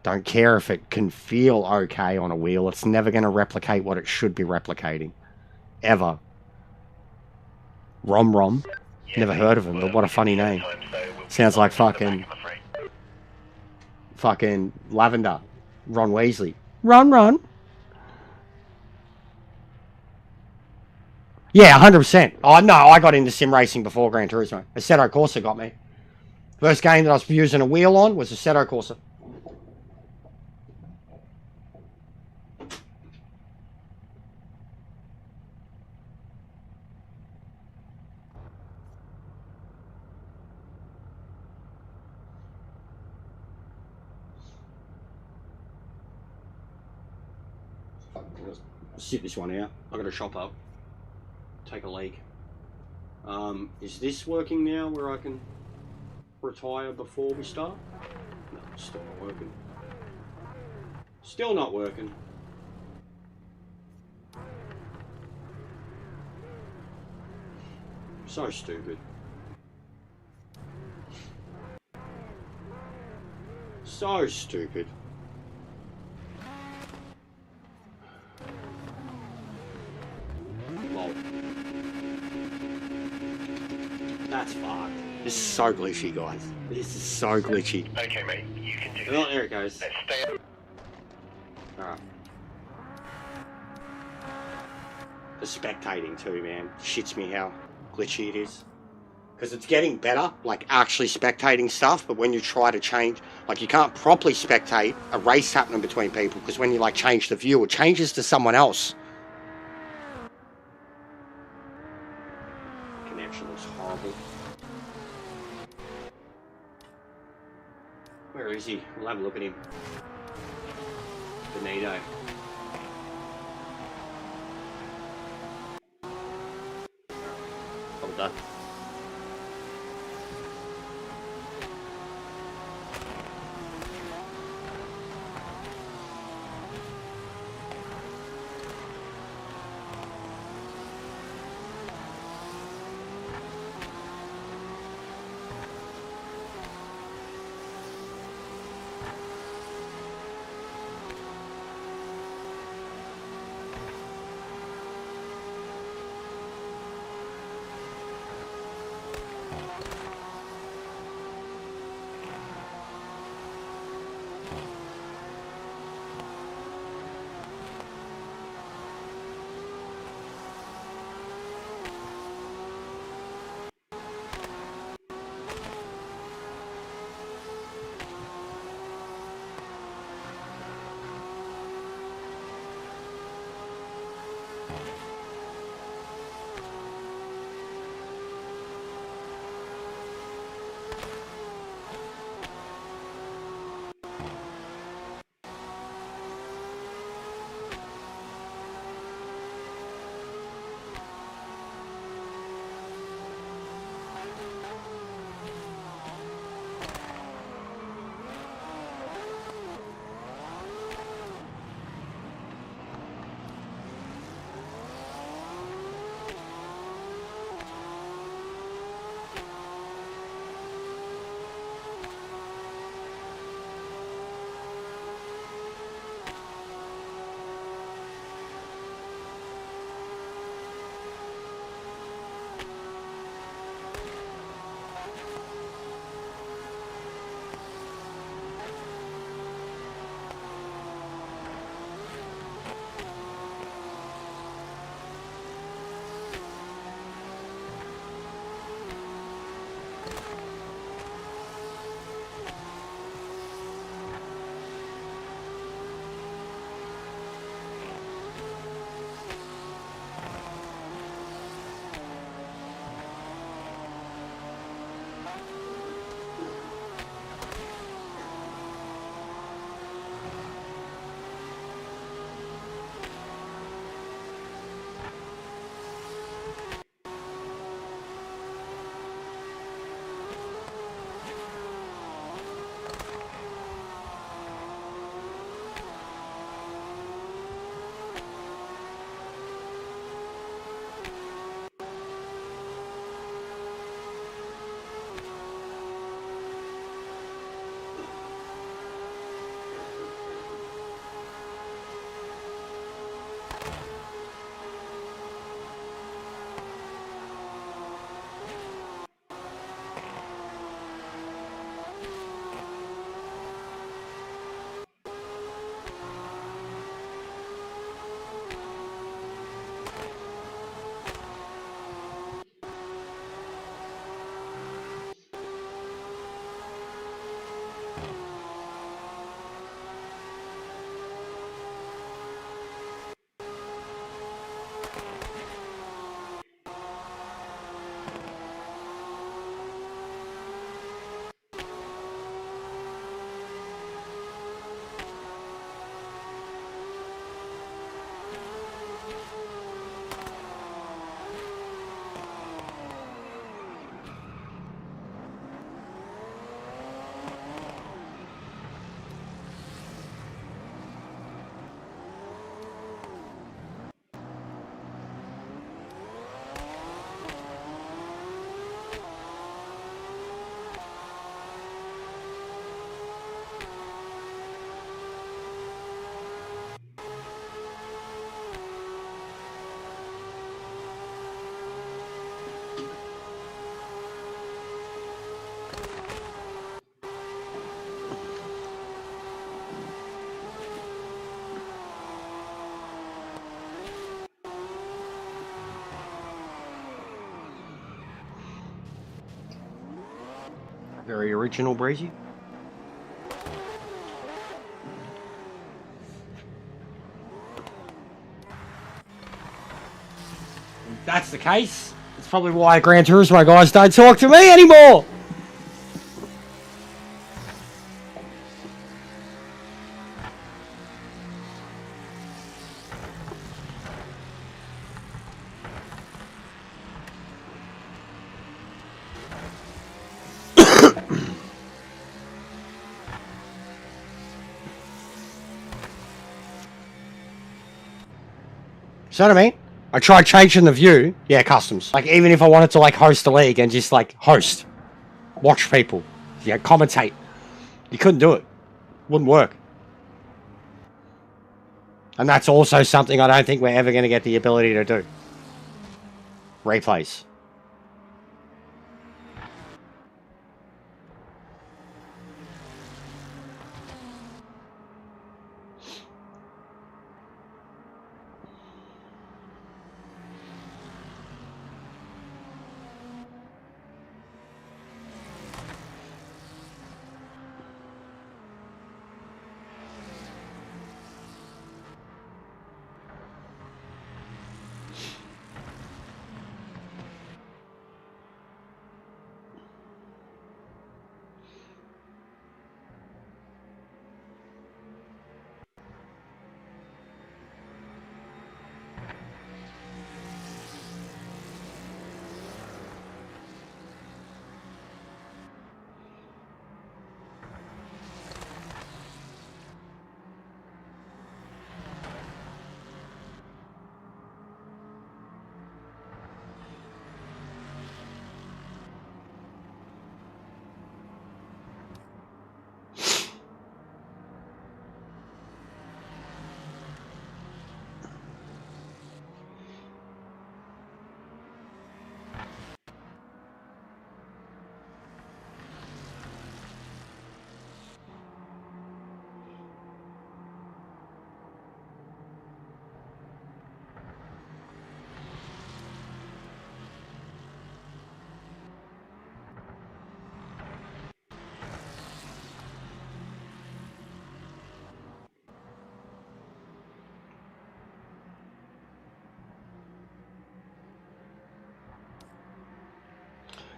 Don't care if it can feel okay on a wheel. It's never going to replicate what it should be replicating. Ever. Rom Rom. Never heard of him, but what a funny name. Sounds like fucking Lavender. Ron Weasley. Ron. Yeah, 100%. Oh, no, I got into sim racing before Gran Turismo. Assetto Corsa got me. First game that I was using a wheel on was Assetto Corsa. Sit this one out. I got to shop up. Take a leak. Is this working now where I can retire before we start? No, it's still not working. Still not working. So stupid. So stupid. Lol. That's fucked. This is so glitchy, guys. This is so glitchy. Okay, mate, you can do Oh, this. there it goes. Let's stay up. Alright. The spectating too, man. Shits me how glitchy it is. Because it's getting better, like actually spectating stuff, but when you try to change, like you can't properly spectate a race happening between people, because when you like change the view, it changes to someone else. Connection looks horrible. Where is he? We'll have a look at him. Benito. Hold that. Very original, Breezy. If that's the case, it's probably why Gran Turismo guys don't talk to me anymore. So what I mean? I tried changing the view. Yeah, customs. Like, even if I wanted to, like, host a league and just, like, host. Watch people. Yeah, commentate. You couldn't do it. Wouldn't work. And that's also something I don't think we're ever going to get the ability to do. Replays.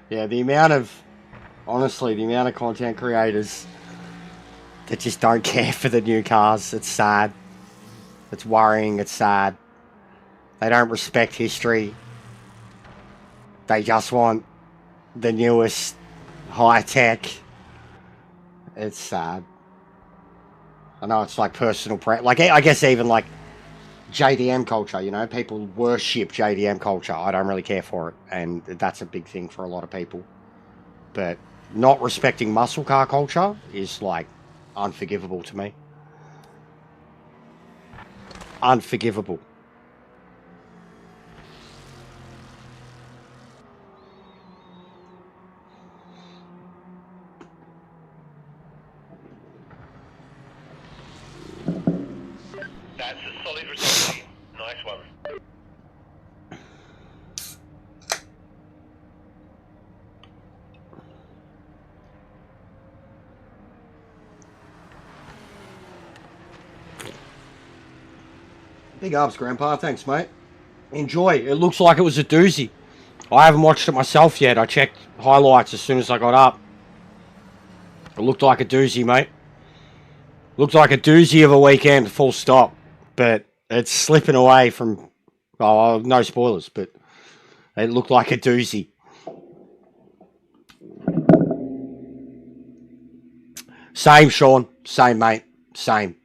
Yeah, the amount of... Honestly, the amount of content creators that just don't care for the new cars. It's sad. It's worrying. It's sad. They don't respect history. They just want the newest high tech. It's sad. I know it's like personal like, I guess even like JDM culture, you know, people worship JDM culture. I don't really care for it, and that's a big thing for a lot of people. But not respecting muscle car culture is like unforgivable to me. Unforgivable. That's a solid result, mate. Nice one. Big ups, Grandpa. Thanks, mate. Enjoy. It looks like it was a doozy. I haven't watched it myself yet. I checked highlights as soon as I got up. It looked like a doozy, mate. Looked like a doozy of a weekend, full stop. But it's slipping away from... Oh, no spoilers, but it looked like a doozy. Same, Sean. Same, mate. Same.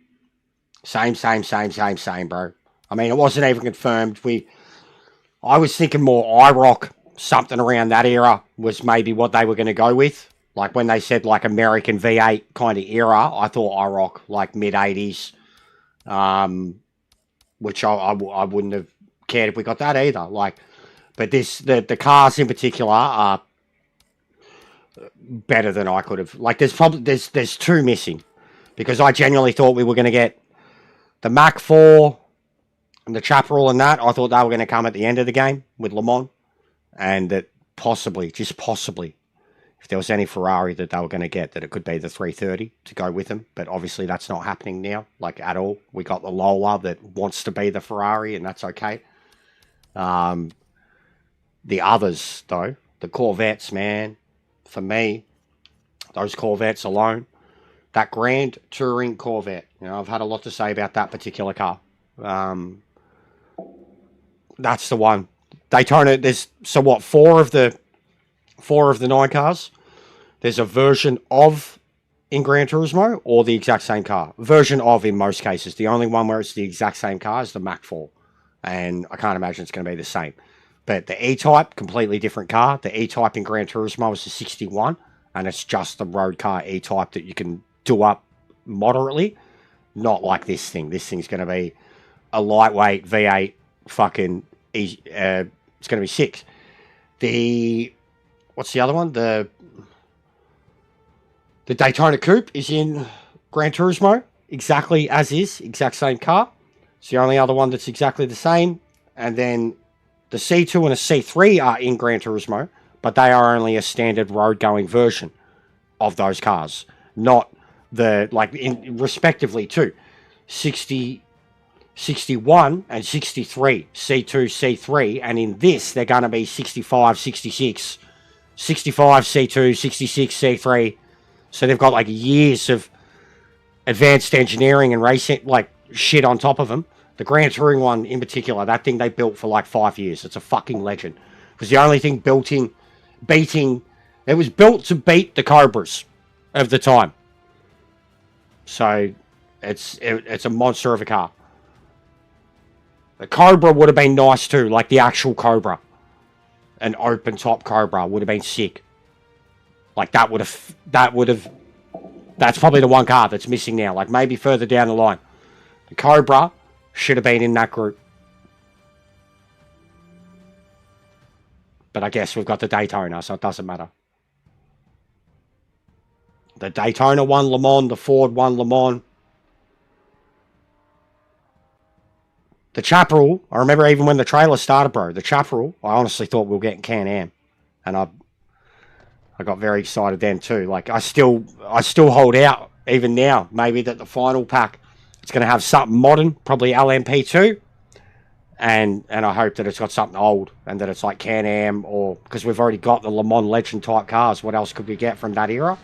Same, bro. I mean, it wasn't even confirmed. I was thinking more IROC, something around that era was maybe what they were going to go with. Like when they said like American V8 kind of era, I thought IROC, like mid-80s, which I wouldn't have cared if we got that either. Like, but the cars in particular are better than I could have. Like, there's two missing, because I genuinely thought we were going to get the Mach 4 and the Chaparral and that. I thought they were going to come at the end of the game with Le Mans, and that possibly, just possibly, if there was any Ferrari that they were going to get, that it could be the 330 to go with them. But obviously that's not happening now, like at all. We got the Lola that wants to be the Ferrari, and that's okay. The others, though, the Corvettes, man, for me, those Corvettes alone, that Grand Touring Corvette, you know, I've had a lot to say about that particular car. That's the one. Daytona, there's, so what, four of the 9 cars? There's a version of in Gran Turismo or the exact same car. Version of in most cases. The only one where it's the exact same car is the Mach 4. And I can't imagine it's going to be the same. But the E-Type, completely different car. The E-Type in Gran Turismo is the 61. And it's just the road car E-Type that you can do up moderately. Not like this thing. This thing's going to be a lightweight V8 fucking... it's going to be 6. What's the other one? The Daytona Coupe is in Gran Turismo, exactly as is, exact same car. It's the only other one that's exactly the same. And then the C2 and a C3 are in Gran Turismo, but they are only a standard road-going version of those cars. Not the, like, respectively too. 61 and 63, C2, C3, and in this, they're going to be 65, 66, 65, C2, 66, C3. So they've got like years of advanced engineering and racing, like shit on top of them. The Grand Touring one in particular, that thing they built for like 5 years. It's a fucking legend. It was the only thing it was built to beat the Cobras of the time. So it's a monster of a car. The Cobra would have been nice too, like the actual Cobra. An open top Cobra would have been sick. Like that's probably the one car that's missing now. Like maybe further down the line. The Cobra should have been in that group. But I guess we've got the Daytona, so it doesn't matter. The Daytona won Le Mans, the Ford won Le Mans. The Chaparral, I remember even when the trailer started, bro, the Chaparral, I honestly thought we were getting Can-Am. And I got very excited then too. Like, I still hold out, even now, maybe that the final pack, it's going to have something modern, probably LMP2. And I hope that it's got something old, and that it's like Can-Am, or, because we've already got the Le Mans Legend type cars. What else could we get from that era?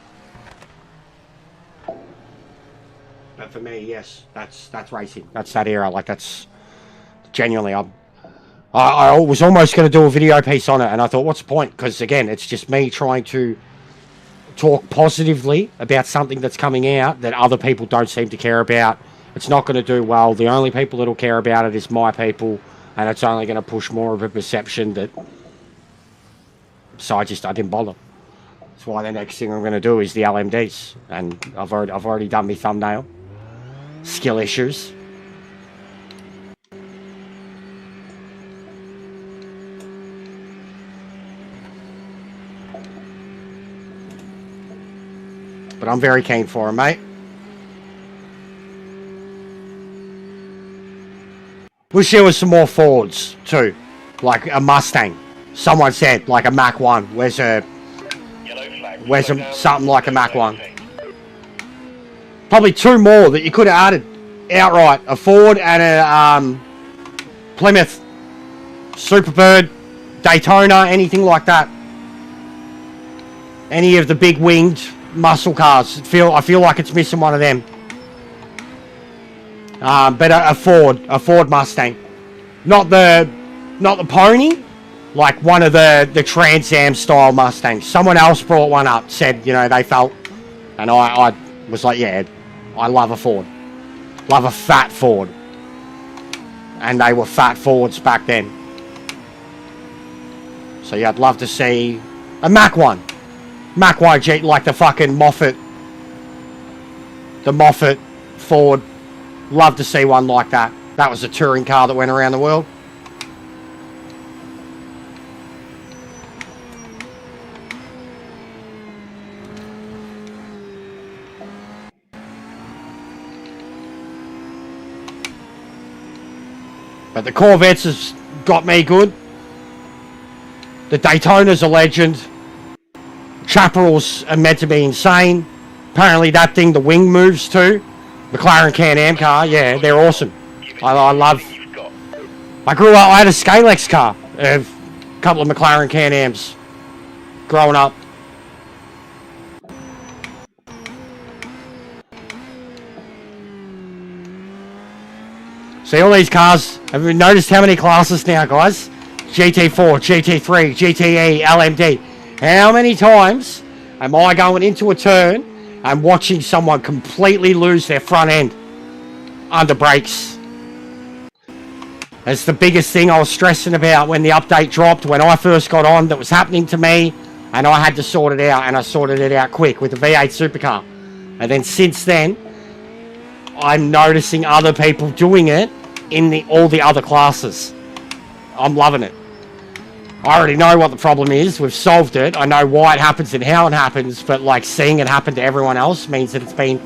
But for me, yes, that's racing. That's that era. Like, that's... Genuinely, I was almost going to do a video piece on it, and I thought, what's the point? Because, again, it's just me trying to talk positively about something that's coming out that other people don't seem to care about. It's not going to do well. The only people that'll care about it is my people, and it's only going to push more of a perception that... So I didn't bother. That's why the next thing I'm going to do is the LMDs, and I've already done my thumbnail. Skill issues. But I'm very keen for him, mate. Wish there was some more Fords, too. Like a Mustang. Someone said, like a Mach 1. Where's something like a Mach 1? Probably 2 more that you could have added outright. A Ford and a Plymouth. Superbird. Daytona. Anything like that. Any of the big winged... muscle cars. I feel like it's missing one of them. But a Ford Mustang, not the pony, like one of the Trans Am style Mustangs. Someone else brought one up, said, you know, they felt, and I was like, yeah, I love a Ford, love a fat Ford, and they were fat Fords back then. So yeah, I'd love to see a Mach 1. Mach YG, like the fucking Moffat. The Moffat Ford. Love to see one like that. That was a touring car that went around the world. But the Corvettes has got me good. The Daytona's a legend. Chaparrals are meant to be insane. Apparently that thing, the wing moves too. McLaren Can-Am car, yeah, they're awesome. I love... You've got. I grew up, I had a Scalex car. A couple of McLaren Can-Ams. Growing up. See all these cars? Have you noticed how many classes now, guys? GT4, GT3, GTE, LMD. How many times am I going into a turn and watching someone completely lose their front end under brakes? That's the biggest thing I was stressing about when the update dropped, when I first got on, that was happening to me, and I had to sort it out, and I sorted it out quick with the V8 supercar. And then since then, I'm noticing other people doing it in all the other classes. I'm loving it. I already know what the problem is. We've solved it. I know why it happens and how it happens, but like seeing it happen to everyone else means that it's been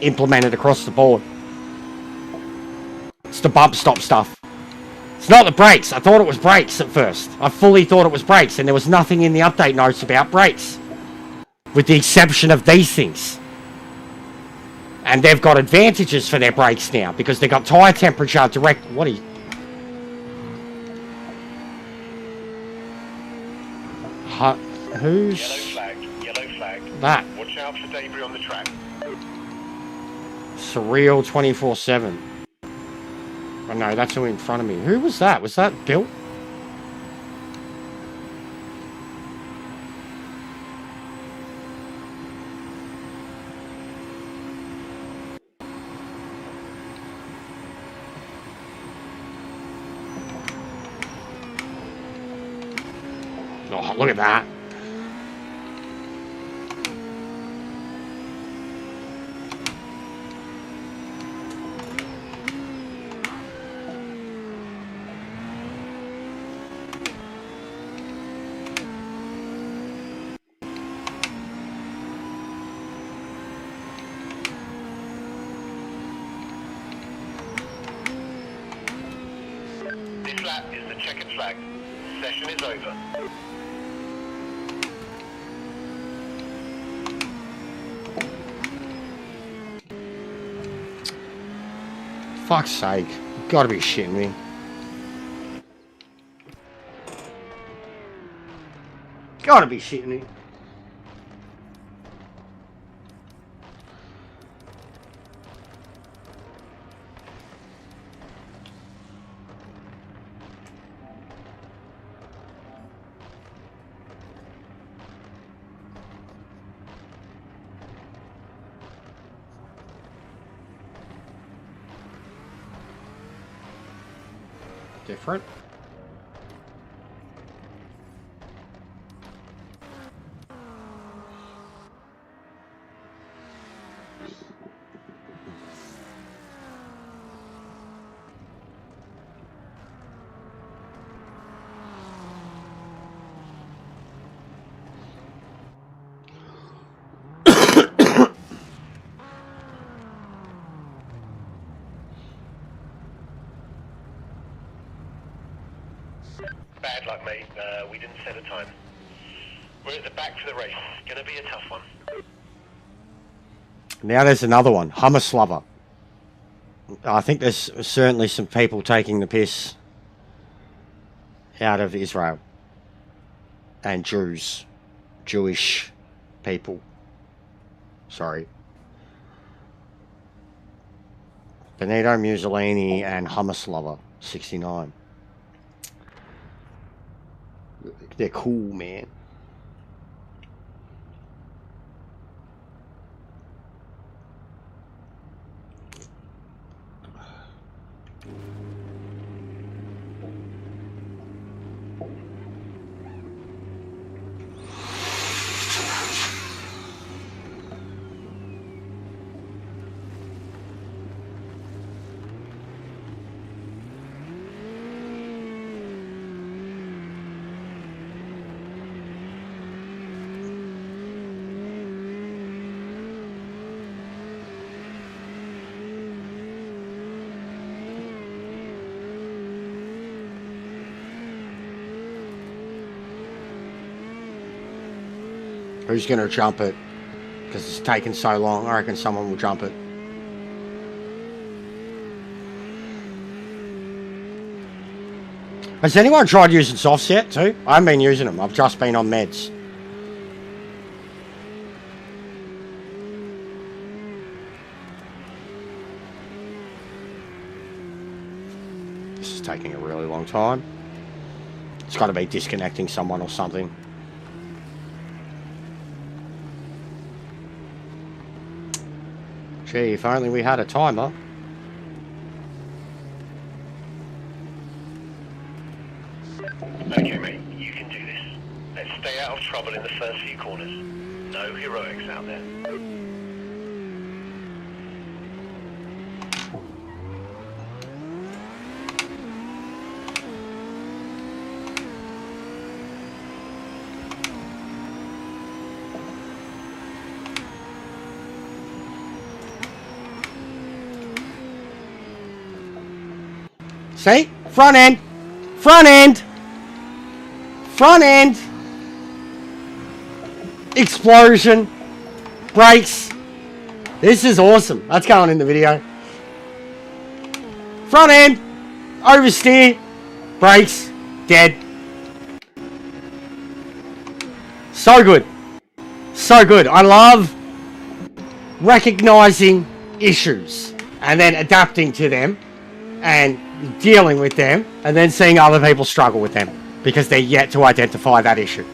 implemented across the board. It's the bump stop stuff. It's not the brakes. I thought it was brakes at first. I fully thought it was brakes, and there was nothing in the update notes about brakes, with the exception of these things. And they've got advantages for their brakes now because they've got tyre temperature direct. What are you? Who's Yellow flag. that? Watch out for debris on the track. Surreal 24/7. Oh no, that's who in front of me. Who was that? Was that Bill? Oh, look at that. This lap is the checkered flag. Session is over. Fuck's sake. You gotta be shitting me. Gotta be shitting me. Different. Bad luck, mate. We didn't set a time. We're at the back for the race. Gonna be a tough one. Now there's another one. Hummus lover. I think there's certainly some people taking the piss out of Israel and Jews. Jewish people. Sorry. Benito Mussolini and Hummus lover. 69. They're cool, man. Who's going to jump it? Because it's taken so long. I reckon someone will jump it. Has anyone tried using softs yet too? I haven't been using them. I've just been on meds. This is taking a really long time. It's got to be disconnecting someone or something. Gee, if only we had a timer. Okay, mate, you can do this. Let's stay out of trouble in the first few corners. No heroics out there. See? Front end! Front end! Front end! Explosion! Brakes! This is awesome. That's going in the video. Front end! Oversteer! Brakes! Dead. So good. So good. I love recognizing issues and then adapting to them and dealing with them and then seeing other people struggle with them because they're yet to identify that issue.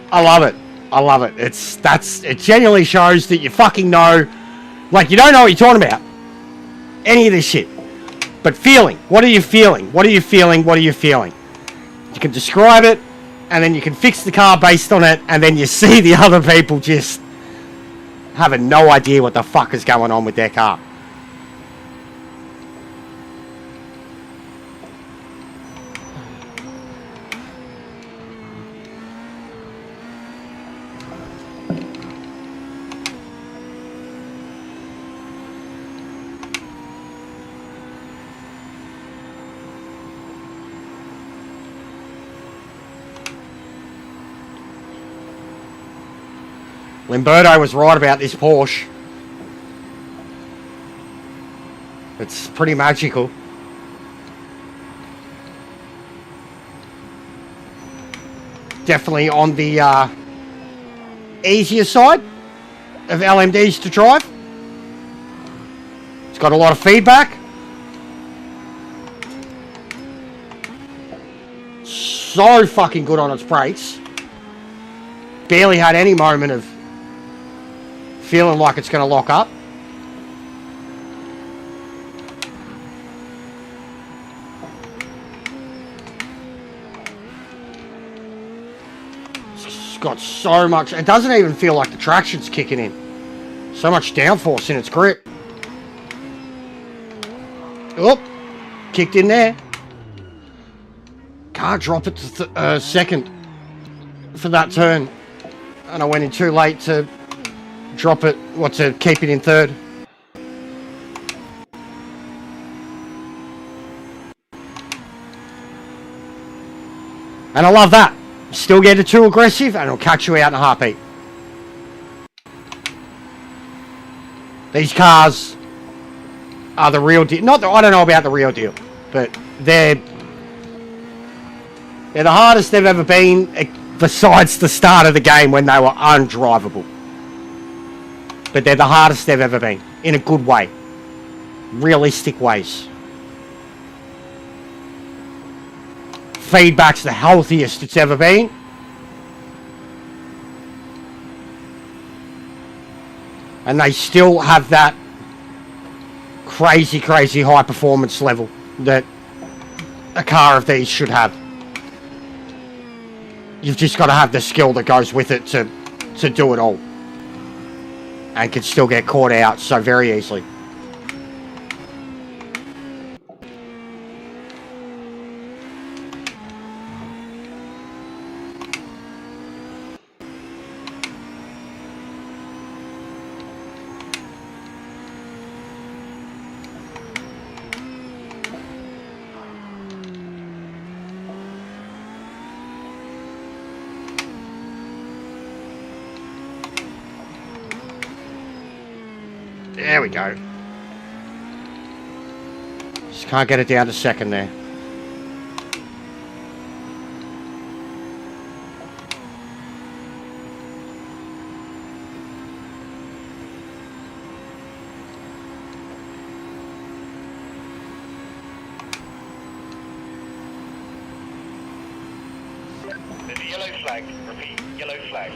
I love it. I love it. It genuinely shows that you fucking know, like you don't know what you're talking about. Any of this shit. But feeling. What are you feeling? What are you feeling? What are you feeling? You can describe it and then you can fix the car based on it and then you see the other people just having no idea what the fuck is going on with their car. Limberto was right about this Porsche. It's pretty magical. Definitely on the easier side of LMDs to drive. It's got a lot of feedback. So fucking good on its brakes. Barely had any moment of feeling like it's going to lock up. It's got so much. It doesn't even feel like the traction's kicking in. So much downforce in its grip. Oh, kicked in there. Can't drop it to second for that turn. And I went in too late to drop it, to keep it in third. And I love that. Still get it too aggressive and it'll catch you out in a heartbeat. These cars are the real deal. I don't know about the real deal, but they're the hardest they've ever been, besides the start of the game when they were undrivable. But they're the hardest they've ever been, in a good way. Realistic ways. Feedback's the healthiest it's ever been. And they still have that crazy, crazy high performance level that a car of these should have. You've just got to have the skill that goes with it to do it all. And can still get caught out so very easily. There we go. Just can't get it down to second there. There's a yellow flag. Repeat, yellow flag.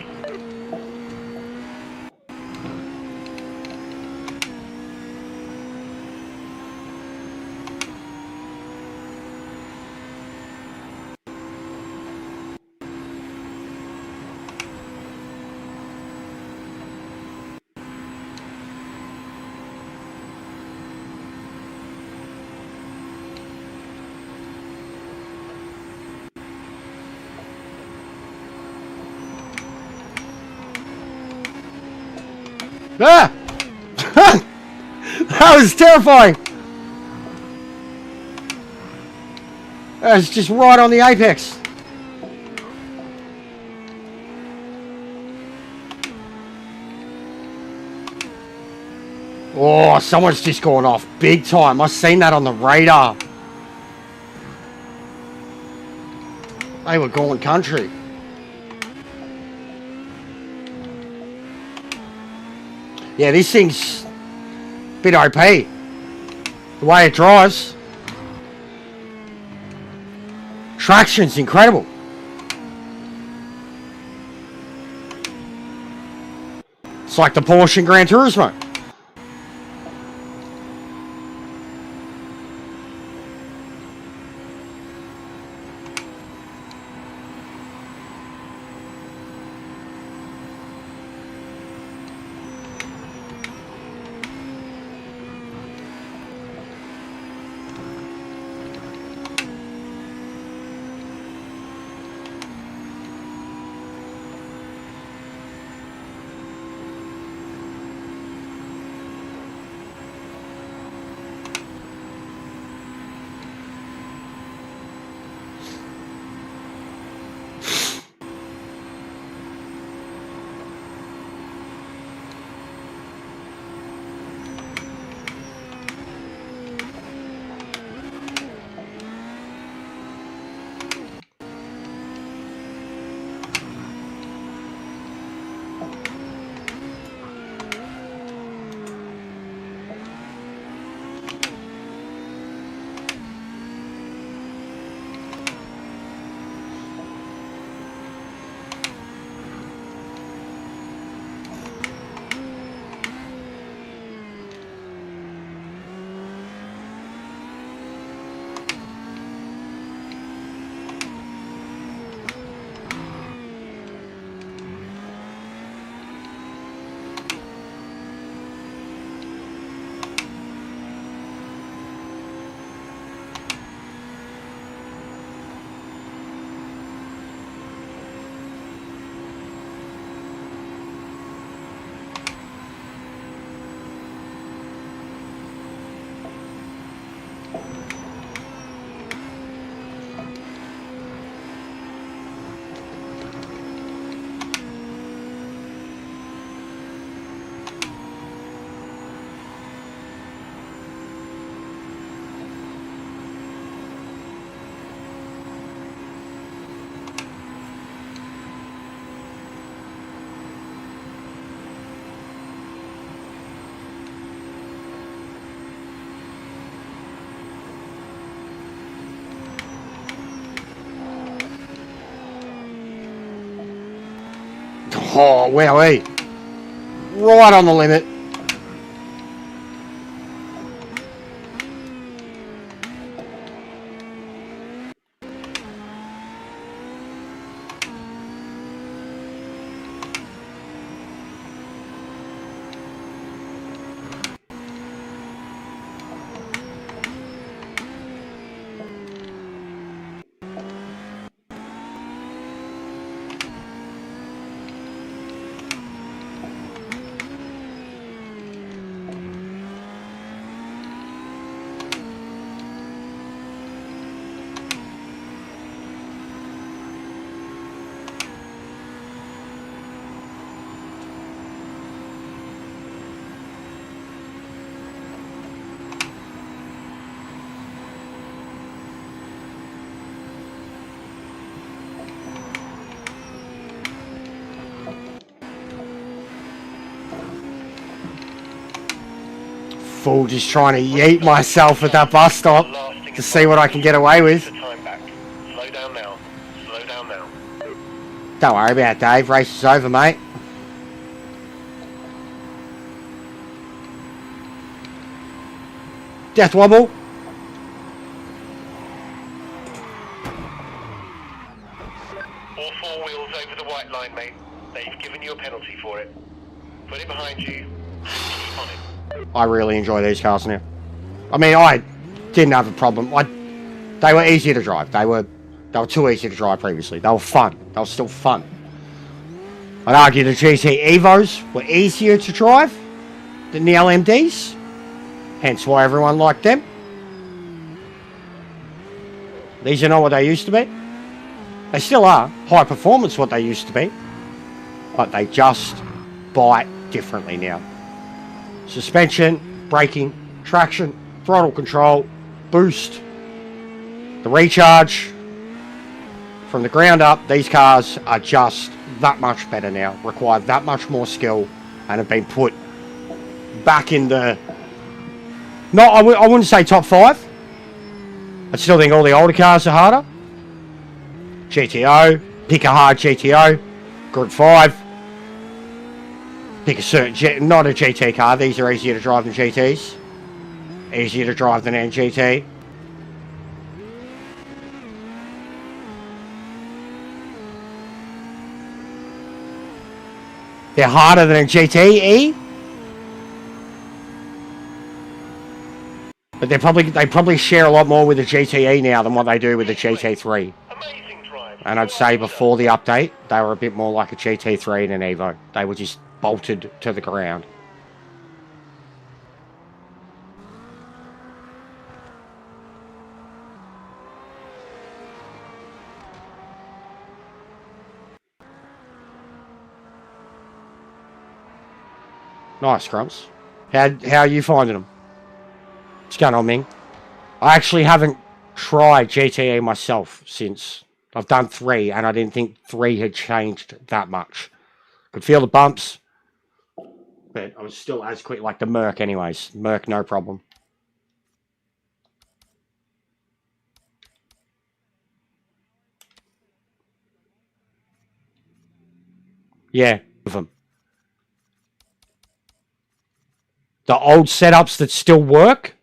Ah! That was terrifying. That was just right on the apex. Oh, someone's just gone off big time. I've seen that on the radar. They were going country. Yeah, this thing's a bit OP. The way it drives. Traction's incredible. It's like the Porsche Gran Turismo. Oh, wowee. Right on the limit. fool just trying to yeet myself at that bus stop to see what I can get away with. Time back. Slow down now. Slow down now. Don't worry about it, Dave. Race is over, mate. Death wobble. All four wheels over the white line, mate. They've given you a penalty for it. Put it behind you. Keep on it. I really enjoy these cars now. I mean, I didn't have a problem. They were easier to drive. They were too easy to drive previously. They were fun. They were still fun. I'd argue the GT Evos were easier to drive than the LMDs. Hence why everyone liked them. These are not what they used to be. They still are high performance what they used to be. But they just bite differently now. Suspension, braking, traction, throttle control, boost, the recharge. From the ground up, these cars are just that much better now. Require that much more skill and have been put back in the... No, I wouldn't say top 5. I still think all the older cars are harder. GTO, pick a hard GTO, Group 5. Pick a certain, not a GT car. These are easier to drive than GTs. Easier to drive than an GT. They're harder than a GTE. But they probably share a lot more with the GTE now than what they do with the GT3. Amazing drive. And I'd say before the update, they were a bit more like a GT3 and an Evo. They were just bolted to the ground. Nice, Grumps. How are you finding them? What's going on, Ming? I actually haven't tried GTE myself since I've done 3, and I didn't think 3 had changed that much. Could feel the bumps, but I was still as quick, like the Merc anyways. Merc, no problem. Yeah, of them. The old setups that still work?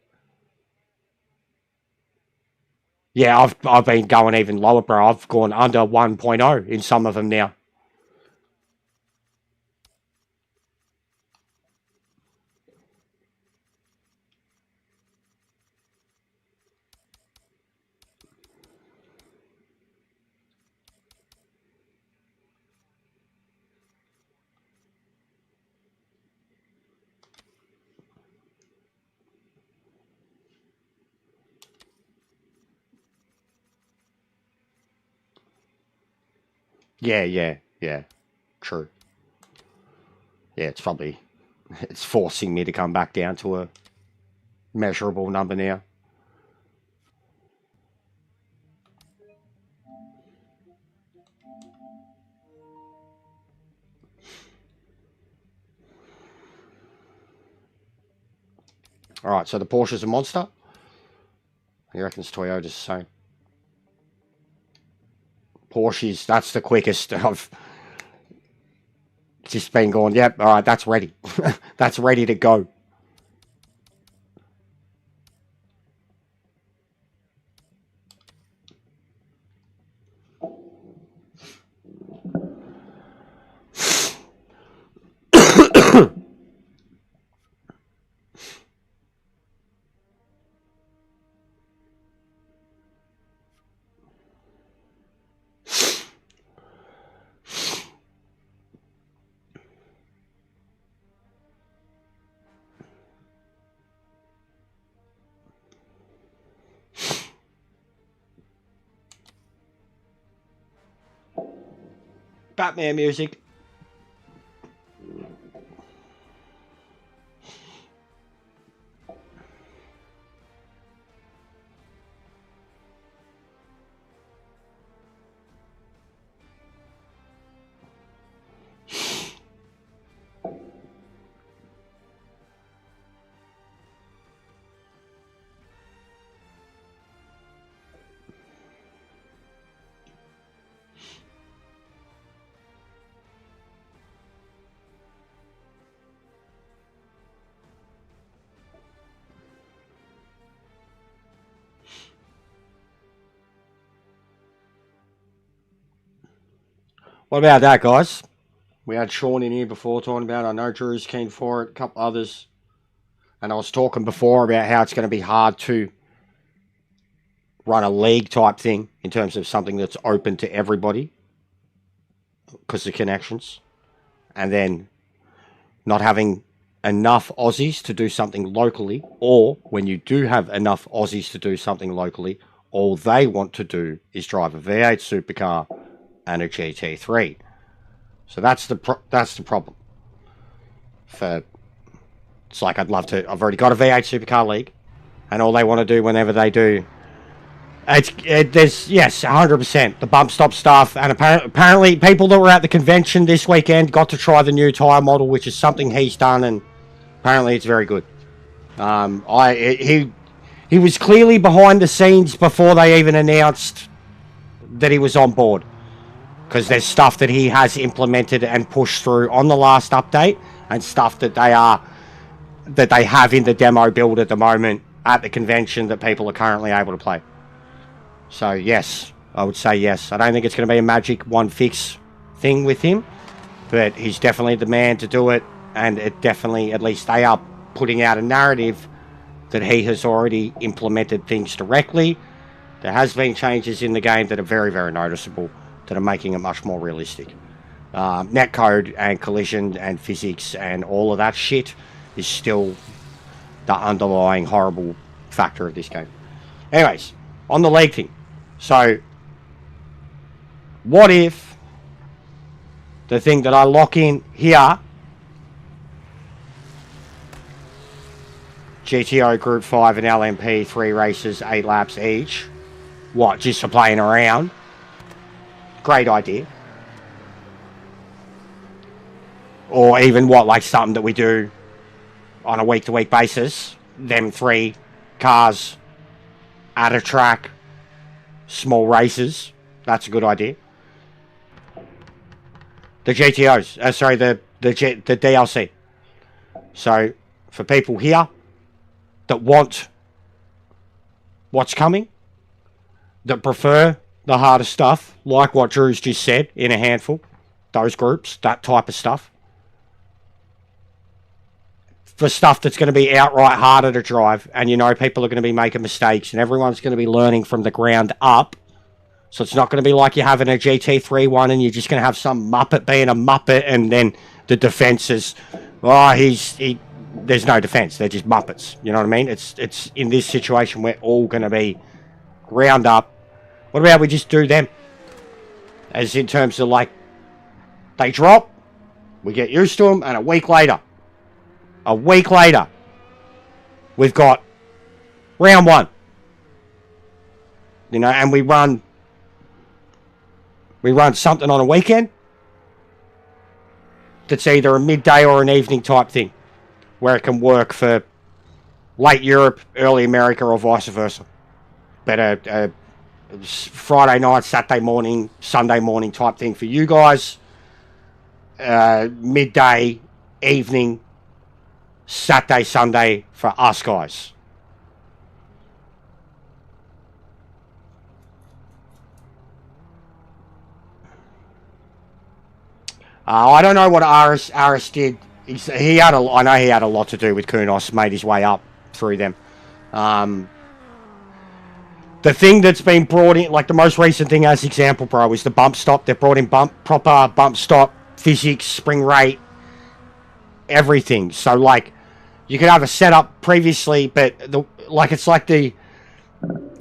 Yeah, I've been going even lower, bro. I've gone under 1.0 in some of them now. Yeah. True. Yeah, it's forcing me to come back down to a measurable number now. Alright, so the Porsche's a monster. He reckons Toyota's the same. Porsche's, that's the quickest I've just been going, yep, alright, that's ready. That's ready to go. Batman music. What about that, guys? We had Sean in here before talking about it. I know Drew's keen for it, a couple others. And I was talking before about how it's going to be hard to run a league type thing in terms of something that's open to everybody because of connections. And then not having enough Aussies to do something locally, or when you do have enough Aussies to do something locally, all they want to do is drive a V8 supercar and a GT3. So that's the problem. It's like I've already got a V8 supercar league, and all they want to do whenever they do, there's 100% the bump stop stuff, and apparently people that were at the convention this weekend got to try the new tyre model, which is something he's done, and apparently it's very good. He was clearly behind the scenes before they even announced that he was on board, because there's stuff that he has implemented and pushed through on the last update, and stuff that they have in the demo build at the moment at the convention that people are currently able to play. So yes, I would say yes. I don't think it's going to be a magic one fix thing with him, but he's definitely the man to do it, and it definitely, at least they are putting out a narrative that he has already implemented things directly. There has been changes in the game that are very, very noticeable, that are making it much more realistic. Netcode and collision and physics and all of that shit is still the underlying horrible factor of this game. Anyways, on the league thing. So, what if the thing that I lock in here, GTO Group 5 and LMP, 3 races, 8 laps each, what, just for playing around? Great idea. Or even what, like something that we do on a week-to-week basis. Them 3 cars at a track, small races. That's a good idea. The GTOs, the DLC. So, for people here that want what's coming, that prefer the harder stuff, like what Drew's just said, in a handful, those groups, that type of stuff. For stuff that's going to be outright harder to drive, and you know people are going to be making mistakes, and everyone's going to be learning from the ground up. So it's not going to be like you're having a GT3 one, and you're just going to have some Muppet being a Muppet, and then the defense is, there's no defense, they're just Muppets. You know what I mean? It's in this situation, we're all going to be ground up. What about we just do them? As in terms of, like, they drop, we get used to them, and a week later, we've got round 1. You know, and we run something on a weekend that's either a midday or an evening type thing, where it can work for late Europe, early America, or vice versa. But a Friday night, Saturday morning, Sunday morning type thing for you guys. Midday, evening, Saturday, Sunday for us guys. I don't know what Aris did. I know he had a lot to do with Kunos, made his way up through them. The thing that's been brought in, like the most recent thing as example, bro, is the bump stop. They've brought in proper bump stop, physics, spring rate, everything. So, like, you could have a setup previously, but it's like the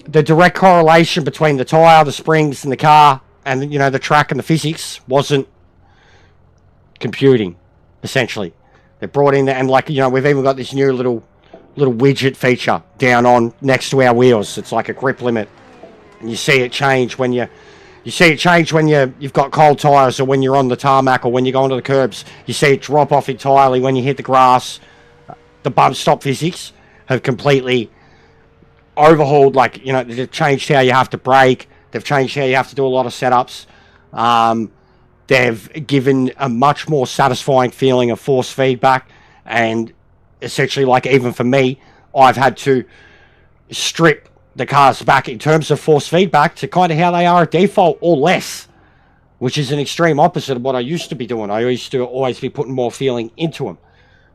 direct correlation between the tyre, the springs, and the car, and, you know, the track and the physics wasn't computing, essentially. They brought in, and, like, you know, we've even got this new little widget feature down on next to our wheels. It's like a grip limit, and you see it change when you've got cold tyres, or when you're on the tarmac, or when you go onto the curbs. You see it drop off entirely when you hit the grass. The bump stop physics have completely overhauled. Like, you know, they've changed how you have to brake. They've changed how you have to do a lot of setups. They've given a much more satisfying feeling of force feedback, and essentially, like, even for me, I've had to strip the cars back in terms of force feedback to kind of how they are at default, or less, which is an extreme opposite of what I used to be doing. I used to always be putting more feeling into them.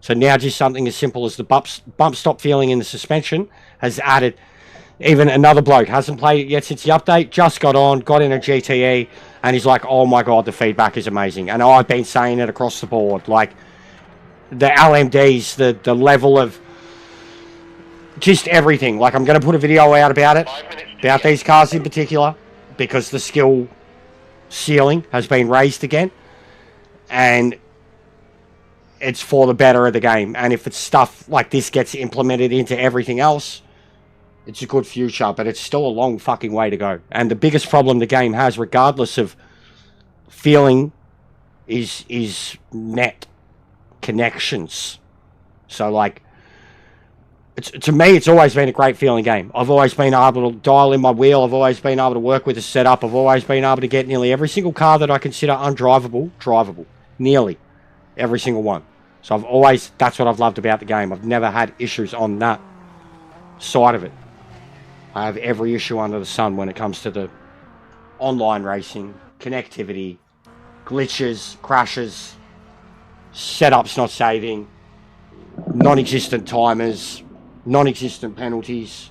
So now just something as simple as the bump stop feeling in the suspension has added. Even another bloke hasn't played it yet since the update, just got in a GTE, and he's like, oh my god, the feedback is amazing. And I've been saying it across the board, like the LMDs, the level of just everything. Like, I'm going to put a video out about it, about these cars in particular, because the skill ceiling has been raised again, and it's for the better of the game. And if it's stuff like this gets implemented into everything else, it's a good future, but it's still a long fucking way to go. And the biggest problem the game has, regardless of feeling, is net connections. So, like, to me, it's always been a great feeling game. I've always been able to dial in my wheel. I've always been able to work with the setup. I've always been able to get nearly every single car that I consider undrivable, drivable. Nearly every single one. So that's what I've loved about the game. I've never had issues on that side of it. I have every issue under the sun when it comes to the online racing, connectivity, glitches, crashes, setups not saving, non-existent timers, non-existent penalties,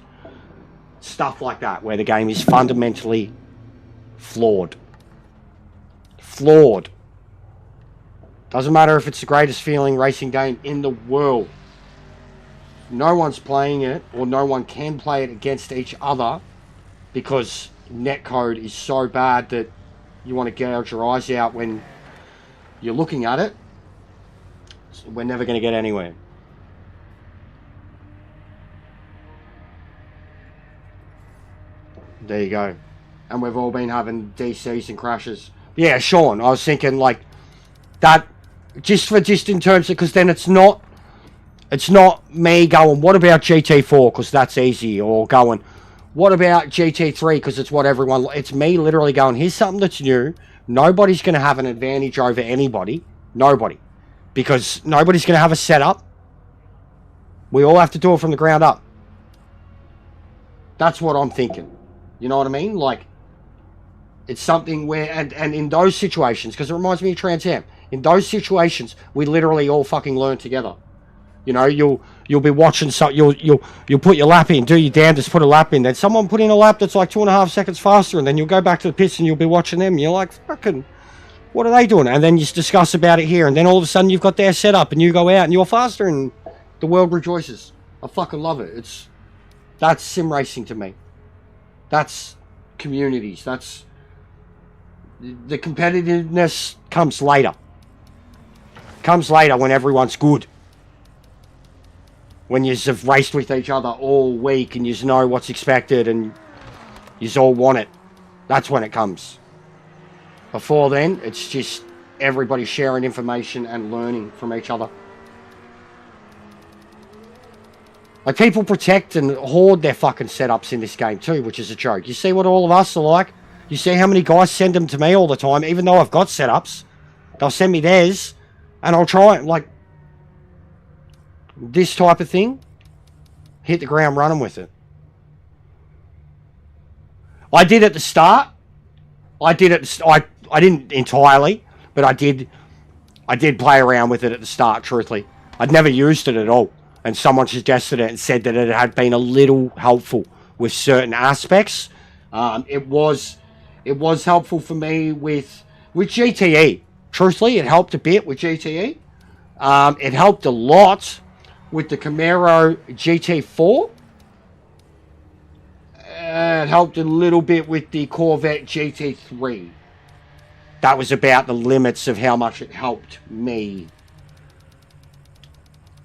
stuff like that, where the game is fundamentally flawed. Flawed. Doesn't matter if it's the greatest feeling racing game in the world. No one's playing it, or no one can play it against each other, because netcode is so bad that you want to gouge your eyes out when you're looking at it. So we're never going to get anywhere. There you go. And we've all been having DCs and crashes. Yeah, Sean, I was thinking like that, just in terms of, because then it's not me going, what about GT4, because that's easy, or going, what about GT3, because it's what everyone, it's me literally going, here's something that's new. Nobody's going to have an advantage over anybody. Nobody. Because nobody's going to have a setup. We all have to do it from the ground up. That's what I'm thinking. You know what I mean? Like, it's something where, and in those situations, because it reminds me of Trans Am, in those situations, we literally all fucking learn together. You know, you'll be watching, so you'll put your lap in, do your damnedest, put a lap in, then someone put in a lap that's like 2.5 seconds faster, and then you'll go back to the pits and you'll be watching them, and you're like, fucking, what are they doing? And then you discuss about it here, and then all of a sudden you've got their setup, and you go out and you're faster, and the world rejoices. I fucking love it. That's sim racing to me. That's communities. That's the competitiveness comes later. Comes later when everyone's good. When you've raced with each other all week and you know what's expected and you all want it. That's when it comes. Before then, it's just everybody sharing information and learning from each other. Like, people protect and hoard their fucking setups in this game too, which is a joke. You see what all of us are like? You see how many guys send them to me all the time, even though I've got setups. They'll send me theirs, and I'll try it. Like, this type of thing, hit the ground running with it. I did at the start. I didn't entirely, but I did play around with it at the start, truthfully. I'd never used it at all. And someone suggested it and said that it had been a little helpful with certain aspects. It was helpful for me with GTE. Truthfully, it helped a bit with GTE. It helped a lot with the Camaro GT4. It helped a little bit with the Corvette GT3. That was about the limits of how much it helped me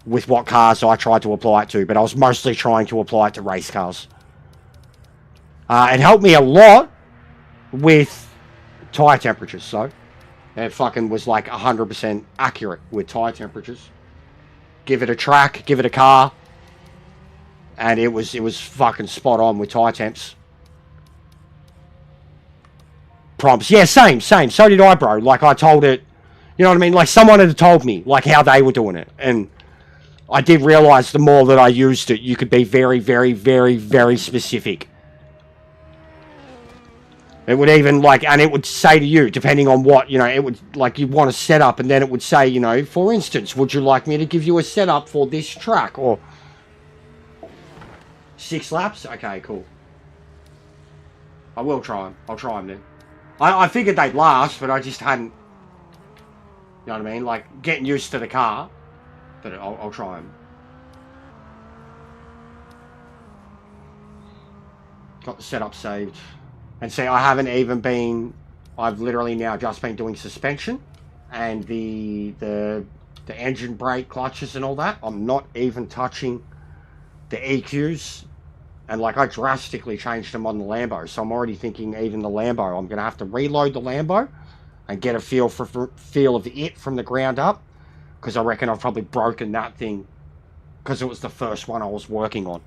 with what cars I tried to apply it to, but I was mostly trying to apply it to race cars. It helped me a lot with tyre temperatures, so it fucking was like 100% accurate with tyre temperatures. Give it a track, give it a car, and it was fucking spot on with tyre temps. Prompts, yeah, same. So did I, bro. Like, I told it, you know what I mean? Like, someone had told me, like, how they were doing it, and I did realise the more that I used it, you could be very, very, very, very specific. It would even like, and it would say to you, depending on what, you know, it would like you want a setup, and then it would say, you know, for instance, would you like me to give you a setup for this track or 6 laps? Okay, cool. I will try them. I'll try them then. I figured they'd last, but I just hadn't, you know what I mean? Like getting used to the car, but I'll try them. Got the setup saved. And see, I haven't even been, I've literally now just been doing suspension and the engine brake clutches and all that. I'm not even touching the EQs, and like I drastically changed them on the Lambo, so I'm already thinking even the Lambo, I'm gonna have to reload the Lambo and get a feel of it from the ground up, because I reckon I've probably broken that thing because it was the first one I was working on.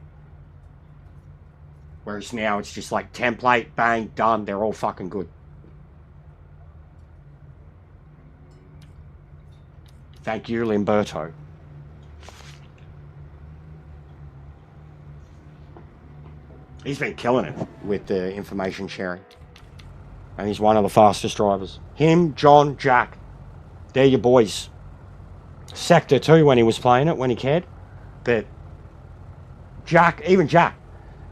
Whereas now it's just like template, bang, done. They're all fucking good. Thank you, Limberto. He's been killing it with the information sharing. And he's one of the fastest drivers. Him, John, Jack. They're your boys. Sector too when he was playing it, when he cared. But Jack, even Jack.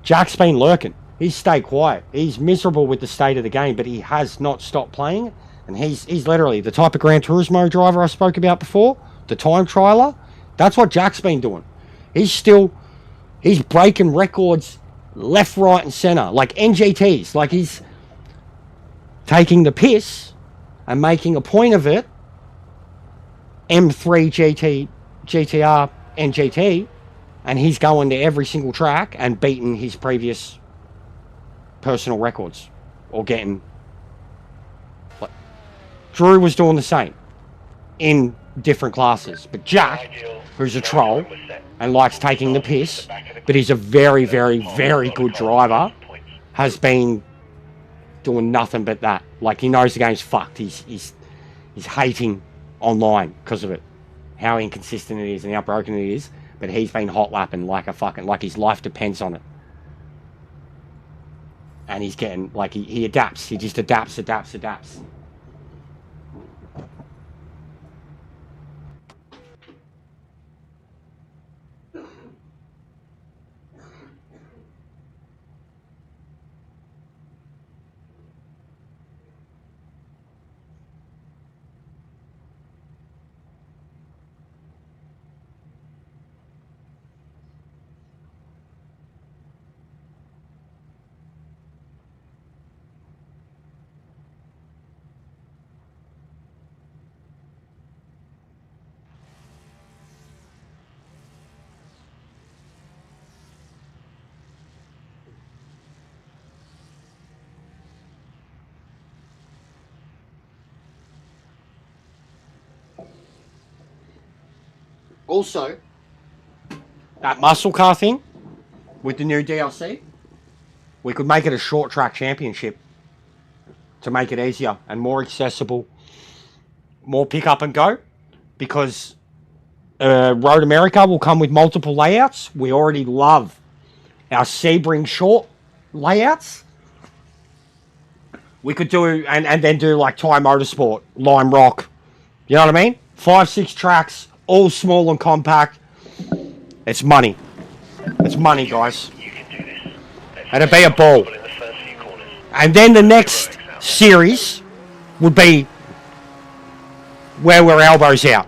Jack's been lurking. He's stayed quiet. He's miserable with the state of the game, but he has not stopped playing it. And he's literally the type of Gran Turismo driver I spoke about before, the time trialer. That's what Jack's been doing. He's breaking records left, right, and center, like NGTs. Like he's taking the piss and making a point of it. M3 GT, GTR, NGT. And he's going to every single track and beating his previous personal records. Or getting... Like, Drew was doing the same. In different classes. But Jack, who's a troll and likes taking the piss, but he's a very, very, very good driver, has been doing nothing but that. Like, he knows the game's fucked. He's hating online because of it. How inconsistent it is and how broken it is. But he's been hot lapping like a fucking, like his life depends on it. And he's getting, like, he adapts. He just adapts. Also, that muscle car thing with the new DLC, we could make it a short track championship to make it easier and more accessible, more pick up and go, because Road America will come with multiple layouts. We already love our Sebring short layouts. We could do, and then do like Thai Motorsport, Lime Rock, you know what I mean? 5-6 tracks, all small and compact. It's money. It's money, guys. And it'd be a ball. And then the next series would be where we're elbows out.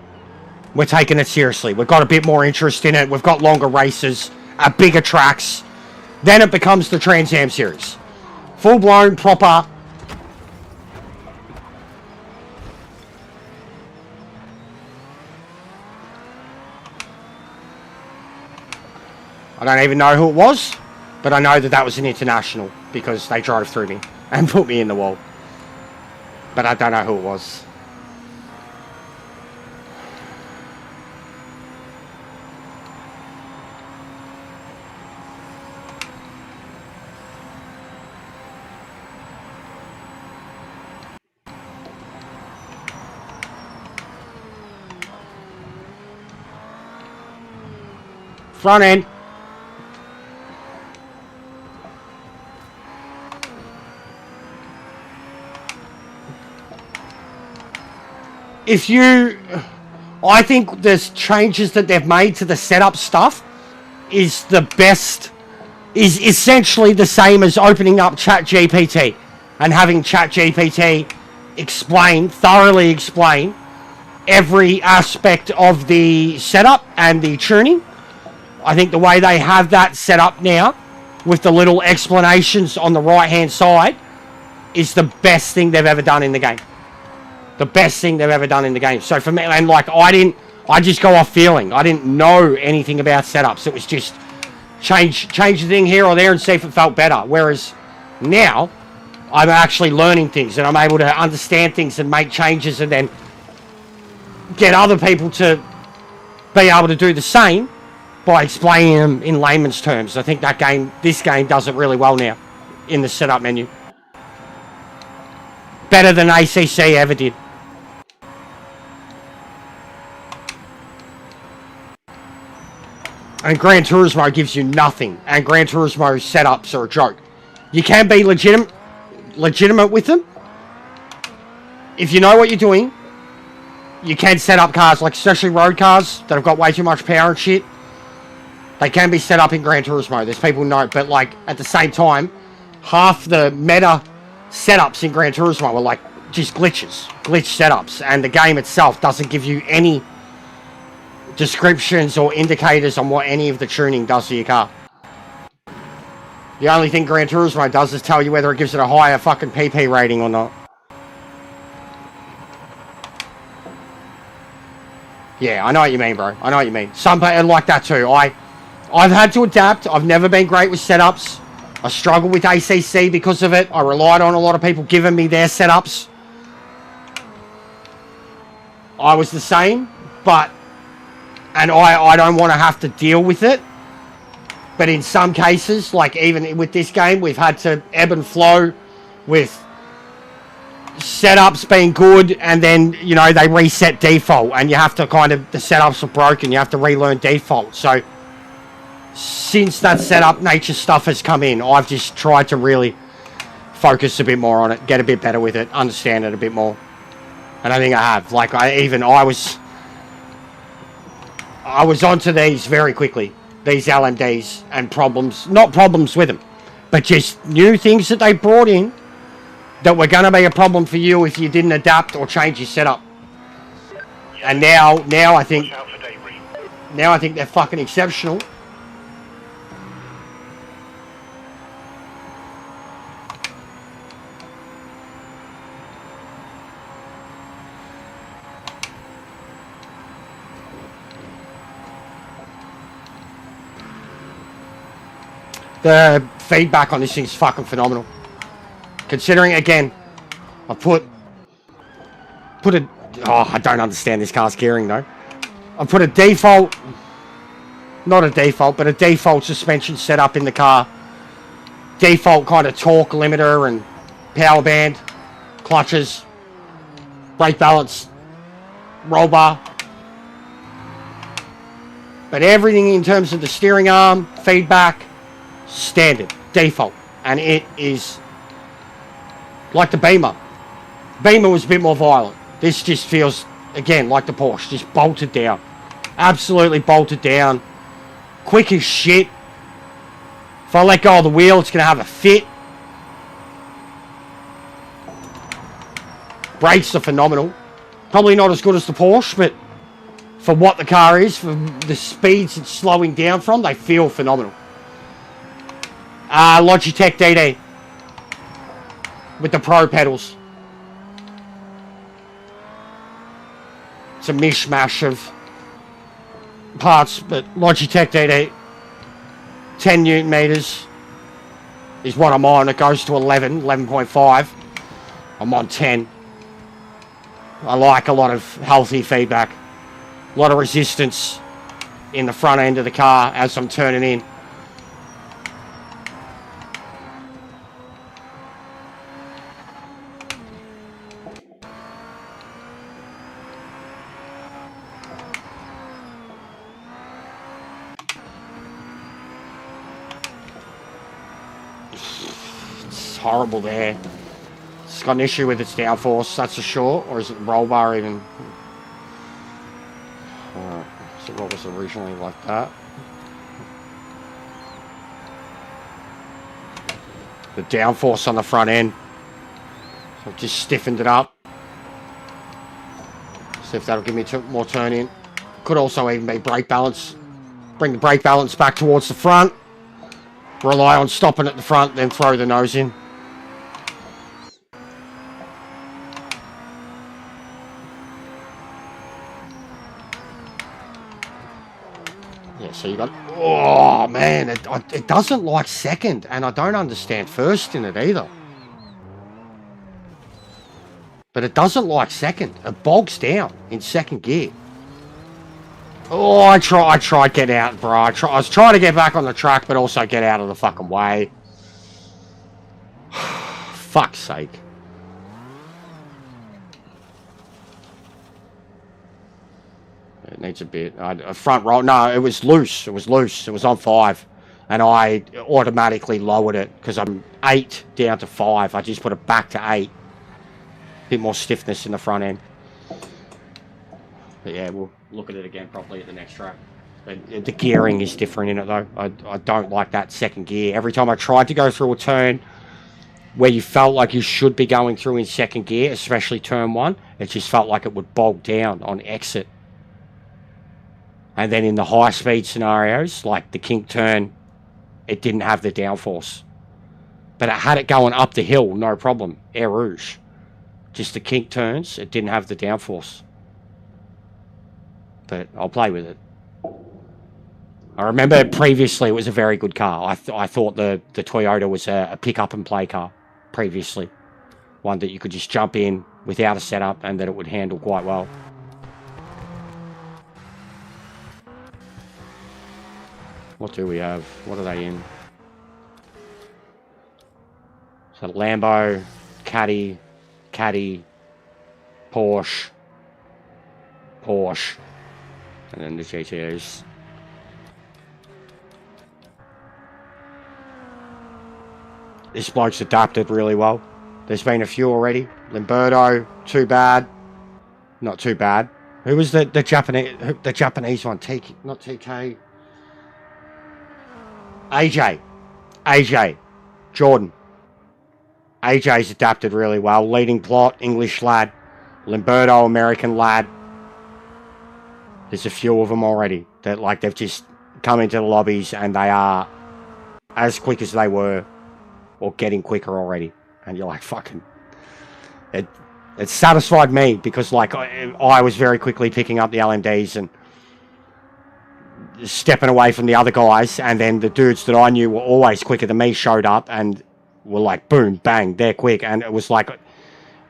We're taking it seriously. We've got a bit more interest in it. We've got longer races, at bigger tracks. Then it becomes the Trans Am series. Full-blown, proper. I don't even know who it was, but I know that that was an international because they drove through me and put me in the wall. But I don't know who it was. Front end. if you, I think there's changes that they've made to the setup stuff is the best, is essentially the same as opening up ChatGPT and having ChatGPT thoroughly explain every aspect of the setup and the tuning. I think the way they have that set up now with the little explanations on the right hand side is the best thing they've ever done in the game. The best thing they've ever done in the game. So for me, and like I just go off feeling. I didn't know anything about setups. It was just change the thing here or there and see if it felt better. Whereas now I'm actually learning things and I'm able to understand things and make changes and then get other people to be able to do the same by explaining them in layman's terms. I think this game does it really well now in the setup menu. Better than ACC ever did. And Gran Turismo gives you nothing. And Gran Turismo setups are a joke. You can be legitimate with them. If you know what you're doing, you can set up cars, like especially road cars that have got way too much power and shit. They can be set up in Gran Turismo. There's people who know, but like at the same time, half the meta setups in Gran Turismo are like just glitch setups, and the game itself doesn't give you any descriptions or indicators on what any of the tuning does to your car. The only thing Gran Turismo does is tell you whether it gives it a higher fucking PP rating or not. Yeah, I know what you mean, bro. I know what you mean. Some people like that too. I've had to adapt. I've never been great with setups. I struggle with ACC because of it. I relied on a lot of people giving me their setups. I was the same, and I don't want to have to deal with it. But in some cases, like even with this game, we've had to ebb and flow with setups being good, and then, you know, they reset default, and you have to the setups are broken, you have to relearn default. So since that setup nature stuff has come in, I've just tried to really focus a bit more on it, get a bit better with it, understand it a bit more. And I think I have. Like, I was onto these very quickly, these LMDs, and not problems with them, but just new things that they brought in that were going to be a problem for you if you didn't adapt or change your setup. And now I think they're fucking exceptional. The feedback on this thing's fucking phenomenal. Considering, again, I put a... Oh, I don't understand this car's gearing, though. I put a default... Not a default, but a default suspension setup in the car. Default kind of torque limiter and power band, clutches, brake balance, roll bar. But everything in terms of the steering arm, feedback, standard, default. And it is... like the Beamer. Beamer was a bit more violent. This just feels, again, like the Porsche. Just bolted down. Absolutely bolted down. Quick as shit. If I let go of the wheel, it's going to have a fit. Brakes are phenomenal. Probably not as good as the Porsche, but for what the car is, for the speeds it's slowing down from, they feel phenomenal. Logitech DD. With the Pro pedals. It's a mishmash of parts, but Logitech DD, 10 Newton meters is what I'm on. It goes to 11.5. I'm on 10. I like a lot of healthy feedback. A lot of resistance in the front end of the car as I'm turning in. Horrible there. It's It's got an issue with its downforce, that's for sure. Or is it the roll bar even? So what was originally like that? The downforce on the front end. So I've just stiffened it up. See if that'll give me more turn in. Could also even be brake balance. Bring the brake balance back towards the front. Rely on stopping at the front, then throw the nose in. Yeah, so you got... Oh, man, it doesn't like second, and I don't understand first in it either. But it doesn't like second. It bogs down in second gear. Oh, I tried get out, bro. I was trying to get back on the track, but also get out of the fucking way. Fuck's sake. It needs a bit. A front roll. No, it was loose. It was loose. It was on 5. And I automatically lowered it because I'm 8 down to 5. I just put it back to 8. Bit more stiffness in the front end. But yeah, we'll look at it again properly at the next track. But the gearing is different in it though. I don't like that second gear. Every time I tried to go through a turn where you felt like you should be going through in second gear, especially turn 1, it just felt like it would bog down on exit. And then in the high speed scenarios, like the kink turn, it didn't have the downforce. But it had it going up the hill, no problem. Air Rouge. Just the kink turns, it didn't have the downforce. But I'll play with it. I remember previously it was a very good car. I thought the Toyota was a pick-up and play car previously. One that you could just jump in without a setup and that it would handle quite well. What do we have? What are they in? So Lambo, Caddy, Porsche, and then the GTOs. This bloke's adapted really well. There's been a few already. Lamberto, too bad. Not too bad. Who was the Japanese one? Not TK. AJ. Jordan. AJ's adapted really well. Leading plot, English lad. Lamberto, American lad. There's a few of them already that like they've just come into the lobbies and they are as quick as they were or getting quicker already. And you're like, fucking... It satisfied me because like I was very quickly picking up the LMDs and stepping away from the other guys, and then the dudes that I knew were always quicker than me showed up and were like, boom, bang, they're quick. And it was like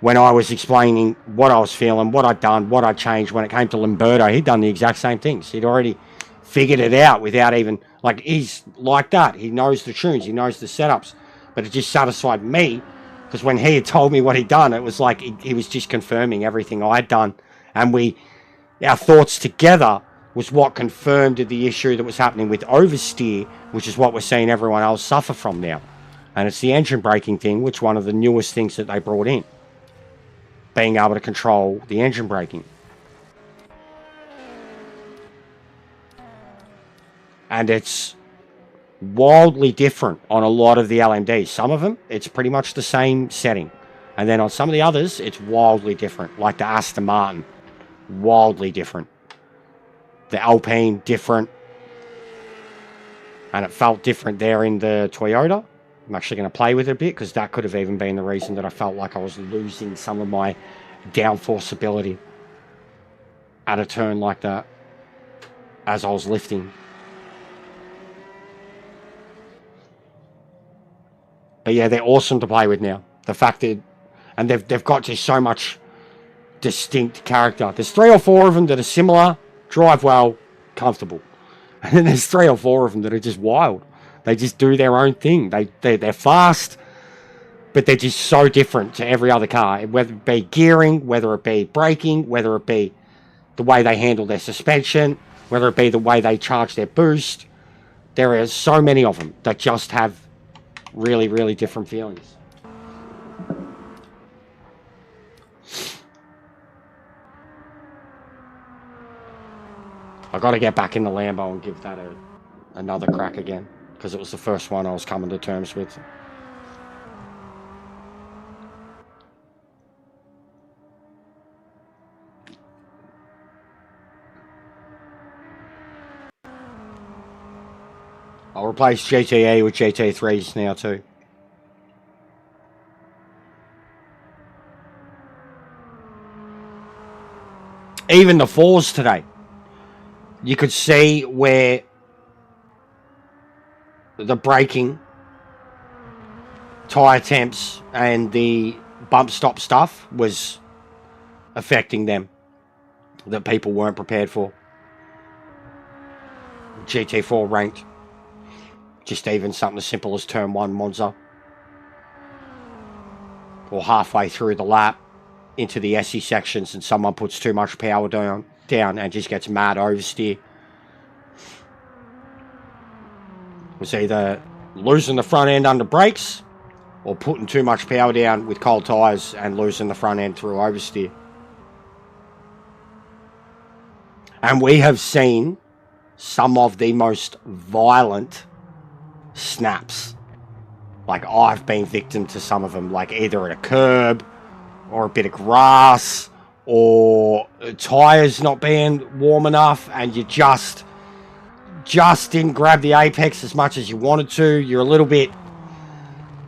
when I was explaining what I was feeling, what I'd done, what I'd changed, when it came to Lamberto, he'd done the exact same things. He'd already figured it out without even, like, he's like that. He knows the tunes, he knows the setups. But it just satisfied me because when he had told me what he'd done, it was like he was just confirming everything I'd done. And our thoughts together was what confirmed the issue that was happening with oversteer, which is what we're seeing everyone else suffer from now. And it's the engine braking thing, which one of the newest things that they brought in. Being able to control the engine braking. And it's wildly different on a lot of the LMDs. Some of them, it's pretty much the same setting. And then on some of the others, it's wildly different. Like the Aston Martin, wildly different. The Alpine, different. And it felt different there in the Toyota. I'm actually going to play with it a bit because that could have even been the reason that I felt like I was losing some of my downforce ability at a turn like that as I was lifting. But yeah, they're awesome to play with now. The fact that, and they've got just so much distinct character. There's 3 or 4 of them that are similar, drive well, comfortable. And then there's 3 or 4 of them that are just wild. They just do their own thing. They're fast, but they're just so different to every other car. Whether it be gearing, whether it be braking, whether it be the way they handle their suspension, whether it be the way they charge their boost. There are so many of them that just have really, really different feelings. I got to get back in the Lambo and give that another crack again, because it was the first one I was coming to terms with. I'll replace GTE with GT3s now too. Even the 4s today, you could see where the braking, tyre temps, and the bump stop stuff was affecting them, that people weren't prepared for. GT4 ranked. Just even something as simple as turn 1 Monza. Or halfway through the lap into the SE sections and someone puts too much power down and just gets mad oversteer. It was either losing the front end under brakes or putting too much power down with cold tyres and losing the front end through oversteer. And we have seen some of the most violent snaps. Like, I've been victim to some of them, like either at a curb or a bit of grass or tyres not being warm enough and you just didn't grab the apex as much as you wanted to. You're a little bit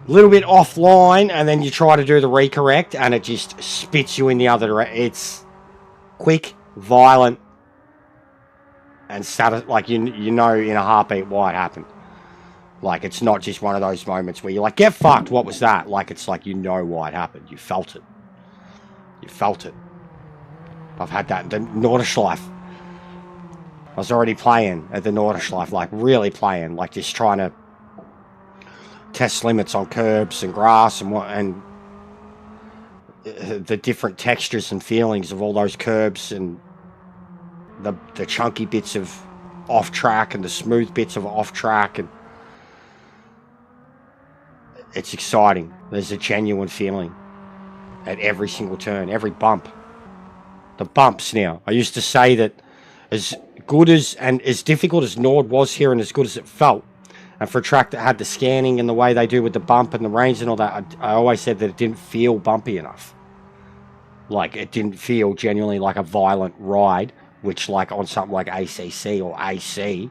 offline, and then you try to do the recorrect and it just spits you in the other direction. It's quick, violent, and like you know in a heartbeat why it happened. Like, it's not just one of those moments where you're like, get fucked, what was that? Like, it's like, you know why it happened. You felt it. You felt it. I've had that. The Nordschleife. I was already playing at the Nordschleife, like really playing, like just trying to test limits on curbs and grass and the different textures and feelings of all those curbs and the chunky bits of off track and the smooth bits of off track, and it's exciting. There's a genuine feeling at every single turn, every bump. The bumps now. I used to say that as good as and as difficult as Nord was here and as good as it felt, and for a track that had the scanning and the way they do with the bump and the range and all that, I always said that it didn't feel bumpy enough. Like, it didn't feel genuinely like a violent ride, which, like, on something like ACC or AC,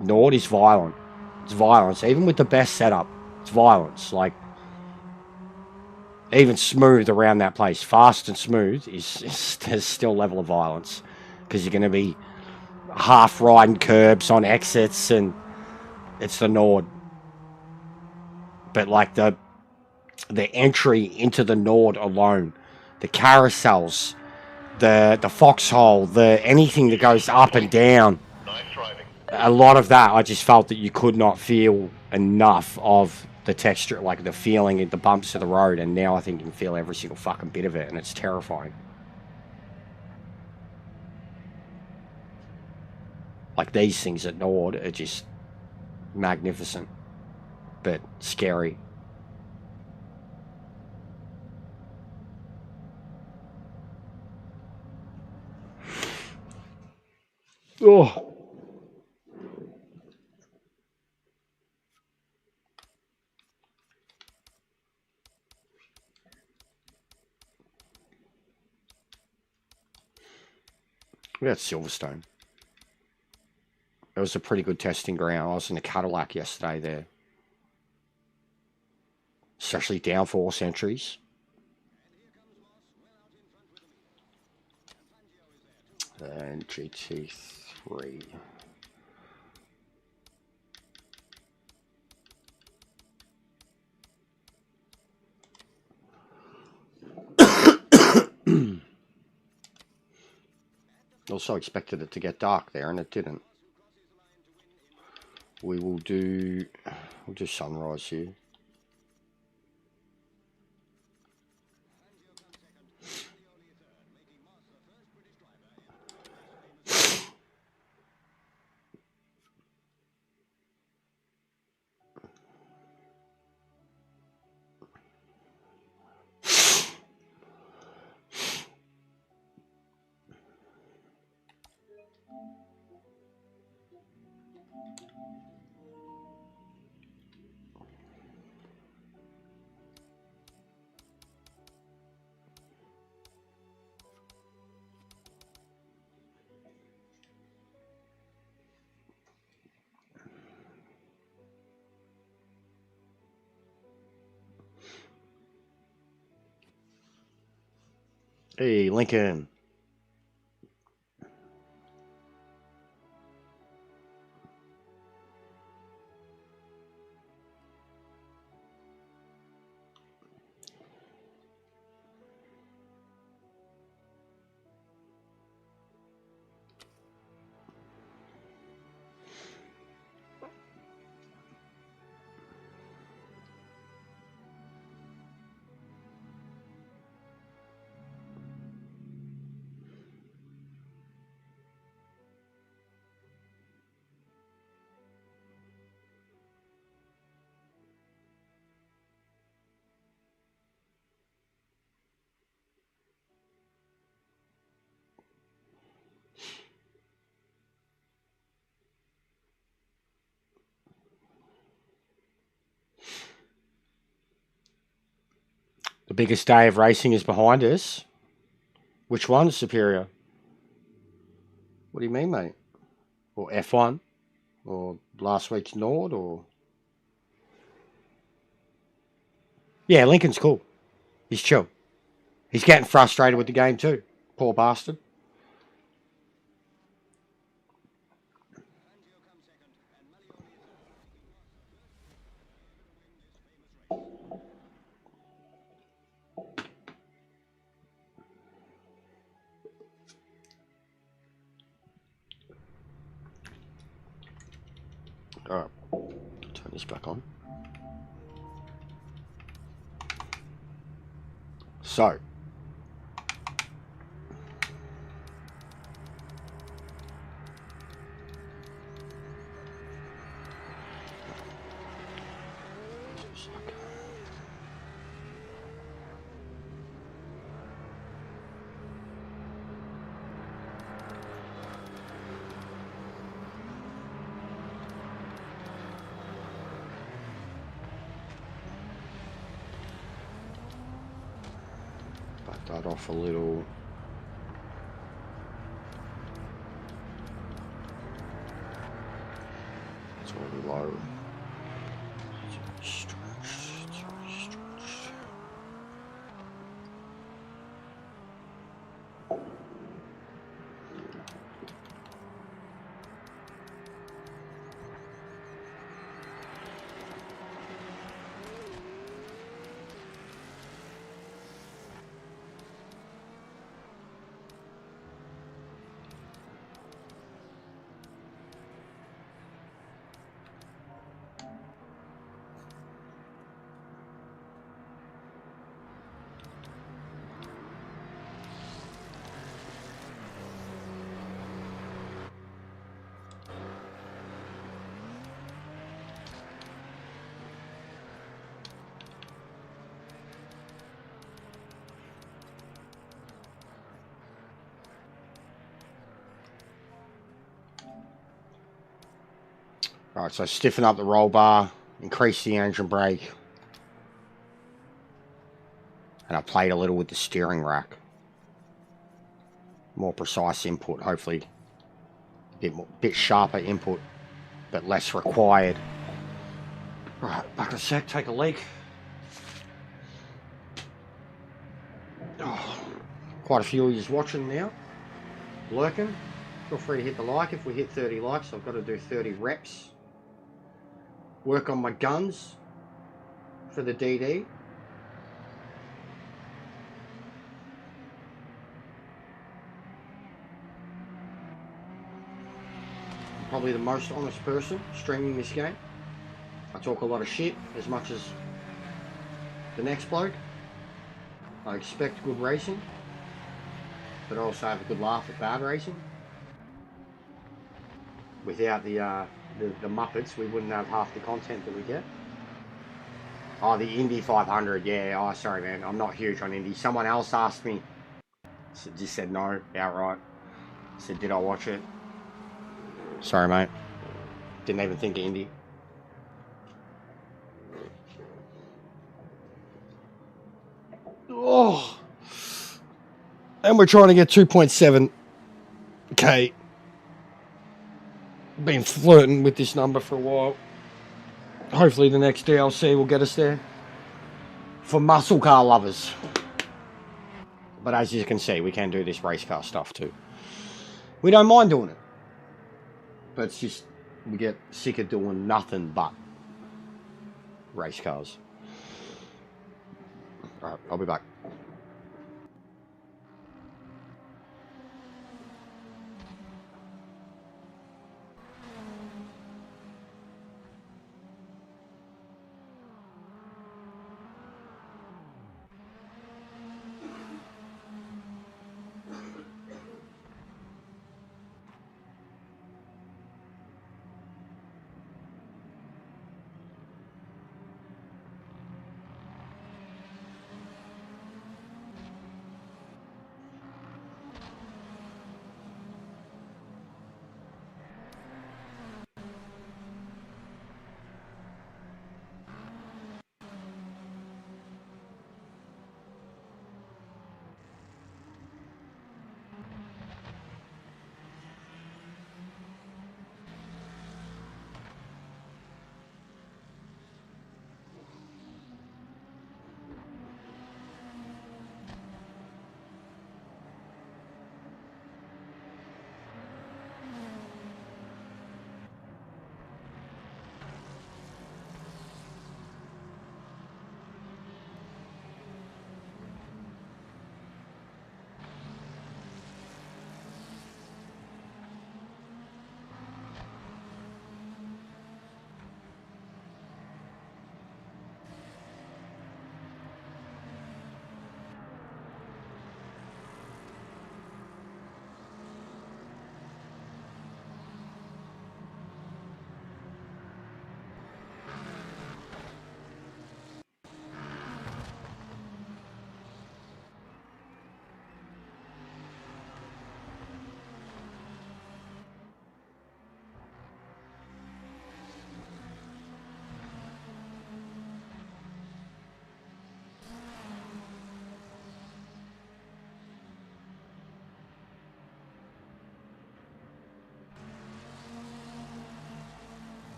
Nord is violent. It's violence. Even with the best setup, it's violence. Like, even smooth around that place, fast and smooth, there's still a level of violence. Because you're going to be half riding curbs on exits, and it's the Nord. But, like, the entry into the Nord alone, the carousels, the foxhole, anything that goes up and down, Nice driving. a lot of that, I just felt that you could not feel enough of the texture, like the feeling in the bumps of the road, and now I think you can feel every single fucking bit of it, and it's terrifying. Like, these things at Nord are just magnificent, but scary. Oh. We got Silverstone. It was a pretty good testing ground. I was in the Cadillac yesterday there. Especially downforce entries. And GT3. Also expected it to get dark there, and it didn't. We'll do sunrise here. Hey, Lincoln. The biggest day of racing is behind us. Which one's superior? What do you mean, mate? Or F1? Or last week's Nord? Or... Yeah, Lincoln's cool. He's chill. He's getting frustrated with the game too. Poor bastard. Alright, turn this back on. So, back that off a little. It's already low. Stretch. Alright, so stiffen up the roll bar, increase the engine brake, and I played a little with the steering rack. More precise input, hopefully. Bit sharper input, but less required. Right, back in a sec, take a leak. Oh, quite a few of you watching now, lurking. Feel free to hit the like. If we hit 30 likes, I've got to do 30 reps. Work on my guns for the DD. I'm probably the most honest person streaming this game. I talk a lot of shit as much as the next bloke. I expect good racing, but I also have a good laugh at bad racing. Without the Muppets, we wouldn't have half the content that we get. Oh, the Indy 500, yeah. Oh, sorry, man. I'm not huge on Indy. Someone else asked me. So just said no, outright. Said, did I watch it? Sorry, mate. Didn't even think of Indy. Oh. And we're trying to get 2.7K. Been flirting with this number for a while. Hopefully the next DLC will get us there. For muscle car lovers. But as you can see, we can do this race car stuff too. We don't mind doing it. But it's just, we get sick of doing nothing but race cars. Alright, I'll be back.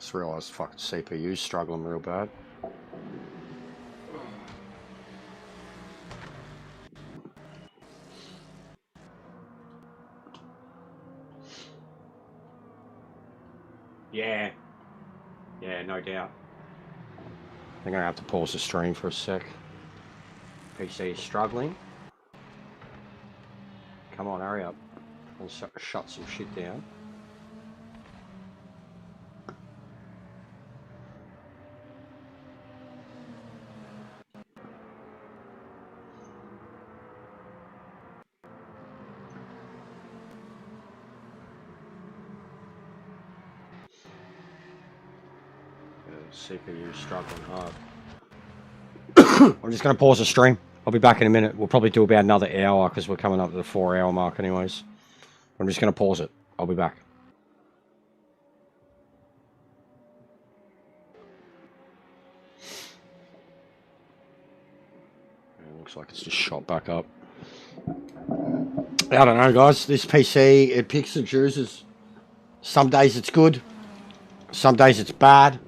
Just realised fucking CPU's struggling real bad. Yeah. Yeah, no doubt. I'm gonna have to pause the stream for a sec. PC is struggling. Come on, hurry up. I'll shut some shit down. CPU struggling hard. I'm just going to pause the stream. I'll be back in a minute. We'll probably do about another hour because we're coming up to the 4-hour mark anyways. I'm just going to pause it. I'll be back. It looks like it's just shot back up. I don't know, guys. This PC, it picks and chooses. Some days it's good. Some days it's bad.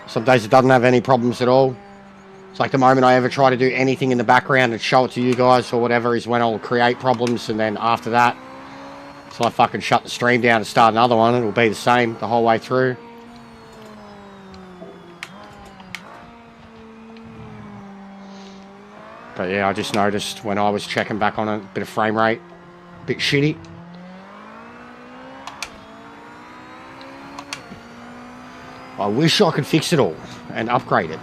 Some days it doesn't have any problems at all. It's like the moment I ever try to do anything in the background and show it to you guys or whatever is when I'll create problems, and then after that, so I fucking shut the stream down and start another one, it'll be the same the whole way through. But yeah, I just noticed when I was checking back on it, a bit of frame rate, a bit shitty. I wish I could fix it all and upgrade it.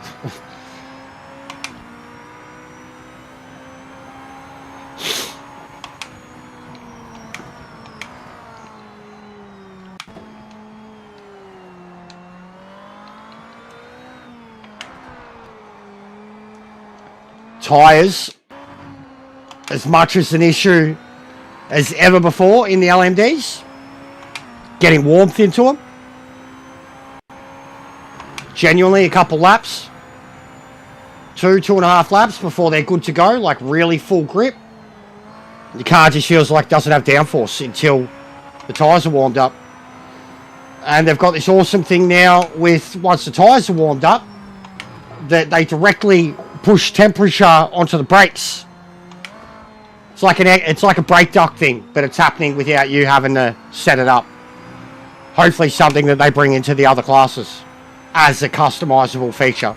tyres as much as an issue as ever before in the LMDs. Getting warmth into them. Genuinely a couple laps. 2.5 laps before they're good to go, like really full grip. The car just feels like it doesn't have downforce until the tyres are warmed up. And they've got this awesome thing now with, once the tyres are warmed up, that they directly push temperature onto the brakes. It's like a brake duct thing, but it's happening without you having to set it up. Hopefully something that they bring into the other classes as a customizable feature.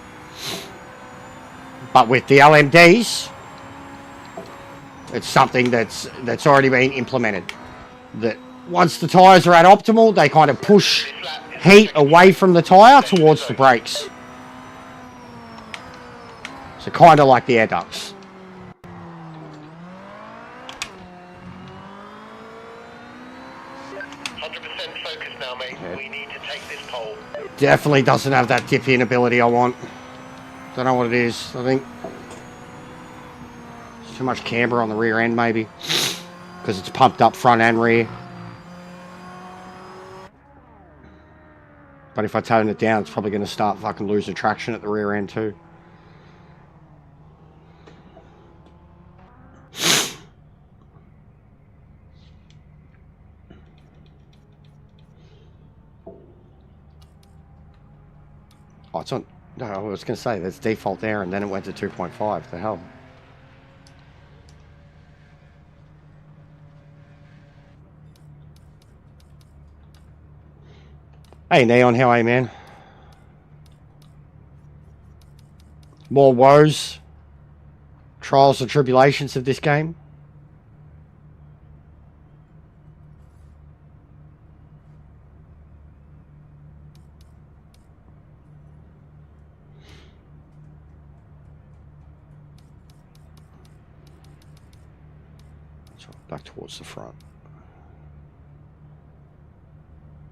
But with the LMDs, it's something that's already been implemented. That once the tyres are at optimal, they kind of push heat away from the tyre towards the brakes. So kind of like the air ducts. Definitely doesn't have that dip in ability I want. Don't know what it is. I think it's too much camber on the rear end, maybe, because it's pumped up front and rear. But if I tone it down, it's probably going to start fucking losing traction at the rear end too. Oh, it's on. No, I was going to say that's default there, and then it went to 2.5. The hell. Hey, Neon, how are you, man? More woes, trials and tribulations of this game. Back towards the front.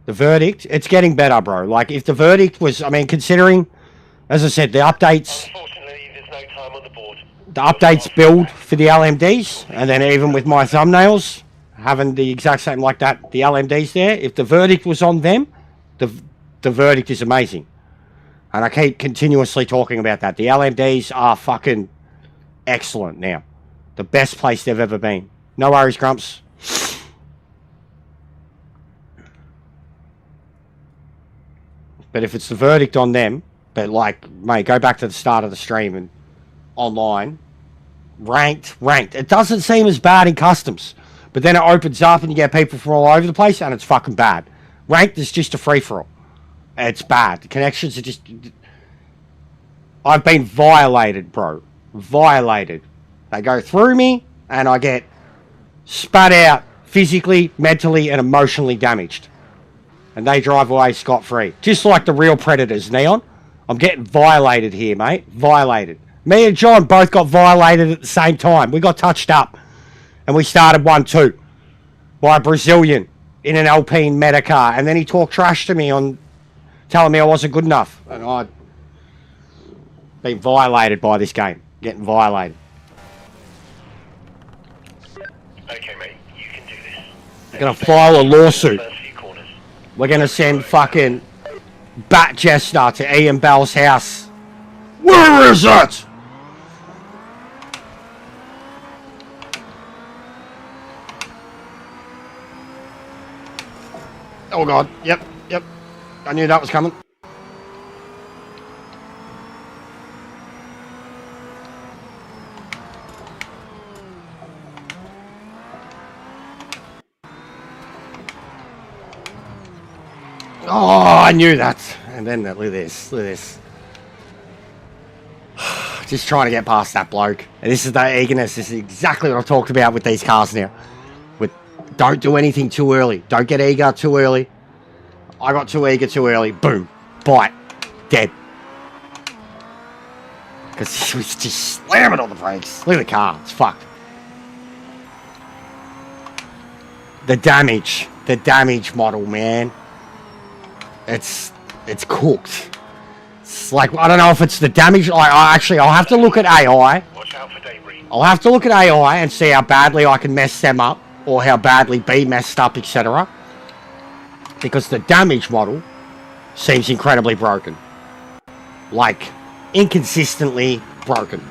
The verdict, it's getting better, bro. Like, if the verdict was, I mean, considering, as I said, the updates... Unfortunately, there's no time on the board. The updates build for the LMDs, and then even with my thumbnails, having the exact same like that, the LMDs there, if the verdict was on them, the verdict is amazing. And I keep continuously talking about that. The LMDs are fucking excellent now. The best place they've ever been. No worries, Grumps. But if it's the verdict on them, but like, mate, go back to the start of the stream and online. Ranked. It doesn't seem as bad in customs. But then it opens up and you get people from all over the place and it's fucking bad. Ranked is just a free-for-all. It's bad. The connections are just... I've been violated, bro. Violated. They go through me and I get... spat out physically, mentally, and emotionally damaged. And they drive away scot-free. Just like the real predators, Neon. I'm getting violated here, mate. Violated. Me and John both got violated at the same time. We got touched up. And we started 1-2. By a Brazilian in an Alpine Metacar. And then he talked trash to me on telling me I wasn't good enough. And I'd been violated by this game. Getting violated. Okay, mate, you can do this. We're gonna file a lawsuit. We're gonna send fucking Bat Jester to Ian Bell's house. Where is it? Oh god, yep. I knew that was coming. Oh, I knew that. And then look at this. Just trying to get past that bloke. And this is the eagerness. This is exactly what I've talked about with these cars now. Don't do anything too early. Don't get eager too early. I got too eager too early. Boom. Bite. Dead. Because he was just slamming on the brakes. Look at the car. It's fucked. The damage model, man. It's cooked. It's like, I don't know if it's the damage. I'll have to look at AI I'll have to look at AI and see how badly I can mess them up, or how badly be messed up, etc. Because the damage model seems incredibly broken. Like, inconsistently broken.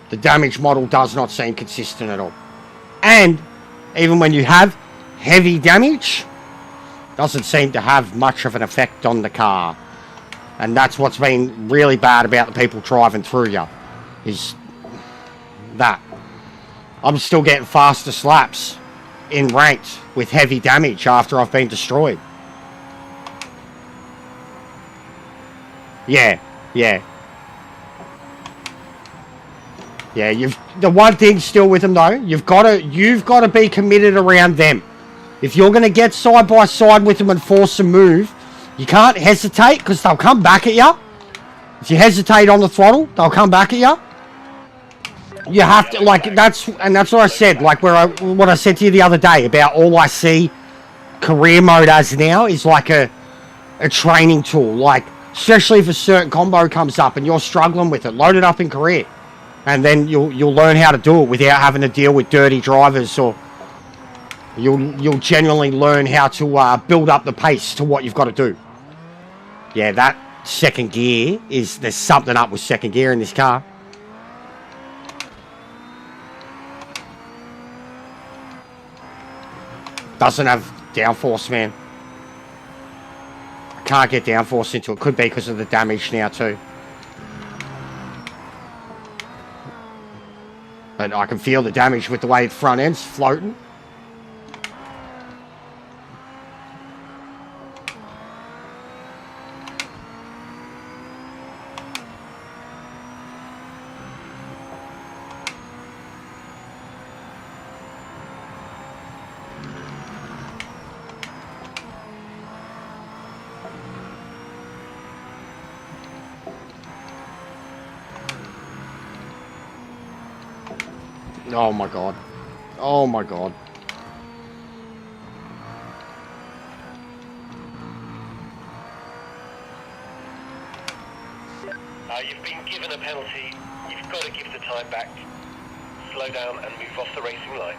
The damage model does not seem consistent at all. And even when you have heavy damage, doesn't seem to have much of an effect on the car. And that's what's been really bad about the people driving through you, is that. I'm still getting faster slaps in ranked with heavy damage after I've been destroyed. Yeah. Yeah, the one thing still with them though, you've got to be committed around them. If you're going to get side by side with them and force a move, you can't hesitate, because they'll come back at you. If you hesitate on the throttle, they'll come back at you. You have to, like, that's what I said, like what I said to you the other day about all I see career mode as now is like a training tool. Like, especially if a certain combo comes up and you're struggling with it, load it up in career. And then you'll learn how to do it without having to deal with dirty drivers, or you'll genuinely learn how to build up the pace to what you've got to do. Yeah, that second gear there's something up with second gear in this car. Doesn't have downforce, man. I can't get downforce into it. Could be because of the damage now too. But I can feel the damage with the way the front end's floating. Oh my god. Oh my god. You've been given a penalty. You've got to give the time back. Slow down and move off the racing line.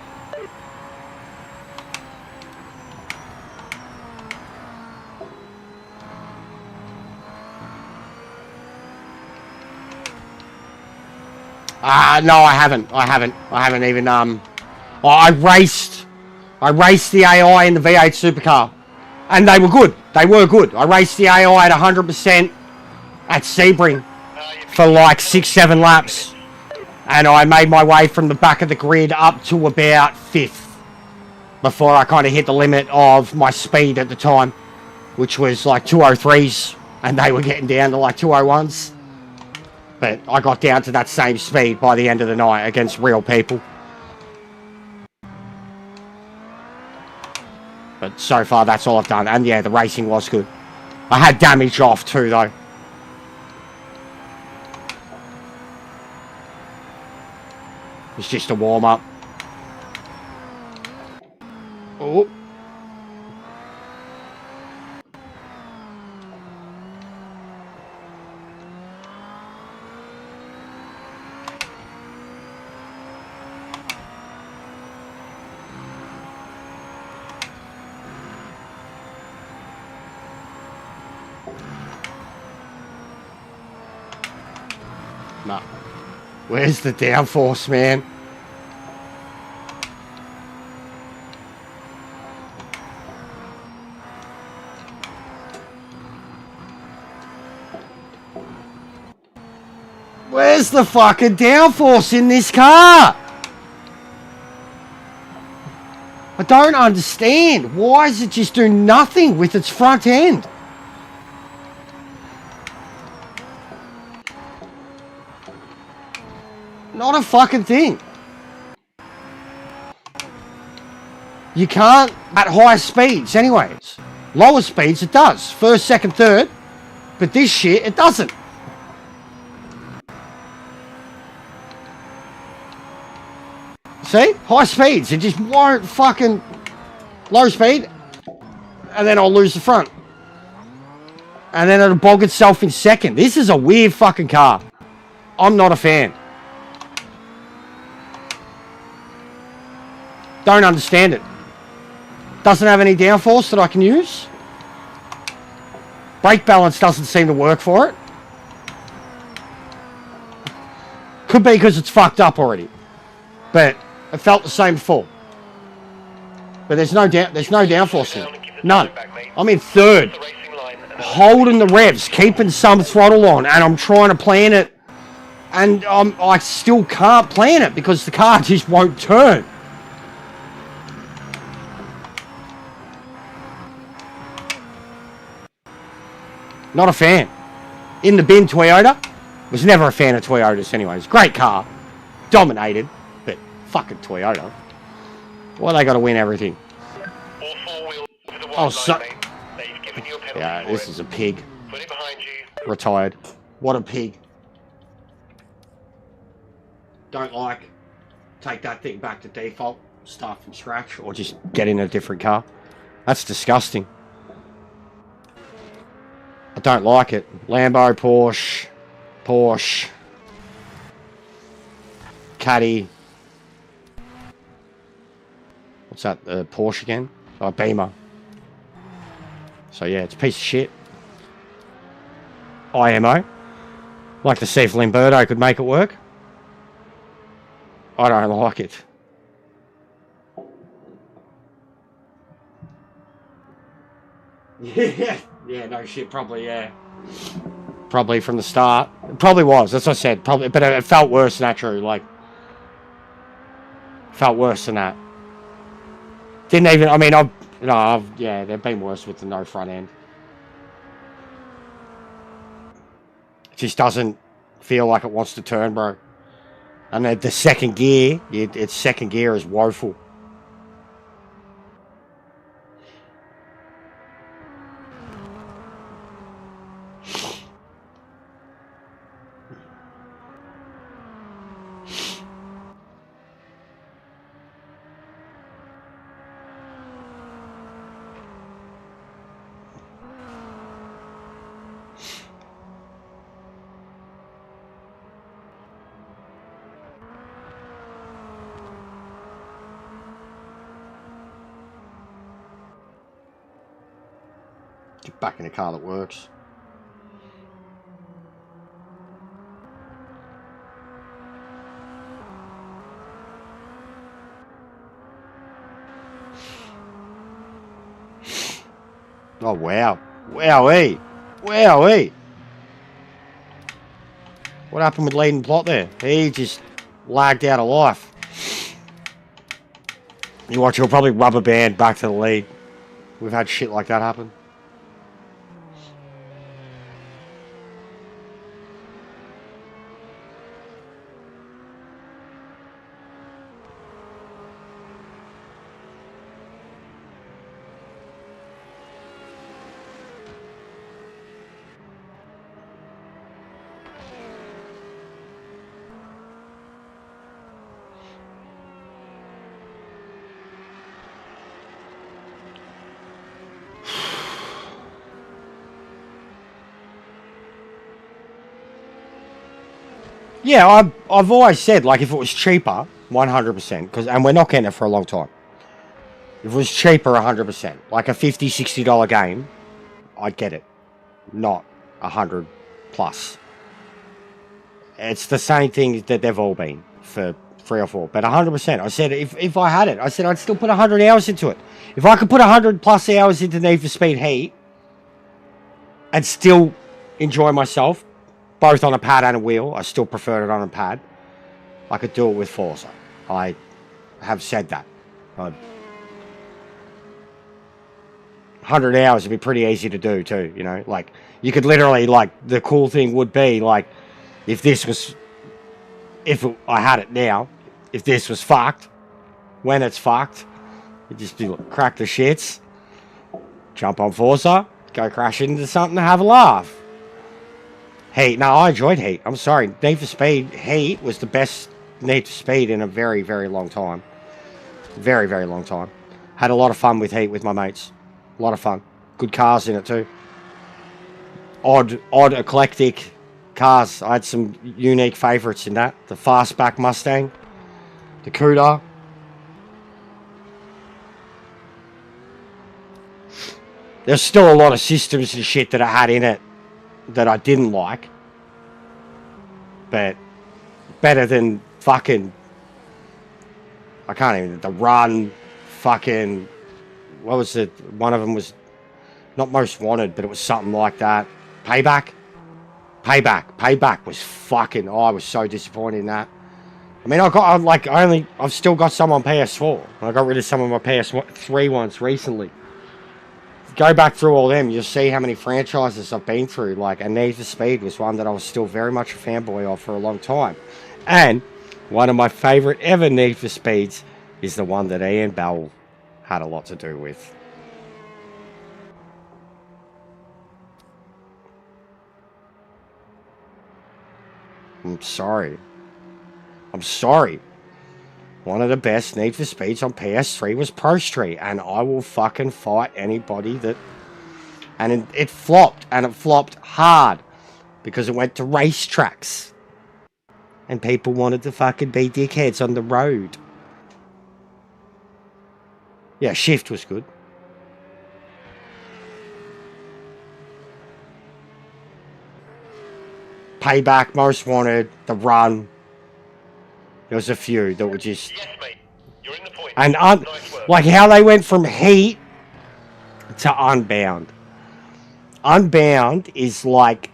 No, I haven't even, I raced the AI in the V8 supercar. And they were good. I raced the AI at 100% at Sebring for like 6-7 laps. And I made my way from the back of the grid up to about 5th. Before I kind of hit the limit of my speed at the time. Which was like 203s. And they were getting down to like 201s. But I got down to that same speed by the end of the night against real people. But so far, that's all I've done. And yeah, the racing was good. I had damage off too, though. It's just a warm-up. Oh. Nah. Where's the downforce, man? Where's the fucking downforce in this car? I don't understand. Why is it just doing nothing with its front end? Not a fucking thing. You can't at higher speeds anyways. Lower speeds it does. First, second, third. But this shit, it doesn't. See? High speeds, it just won't fucking... Low speed. And then I'll lose the front. And then it'll bog itself in second. This is a weird fucking car. I'm not a fan. Don't understand it. Doesn't have any downforce that I can use. Brake balance doesn't seem to work for it. Could be because it's fucked up already. But it felt the same before. But there's no downforce in it. None. I'm in third. Holding the revs, keeping some throttle on, and I'm trying to plan it. And I still can't plan it because the car just won't turn. Not a fan. In the bin, Toyota. Was never a fan of Toyotas anyways. Great car. Dominated. But fucking Toyota. Why they got to win everything? All four wheels over the Oh, white so... line, mate. They've given you a penalty Yeah, for this it. is a pig. Put it behind you. Retired. What a pig. Don't like. Take that thing back to default. Start from scratch. Or just get in a different car. That's disgusting. I don't like it. Lambo, Porsche, Caddy. What's that? Porsche again? Oh, Beamer. So yeah, it's a piece of shit. IMO. Like to see if Limberto could make it work. I don't like it. Yeah, no shit, probably, yeah. Probably from the start. It probably was, as I said, probably, but it felt worse than that, true, like, felt worse than that. Didn't even, I mean, yeah, they've been worse with the no front end. It just doesn't feel like it wants to turn, bro. And the second gear, its second gear is woeful. Get back in a car that works. Oh, wow. Wowee. Wowee. What happened with leading plot there? He just lagged out of life. You watch, he'll probably rubber band back to the lead. We've had shit like that happen. Yeah, I've always said, like, if it was cheaper, 100%, and we're not getting it for a long time. If it was cheaper, 100%, like a $50, $60 game, I'd get it. Not 100 plus. It's the same thing that they've all been for 3 or 4, but 100%. I said if I had it, I said I'd still put 100 hours into it. If I could put 100 plus hours into Need for Speed Heat and still enjoy myself, both on a pad and a wheel, I still prefer it on a pad, I could do it with Forza. I have said that. 100 hours would be pretty easy to do too, you know, like you could literally, like, the cool thing would be, like, if I had it now, if this was fucked, when it's fucked, you just be like, crack the shits, jump on Forza, go crash into something, have a laugh. Heat, no, I enjoyed Heat. I'm sorry, Need for Speed Heat was the best Need for Speed in a very, very long time. Very, very long time. Had a lot of fun with Heat with my mates. A lot of fun. Good cars in it too. Odd, eclectic cars. I had some unique favourites in that. The fastback Mustang, the Cuda. There's still a lot of systems and shit that I had in it that I didn't like. But better than fucking... I can't even... The Run, fucking... What was it? One of them was not Most Wanted, but it was something like that. Payback? Payback was fucking... Oh, I was so disappointed in that. I mean, I've still got some on PS4. I got rid of some of my PS3 ones recently. Go back through all them, you'll see how many franchises I've been through. Like, and Need for Speed was one that I was still very much a fanboy of for a long time. And one of my favourite ever Need for Speeds is the one that Ian Bell had a lot to do with. I'm sorry. One of the best Need for Speeds on PS3 was Pro Street, and I will fucking fight anybody that... And it flopped, and it flopped hard, because it went to racetracks. And people wanted to fucking be dickheads on the road. Yeah, Shift was good. Payback, Most Wanted, The Run. There was a few that were just... Yes, mate. You're in the point. And Nice work. like how they went from Heat to Unbound. Unbound is like...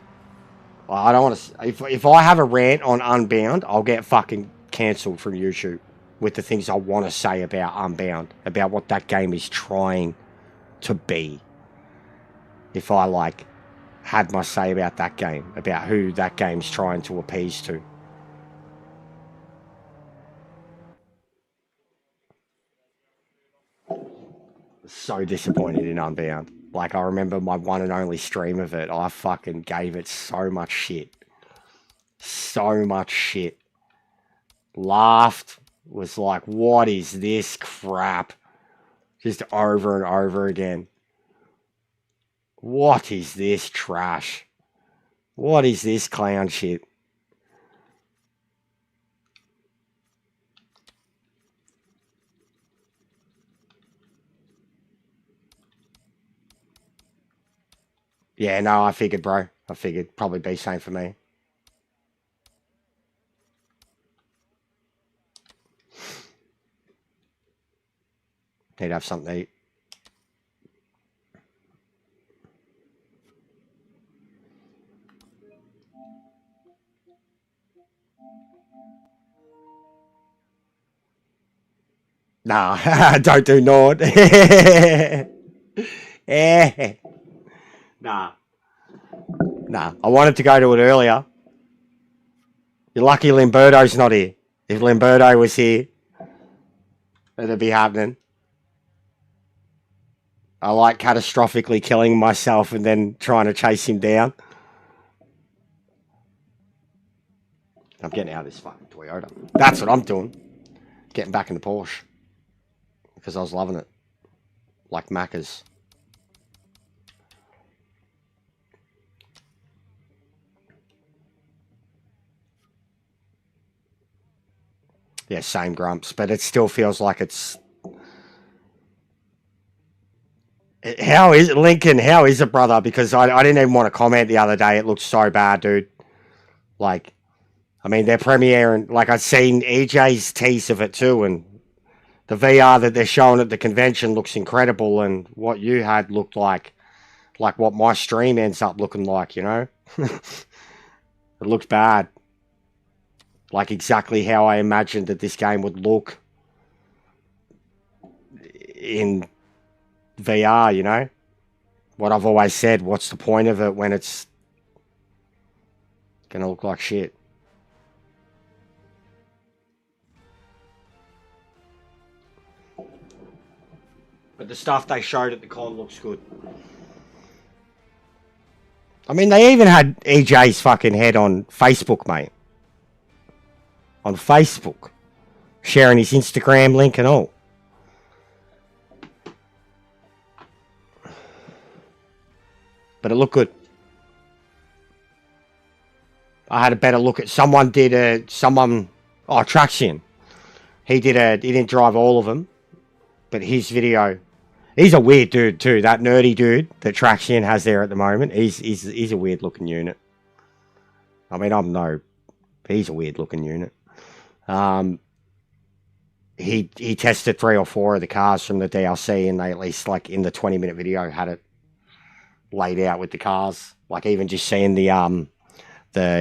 I don't want to... If I have a rant on Unbound, I'll get fucking cancelled from YouTube with the things I want to say about Unbound, about what that game is trying to be. If I, like, had my say about that game, about who that game's trying to appease to. So disappointed in Unbound. Like, I remember my one and only stream of it. I fucking gave it so much shit. So much shit. Laughed. Was like, what is this crap? Just over and over again. What is this trash? What is this clown shit? Yeah, no, I figured, bro. I figured probably be same for me. Need to have something to eat. Nah, don't do Nord. Nah. Nah, I wanted to go to it earlier. You're lucky Limberto's not here. If Limberto was here, it'd be happening. I like catastrophically killing myself and then trying to chase him down. I'm getting out of this fucking Toyota. That's what I'm doing. Getting back in the Porsche. Because I was loving it. Like Macca's. Yeah, same grumps. But it still feels like it's... How is it, Lincoln? How is it, brother? Because I didn't even want to comment the other day. It looked so bad, dude. Like, I mean, they're premiering... Like, I've seen EJ's tease of it too, and the VR that they're showing at the convention looks incredible, and what you had looked like what my stream ends up looking like, you know? It looks bad. Like exactly how I imagined that this game would look in VR, you know? What I've always said, what's the point of it when it's gonna look like shit? But the stuff they showed at the con looks good. I mean, they even had EJ's fucking head on Facebook, mate. On Facebook. Sharing his Instagram link and all. But it looked good. I had a better look at Traxian. He didn't drive all of them, but his video, he's a weird dude too. That nerdy dude that Traxian has there at the moment, he's a weird looking unit. I mean, he's a weird looking unit. He tested 3 or 4 of the cars from the DLC, and they at least, like, in the 20-minute video had it laid out with the cars. Like, even just seeing the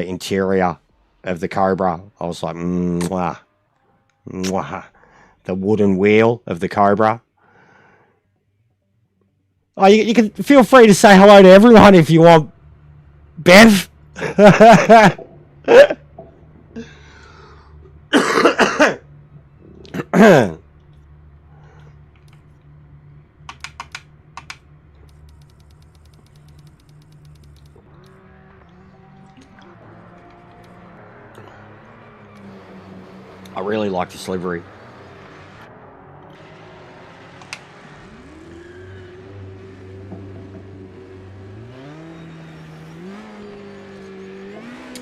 interior of the Cobra, I was like, mwah, mwah. The wooden wheel of the Cobra. Oh, you can feel free to say hello to everyone if you want, Bev. I really like this livery.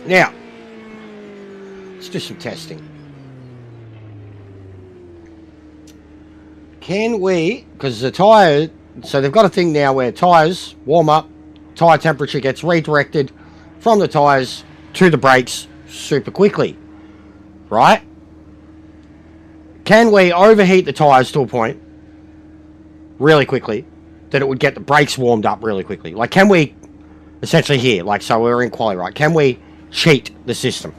Now, let's do some testing. Can we, because the tyre, so they've got a thing now where tyres warm up, tyre temperature gets redirected from the tyres to the brakes super quickly, right? Can we overheat the tyres to a point really quickly that it would get the brakes warmed up really quickly? Like, can we, essentially here, like, so we're in quali, right? Can we cheat the system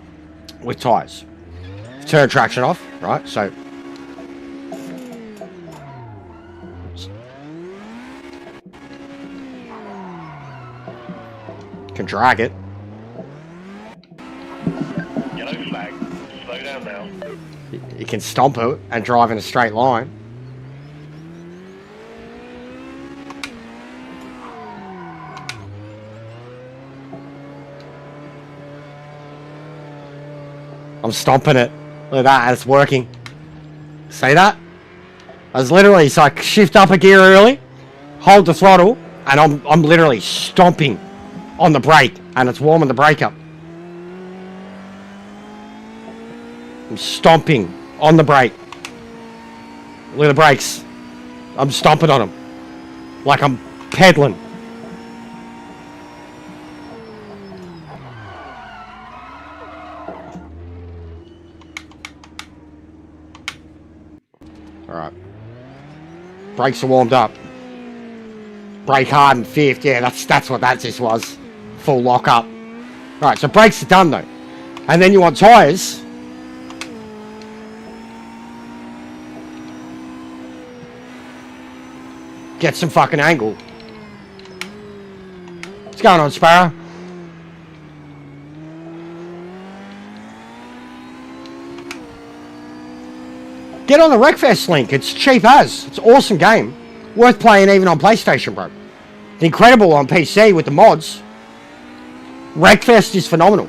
with tyres? Turn traction off, right? So can drag it. Yellow flag. Slow down now. You can stomp it and drive in a straight line. I'm stomping it. Look at that, it's working. See that? I was literally, so I shift up a gear early, hold the throttle, and I'm literally stomping on the brake, and it's warming the brake up. I'm stomping on the brake. Look at the brakes. I'm stomping on them. Like I'm pedaling. Alright. Brakes are warmed up. Brake hard and fifth. Yeah, that's what that just was. Full lock up. Alright, so brakes are done though. And then you want tyres. Get some fucking angle. What's going on, Sparrow? Get on the Wreckfest link. It's cheap as. It's an awesome game. Worth playing even on PlayStation, bro. Incredible on PC with the mods. Wreckfest is phenomenal.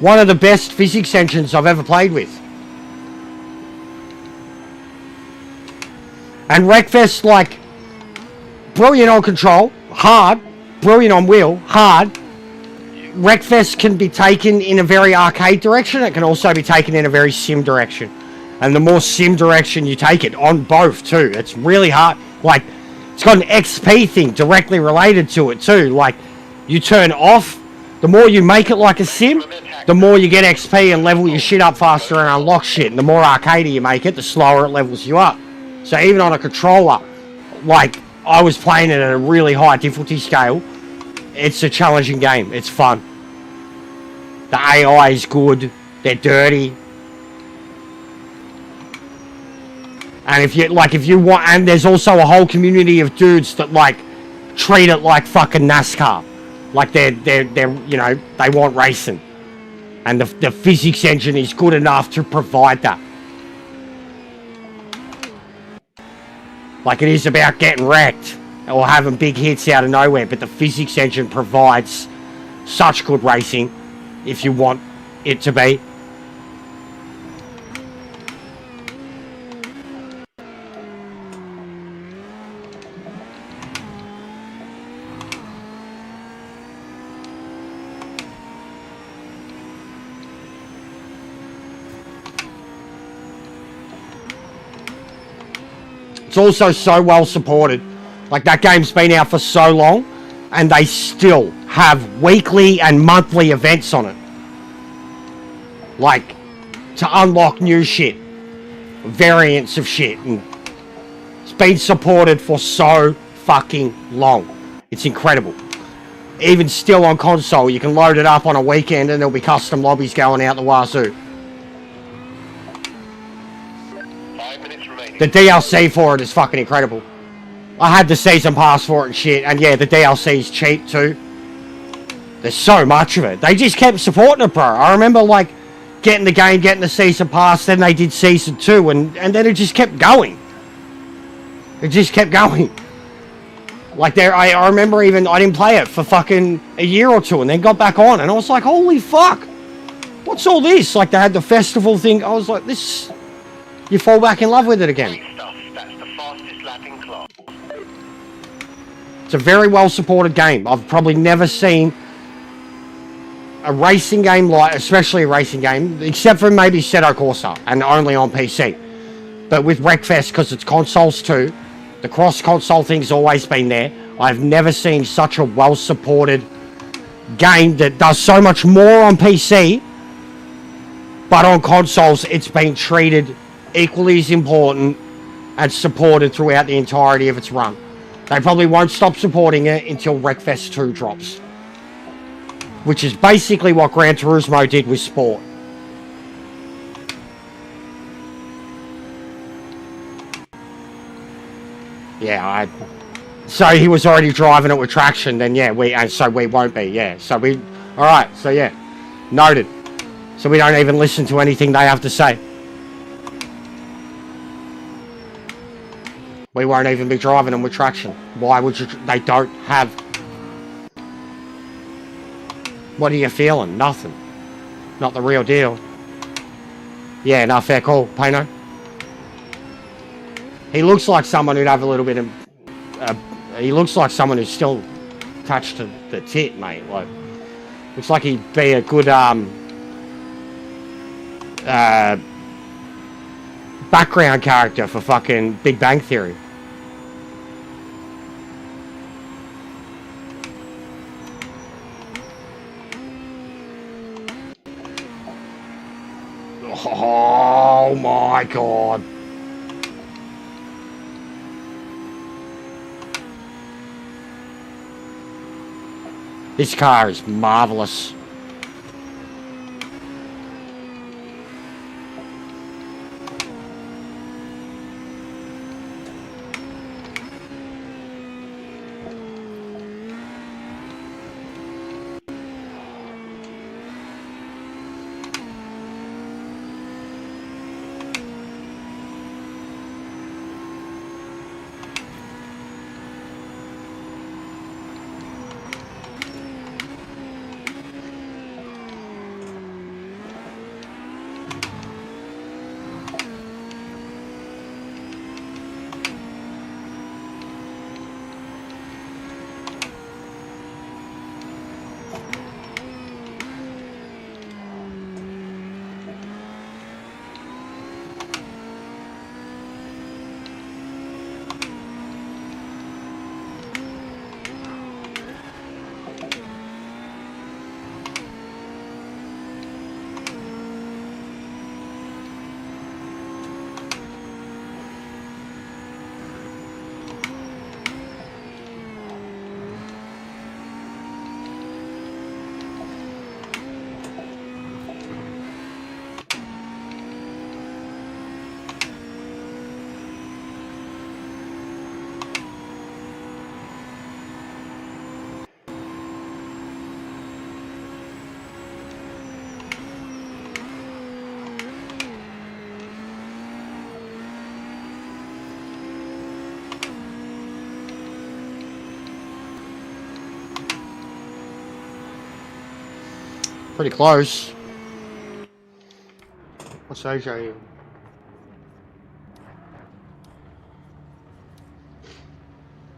One of the best physics engines I've ever played with. And Wreckfest, like, brilliant on control, hard. Brilliant on wheel, hard. Wreckfest can be taken in a very arcade direction. It can also be taken in a very sim direction. And the more sim direction you take it, on both too, it's really hard. Like, it's got an XP thing directly related to it too. Like, you turn off, the more you make it like a sim, the more you get XP and level your shit up faster and unlock shit. And the more arcadey you make it, the slower it levels you up. So even on a controller, like, I was playing it at a really high difficulty scale. It's a challenging game. It's fun. The AI is good. They're dirty. And if you want, and there's also a whole community of dudes that, like, treat it like fucking NASCAR. Like they're you know, they want racing. And the physics engine is good enough to provide that. Like, it is about getting wrecked or having big hits out of nowhere, but the physics engine provides such good racing if you want it to be. It's also so well supported. Like, that game's been out for so long, and they still have weekly and monthly events on it. Like, to unlock new shit. Variants of shit. And it's been supported for so fucking long. It's incredible. Even still on console, you can load it up on a weekend and there'll be custom lobbies going out the wazoo. 5 minutes remaining. The DLC for it is fucking incredible. I had the season pass for it and shit, and yeah, the DLC's cheap too. There's so much of it. They just kept supporting it, bro. I remember, like, getting the game, getting the season pass, then they did season 2, and then it just kept going. It just kept going. Like, I remember even, I didn't play it for fucking a year or two, and then got back on, and I was like, holy fuck! What's all this? Like, they had the festival thing, I was like, this... You fall back in love with it again. Great stuff. That's the fastest lap in class. It's a very well supported game. I've probably never seen a racing game like, especially a racing game, except for maybe Assetto Corsa, and only on PC. But with Wreckfest, because it's consoles too, the cross-console thing's always been there. I've never seen such a well-supported game that does so much more on PC, but on consoles, it's been treated equally as important and supported throughout the entirety of its run. They probably won't stop supporting it until Wreckfest 2 drops. Which is basically what Gran Turismo did with Sport. Yeah, so he was already driving it with traction, then yeah, so we won't be, yeah. So alright, so yeah, noted. So we don't even listen to anything they have to say. We won't even be driving them with traction. Why would you, they don't have... What are you feeling? Nothing. Not the real deal. Yeah, no, fair call, Pano. He looks like someone who'd have a little bit of... he looks like someone who's still attached to the tit, mate. Like, looks like he'd be a good, background character for fucking Big Bang Theory. Oh my god. This car is marvelous. Pretty close. What's AJ?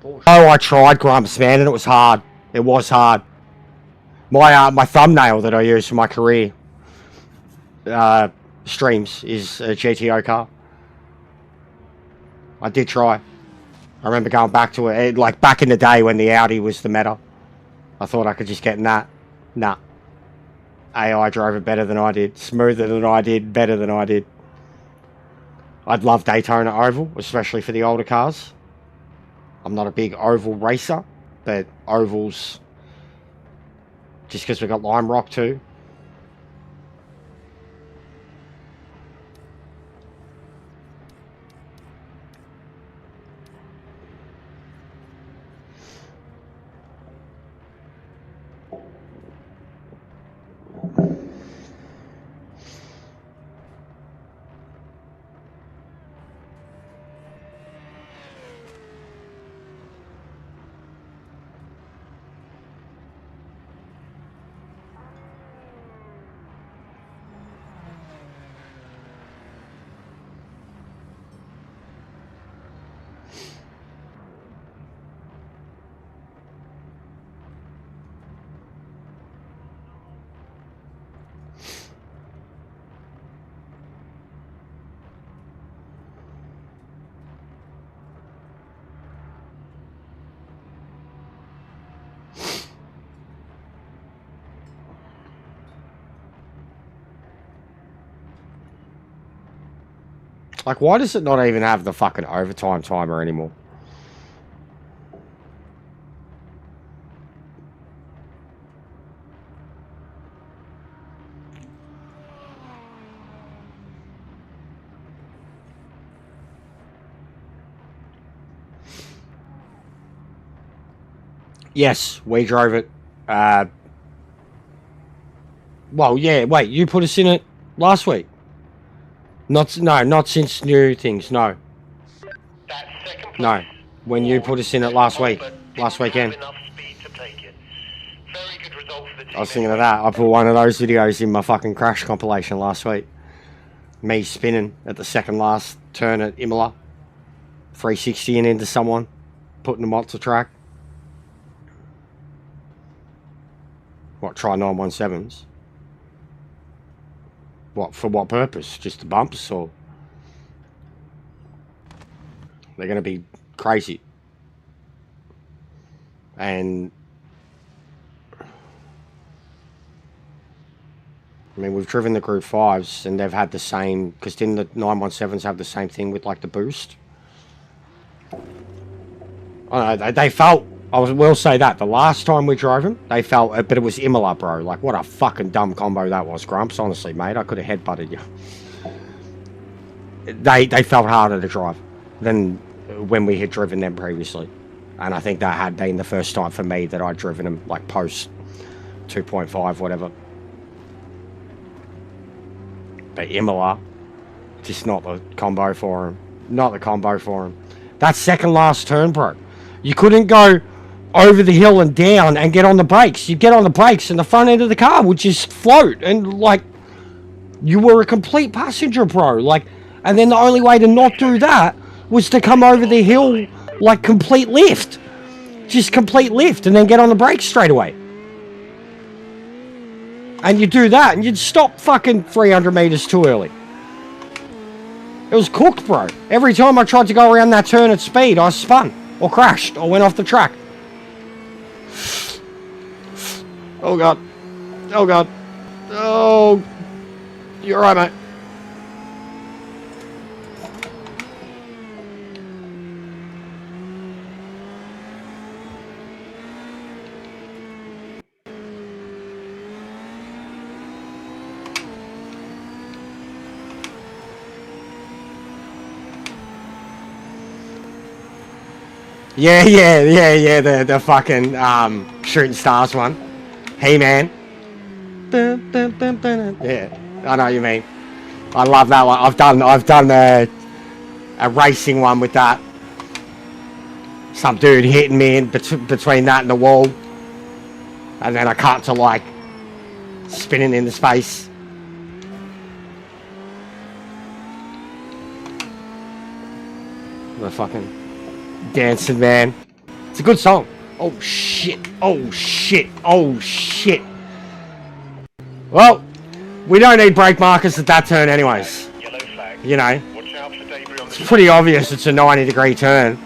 Oh, I tried Grumps, man, and it was hard. It was hard. My thumbnail that I use for my career streams is a GTO car. I did try. I remember going back to it, like back in the day when the Audi was the meta. I thought I could just get in that. Nah. AI drove it better than I did. Smoother than I did. Better than I did. I'd love Daytona Oval, especially for the older cars. I'm not a big oval racer, but ovals, just because we got Lime Rock too. Like, why does it not even have the fucking overtime timer anymore? Yes, we drove it. Well, yeah, wait, you put us in it last week? Not since new things, no. That second place, No, when you put us in it last week, last weekend. enough speed to take it. Very good result for the team. I was thinking of that. I put one of those videos in my fucking crash compilation last week. Me spinning at the second last turn at Imola. 360 and into someone. Putting them off the track. What, try 917s? What, for what purpose? Just the bumps, or? They're going to be crazy. And I mean, we've driven the Group 5s and they've had the same, because didn't the 917s have the same thing with like the boost? I don't know, they felt, will say that, the last time we drove them, they felt, but it was Imola, bro. Like, what a fucking dumb combo that was, Grumps, honestly, mate. I could have headbutted you. They felt harder to drive than when we had driven them previously. And I think that had been the first time for me that I'd driven them, like, post 2.5, whatever. But Imola, just not the combo for him. Not the combo for him. That second last turn, bro. You couldn't go over the hill and down and get on the brakes. You get on the brakes and the front end of the car would just float. And, like, you were a complete passenger, bro. Like, and then the only way to not do that was to come over the hill, like, complete lift. Just complete lift and then get on the brakes straight away. And you do that and you'd stop fucking 300 meters too early. It was cooked, bro. Every time I tried to go around that turn at speed, I spun or crashed or went off the track. Oh, God. Oh, God. Oh. You're right, mate. Yeah, the fucking, Shooting Stars one. Hey, man. Yeah, I know what you mean. I love that one. I've done a racing one with that. Some dude hitting me in between that and the wall. And then I cut to, like, spinning into space. The fucking dancing man. It's a good song. Oh shit. Oh shit. Oh shit. Well, we don't need brake markers at that turn anyways. Yellow flag. You know. Watch out for debris on It's pretty obvious it's a 90-degree turn.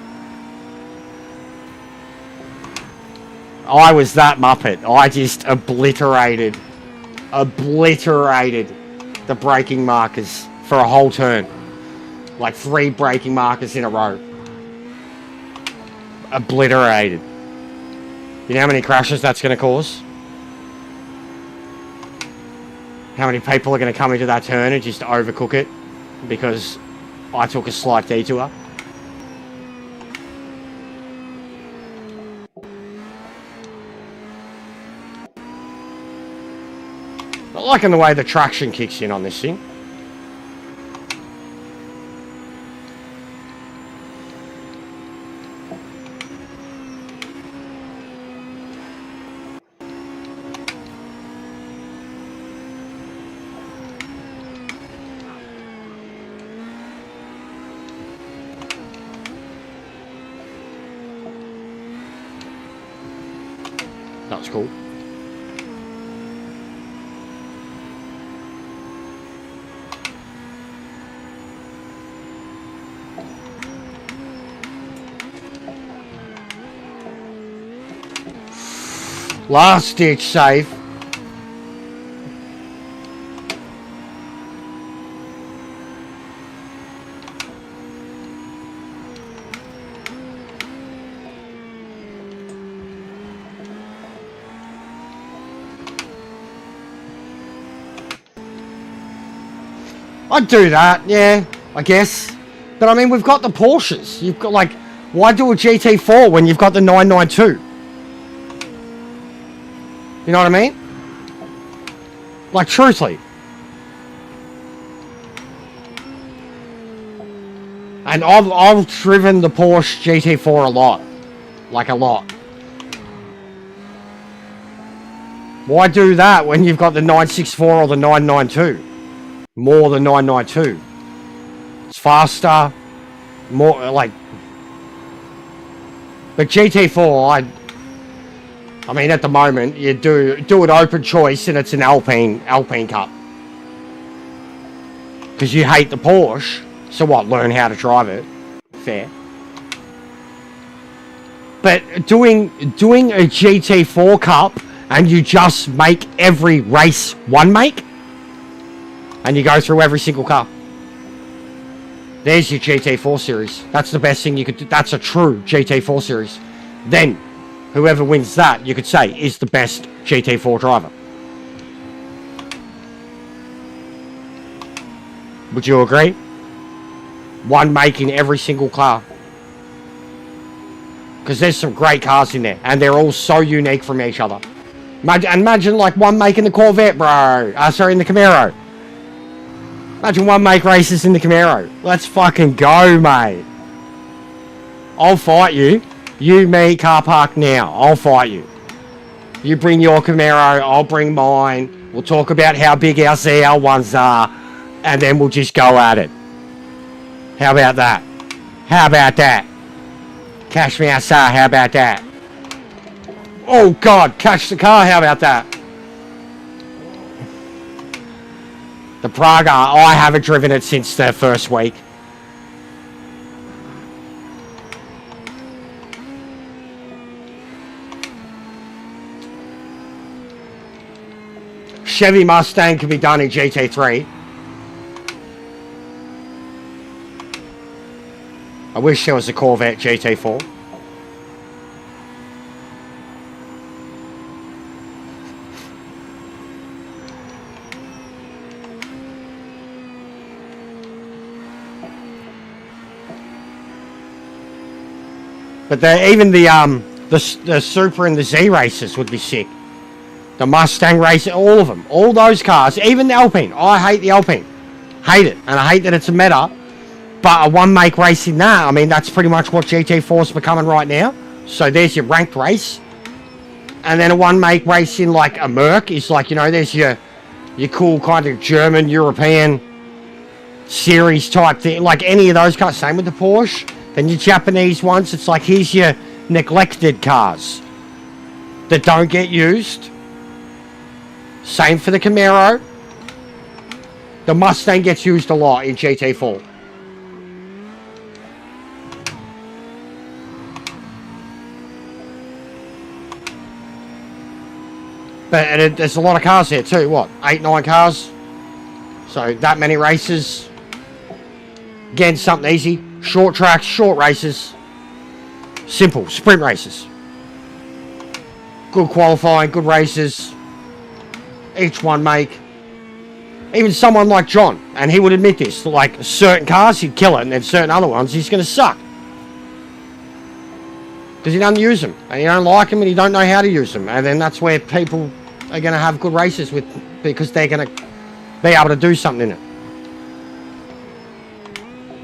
I was that Muppet. I just obliterated the braking markers for a whole turn. Like 3 braking markers in a row. Obliterated. You know how many crashes that's going to cause? How many people are going to come into that turn and just overcook it because I took a slight detour? Not liking the way the traction kicks in on this thing. That was cool. Last ditch save. I'd do that, yeah, I guess. But I mean, we've got the Porsches. You've got, like, why do a GT4 when you've got the 992? You know what I mean? Like, truthfully. And I've driven the Porsche GT4 a lot. Like, a lot. Why do that when you've got the 964 or the 992? More than 992. It's faster. More, like... But GT4, I mean, at the moment, you do it open choice, and it's an Alpine Cup. Because you hate the Porsche, so what? Learn how to drive it. Fair. But doing a GT4 Cup, and you just make every race one make, and you go through every single car. There's your GT4 series. That's the best thing you could do. That's a true GT4 series. Then, whoever wins that, you could say, is the best GT4 driver. Would you agree? One make in every single car. Because there's some great cars in there, and they're all so unique from each other. Imagine like one make in the Corvette, bro. Sorry, in the Camaro. Imagine one make races in the Camaro. Let's fucking go, mate. I'll fight you. You, me, car park now. I'll fight you. You bring your Camaro, I'll bring mine. We'll talk about how big our ZL1s are, and then we'll just go at it. How about that? How about that? Cash me outside, how about that? Oh, God, catch the car, how about that? The Praga, I haven't driven it since the first week. Chevy Mustang can be done in GT3. I wish there was a Corvette GT4. But even the Super and the Z races would be sick. The Mustang race, all of them, all those cars, even the Alpine. I hate the Alpine, hate it, and I hate that it's a meta. But a one make race in that, I mean, that's pretty much what GT4 is becoming right now. So there's your ranked race, and then a one make race in like a Merc is like, you know, there's your cool kind of German European series type thing, like any of those cars. Same with the Porsche. Then your Japanese ones, it's like, here's your neglected cars that don't get used. Same for the Camaro. The Mustang gets used a lot in GT4. But there's a lot of cars there too. What, 8, 9 cars? So that many races. Again, something easy. Short tracks, short races. Simple, sprint races. Good qualifying, good races. Each one make. Even someone like John, and he would admit this, like certain cars he'd kill it, and then certain other ones he's going to suck. Because he doesn't use them, and you don't like them, and you don't know how to use them. And then that's where people are going to have good races with, because they're going to be able to do something in it.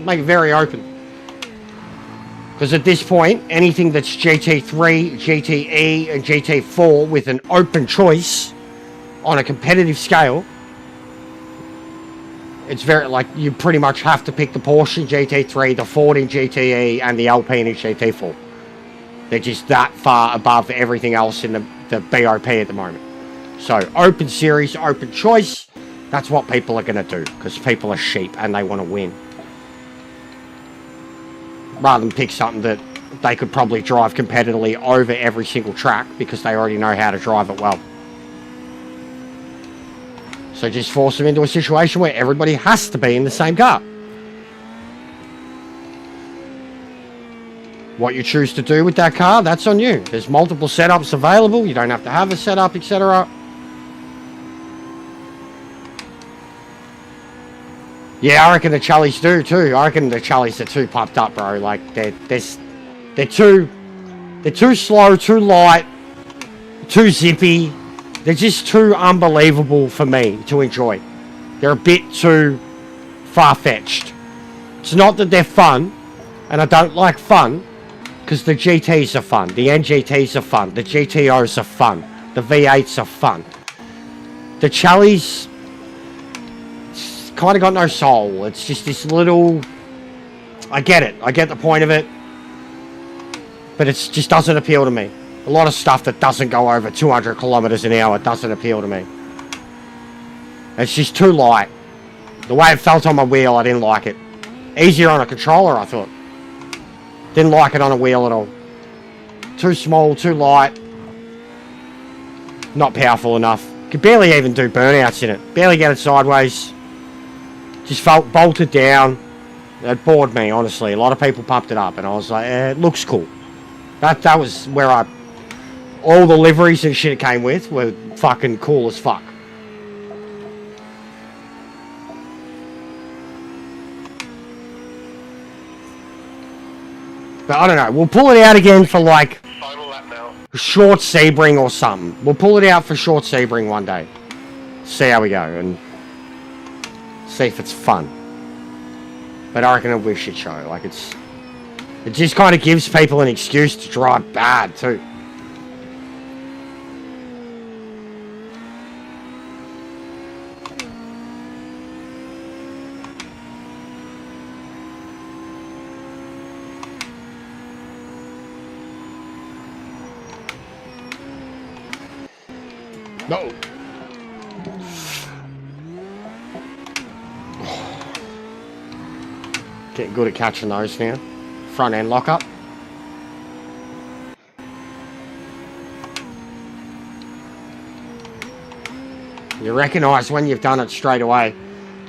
Make it very open. Because at this point, anything that's GT3, GTE, and GT4 with an open choice on a competitive scale, it's very, like, you pretty much have to pick the Porsche in GT3, the Ford in GTE, and the Alpine in GT4. They're just that far above everything else in the BOP at the moment. So, open series, open choice, that's what people are going to do. Because people are sheep and they want to win. Rather than pick something that they could probably drive competitively over every single track because they already know how to drive it well. So just force them into a situation where everybody has to be in the same car. What you choose to do with that car, that's on you. There's multiple setups available. You don't have to have a setup, etc. Yeah, I reckon the Challys do too. I reckon the Challys are too pumped up, bro. Like they're too slow, too light, too zippy. They're just too unbelievable for me to enjoy. They're a bit too far-fetched. It's not that they're fun, and I don't like fun, because the GTs are fun, the NGTs are fun, the GTOs are fun, the V8s are fun. The Challys kind of got no soul. It's just this little... I get it. I get the point of it. But it just doesn't appeal to me. A lot of stuff that doesn't go over 200 kilometers an hour doesn't appeal to me. It's just too light. The way it felt on my wheel, I didn't like it. Easier on a controller, I thought. Didn't like it on a wheel at all. Too small, too light. Not powerful enough. Could barely even do burnouts in it. Barely get it sideways. Just felt bolted down. It bored me, honestly. A lot of people pumped it up, and I was like, it looks cool. That was where all the liveries and shit it came with were fucking cool as fuck. But I don't know. We'll pull it out again for like Final lap now. short Sebring or something. We'll pull it out for short Sebring one day. See how we go and see if it's fun. But I reckon it'll be a shit show. Like it just kind of gives people an excuse to drive bad too. No. Getting good at catching those now. Front end lock up. You recognise when you've done it straight away.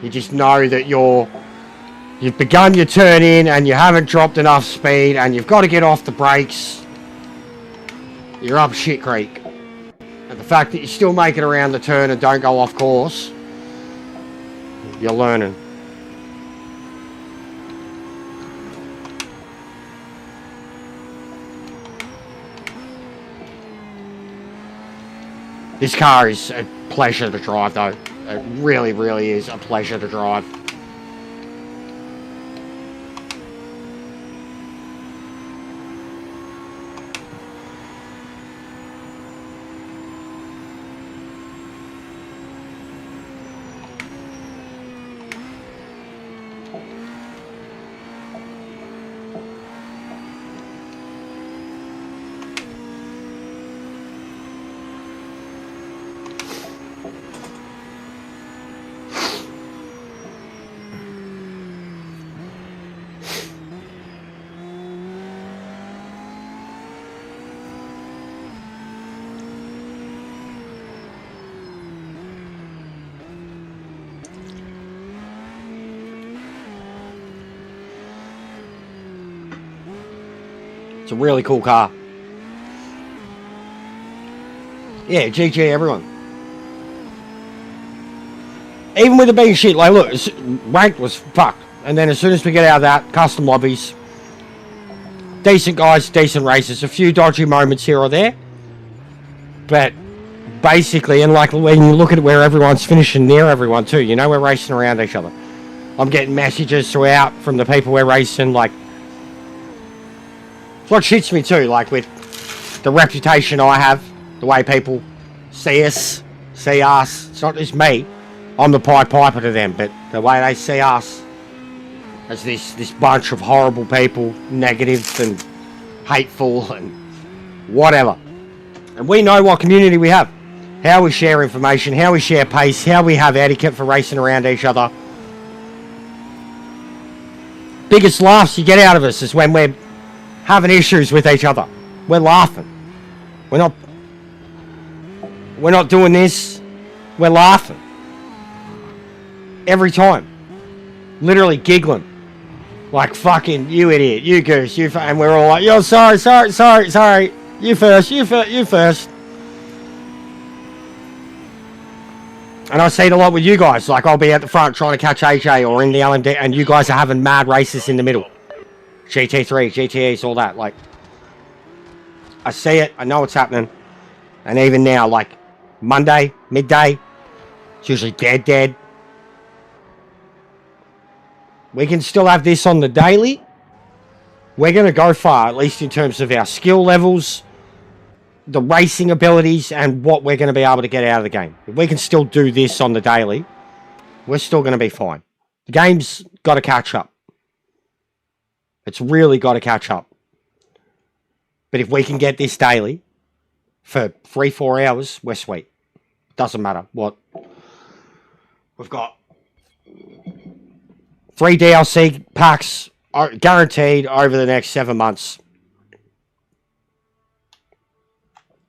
You just know that you've begun your turn in and you haven't dropped enough speed and you've got to get off the brakes. You're up shit creek. And the fact that you still make it around the turn and don't go off course, you're learning. This car is a pleasure to drive though. It really, really is a pleasure to drive. a really cool car. Yeah, GG everyone. Even with it being shit, like look, ranked was fucked. And then as soon as we get out of that, custom lobbies, decent guys, decent races, a few dodgy moments here or there. But basically, and like when you look at where everyone's finishing near everyone too, you know, we're racing around each other. I'm getting messages throughout from the people we're racing, like, it's what shits me too, like with the reputation I have, the way people see us, it's not just me, I'm the Pied Piper to them, but the way they see us as this bunch of horrible people, negative and hateful and whatever. And we know what community we have, how we share information, how we share pace, how we have etiquette for racing around each other. Biggest laughs you get out of us is when we're having issues with each other. We're laughing. We're not doing this. We're laughing. Every time. Literally giggling. Like, fucking, you idiot, you goose, and we're all like, yo, sorry. You first. And I see it a lot with you guys. Like, I'll be at the front trying to catch AJ or in the LMD, and you guys are having mad races in the middle. GT3, GTEs, all that. Like, I see it. I know what's happening. And even now, like, Monday, midday, it's usually dead. We can still have this on the daily. We're going to go far, at least in terms of our skill levels, the racing abilities, and what we're going to be able to get out of the game. If we can still do this on the daily, we're still going to be fine. The game's got to catch up. It's really got to catch up. But if we can get this daily for 3-4 hours, we're sweet. Doesn't matter what. We've got 3 DLC packs guaranteed over the next 7 months.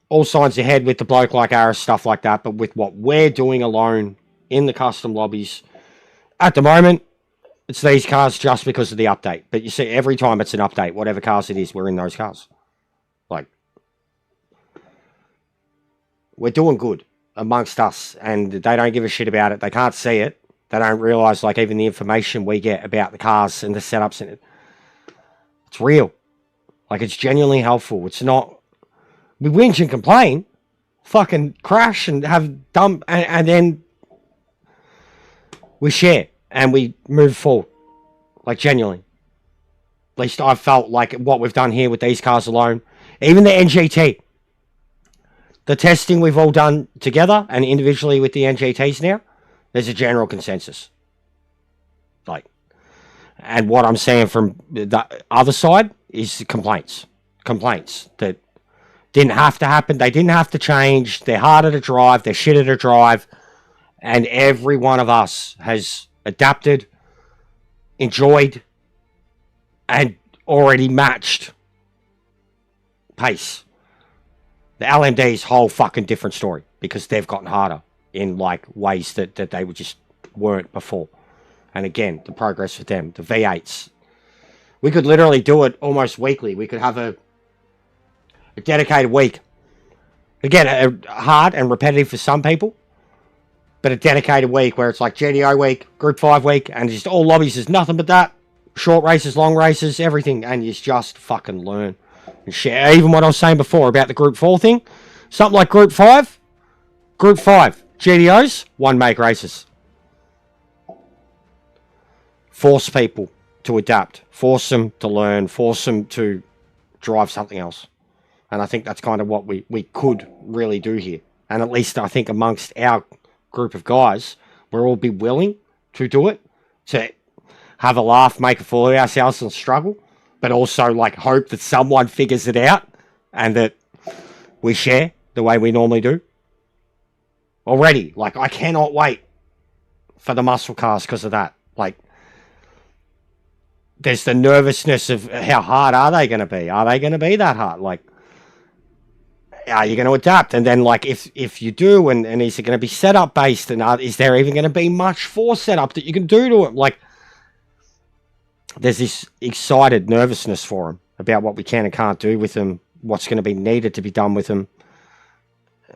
All signs ahead with the bloke like Aris, stuff like that. But with what we're doing alone in the custom lobbies, at the moment, it's these cars just because of the update. But you see, every time it's an update, whatever cars it is, we're in those cars. Like, we're doing good amongst us, and they don't give a shit about it. They can't see it. They don't realise, like, even the information we get about the cars and the setups in it. It's real. Like, it's genuinely helpful. It's not... We whinge and complain, fucking crash and have dumb... And then we share and we move forward. Like, genuinely. At least I've felt like what we've done here with these cars alone. Even the NGT. The testing we've all done together and individually with the NGTs now. There's a general consensus. Like, and what I'm saying from the other side is complaints. Complaints that didn't have to happen. They didn't have to change. They're harder to drive. They're shitter to drive. And every one of us has adapted, enjoyed, and already matched pace. The LMD's whole fucking different story because they've gotten harder in like ways that they just weren't before. And again, the progress with them, the V8s. We could literally do it almost weekly. We could have a dedicated week. Again, hard and repetitive for some people, but a dedicated week where it's like GDO week, Group 5 week, and just all lobbies is nothing but that. Short races, long races, everything, and you just fucking learn and share. Even what I was saying before about the Group 4 thing, something like Group 5, GDOs, 1 make races. Force people to adapt, force them to learn, force them to drive something else. And I think that's kind of what we could really do here. And at least I think amongst our group of guys, we'll all be willing to do it, to have a laugh, make a fool of ourselves and struggle, but also like hope that someone figures it out and that we share the way we normally do. Already, like, I cannot wait for the muscle cars because of that. Like, there's the nervousness of how hard are they going to be? Are they going to be that hard? Like, are you going to adapt? And then, like, if you do, and is it going to be setup based? And is there even going to be much force setup that you can do to it? Like, there's this excited nervousness for them. about what we can and can't do with them, what's going to be needed to be done with them.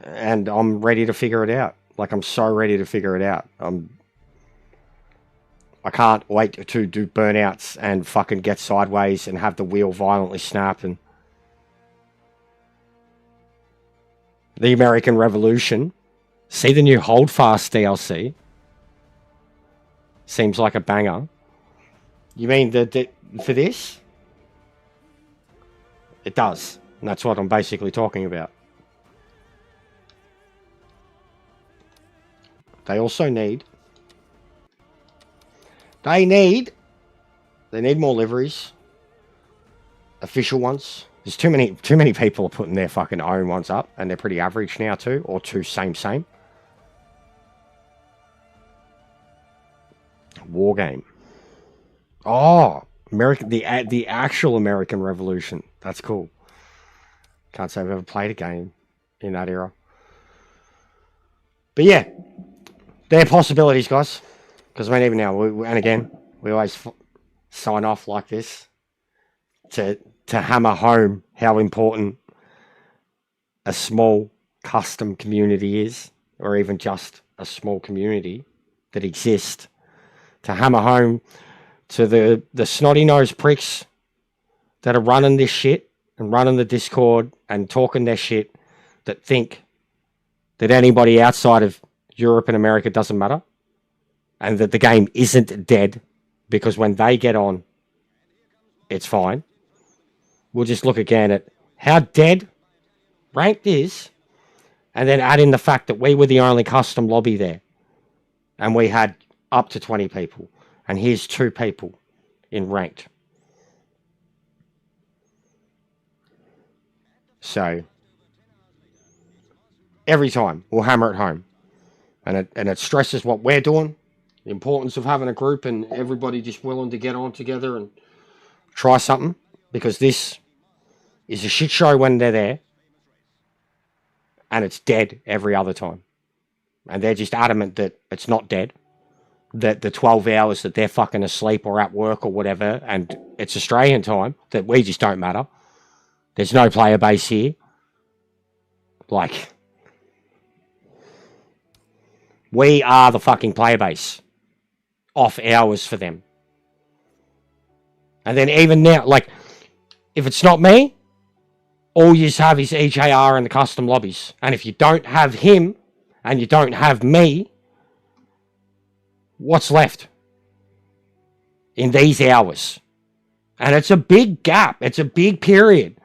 And I'm ready to figure it out. Like, I'm so ready to figure it out. I can't wait to do burnouts and fucking get sideways and have the wheel violently snap. And the American Revolution. See the new Holdfast DLC. Seems like a banger. You mean that for this? It does. And that's what I'm basically talking about. They also need... They need more liveries. Official ones. There's too many people are putting their fucking own ones up. And they're pretty average now too. Or too same. War game. Oh, the actual American Revolution. That's cool. Can't say I've ever played a game in that era. But yeah, there are possibilities, guys. Because I mean, even now, we always sign off like this to hammer home how important a small custom community is, or even just a small community that exists. To hammer home to the snotty-nosed pricks that are running this shit and running the Discord and talking their shit, that think that anybody outside of Europe and America doesn't matter, and that the game isn't dead because when they get on, it's fine. We'll just look again at how dead ranked is, and then add in the fact that we were the only custom lobby there, and we had up to 20 people, and here's 2 people in ranked. So every time we'll hammer it home, and it stresses what we're doing, the importance of having a group and everybody just willing to get on together and try something, because this is a shit show when they're there, and it's dead every other time, and they're just adamant that it's not dead, that the 12 hours that they're fucking asleep or at work or whatever, and it's Australian time, that we just don't matter. There's no player base here. Like, we are the fucking player base. Off hours for them. And then even now, like, if it's not me, all you have is EJR and the custom lobbies. And if you don't have him, and you don't have me, what's left in these hours? And it's a big gap. It's a big period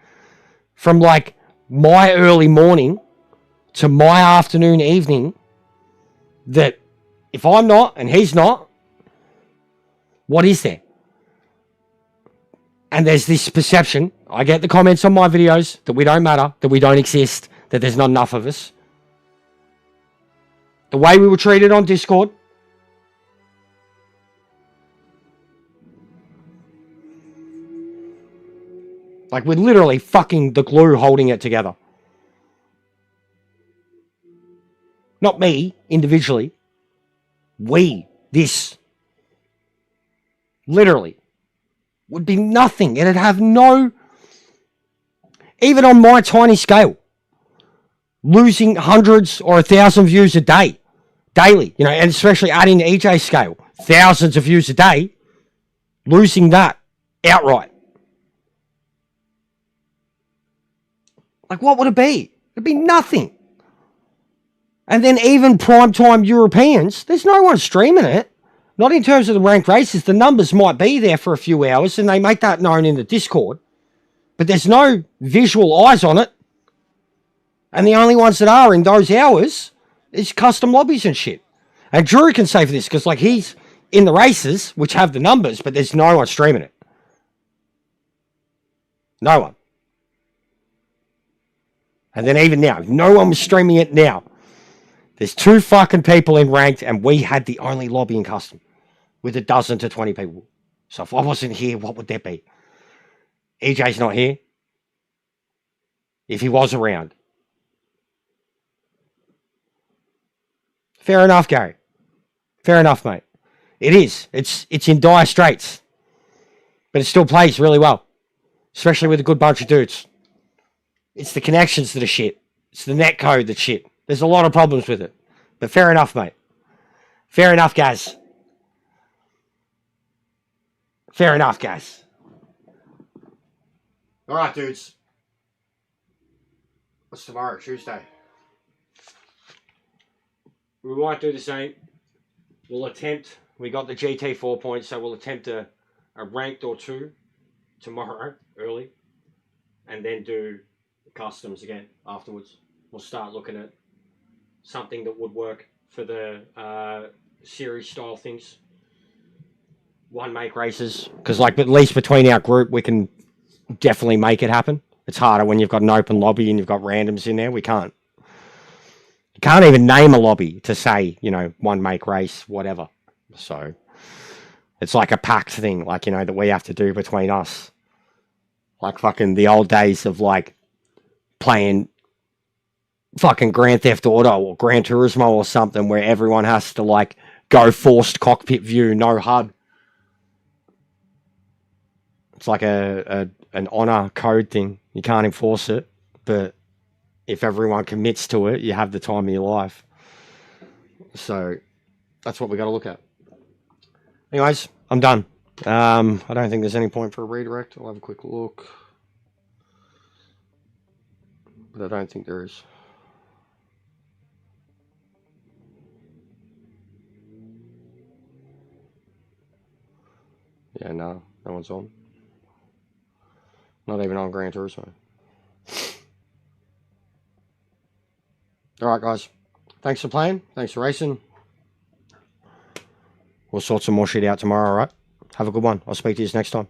from like my early morning to my afternoon, evening, that if I'm not and he's not, what is there? And there's this perception, I get the comments on my videos, that we don't matter, that we don't exist, that there's not enough of us. The way we were treated on Discord, like, we're literally fucking the glue holding it together. Not me, individually. We, this, literally, would be nothing. It'd have no, even on my tiny scale, losing hundreds or 1,000 views a day, daily, you know, and especially adding the EJ scale, thousands of views a day, losing that outright. Like, what would it be? It'd be nothing. And then even primetime Europeans, there's no one streaming it. Not in terms of the ranked races. The numbers might be there for a few hours and they make that known in the Discord. But there's no visual eyes on it. And the only ones that are in those hours is custom lobbies and shit. And Drew can say for this, because like he's in the races, which have the numbers, but there's no one streaming it. No one. And then even now, if no one was streaming it now, there's 2 fucking people in ranked, and we had the only lobby in custom with 12 to 20 people. So if I wasn't here, what would that be? EJ's not here. If he was around. Fair enough, Gary. Fair enough, mate. It is. It's in dire straits. But it still plays really well. especially with a good bunch of dudes. It's the connections that are shit. It's the net code that's shit. There's a lot of problems with it. But fair enough, mate. Fair enough, guys. Fair enough, guys. Alright, dudes. What's tomorrow? Tuesday. We won't do the same. We'll attempt. We got the GT4 points, so we'll attempt a ranked or two tomorrow, early. And then do customs again afterwards. We'll start looking at something that would work for the series style things. One make races. Because like at least between our group we can definitely make it happen. It's harder when you've got an open lobby and you've got randoms in there. We can't. You can't even name a lobby to say, you know, one make race, whatever. So it's like a pact thing, like, you know, that we have to do between us. Like fucking the old days of like playing fucking Grand Theft Auto or Gran Turismo or something where everyone has to like go forced cockpit view, no HUD. It's like an honor code thing. You can't enforce it, but if everyone commits to it, you have the time of your life. So that's what we got to look at. Anyways, I'm done. I don't think there's any point for a redirect. I'll have a quick look. But I don't think there is. Yeah, no one's on. Not even on Gran Turismo. Alright, guys. Thanks for playing. Thanks for racing. We'll sort some more shit out tomorrow, alright? Have a good one. I'll speak to you next time.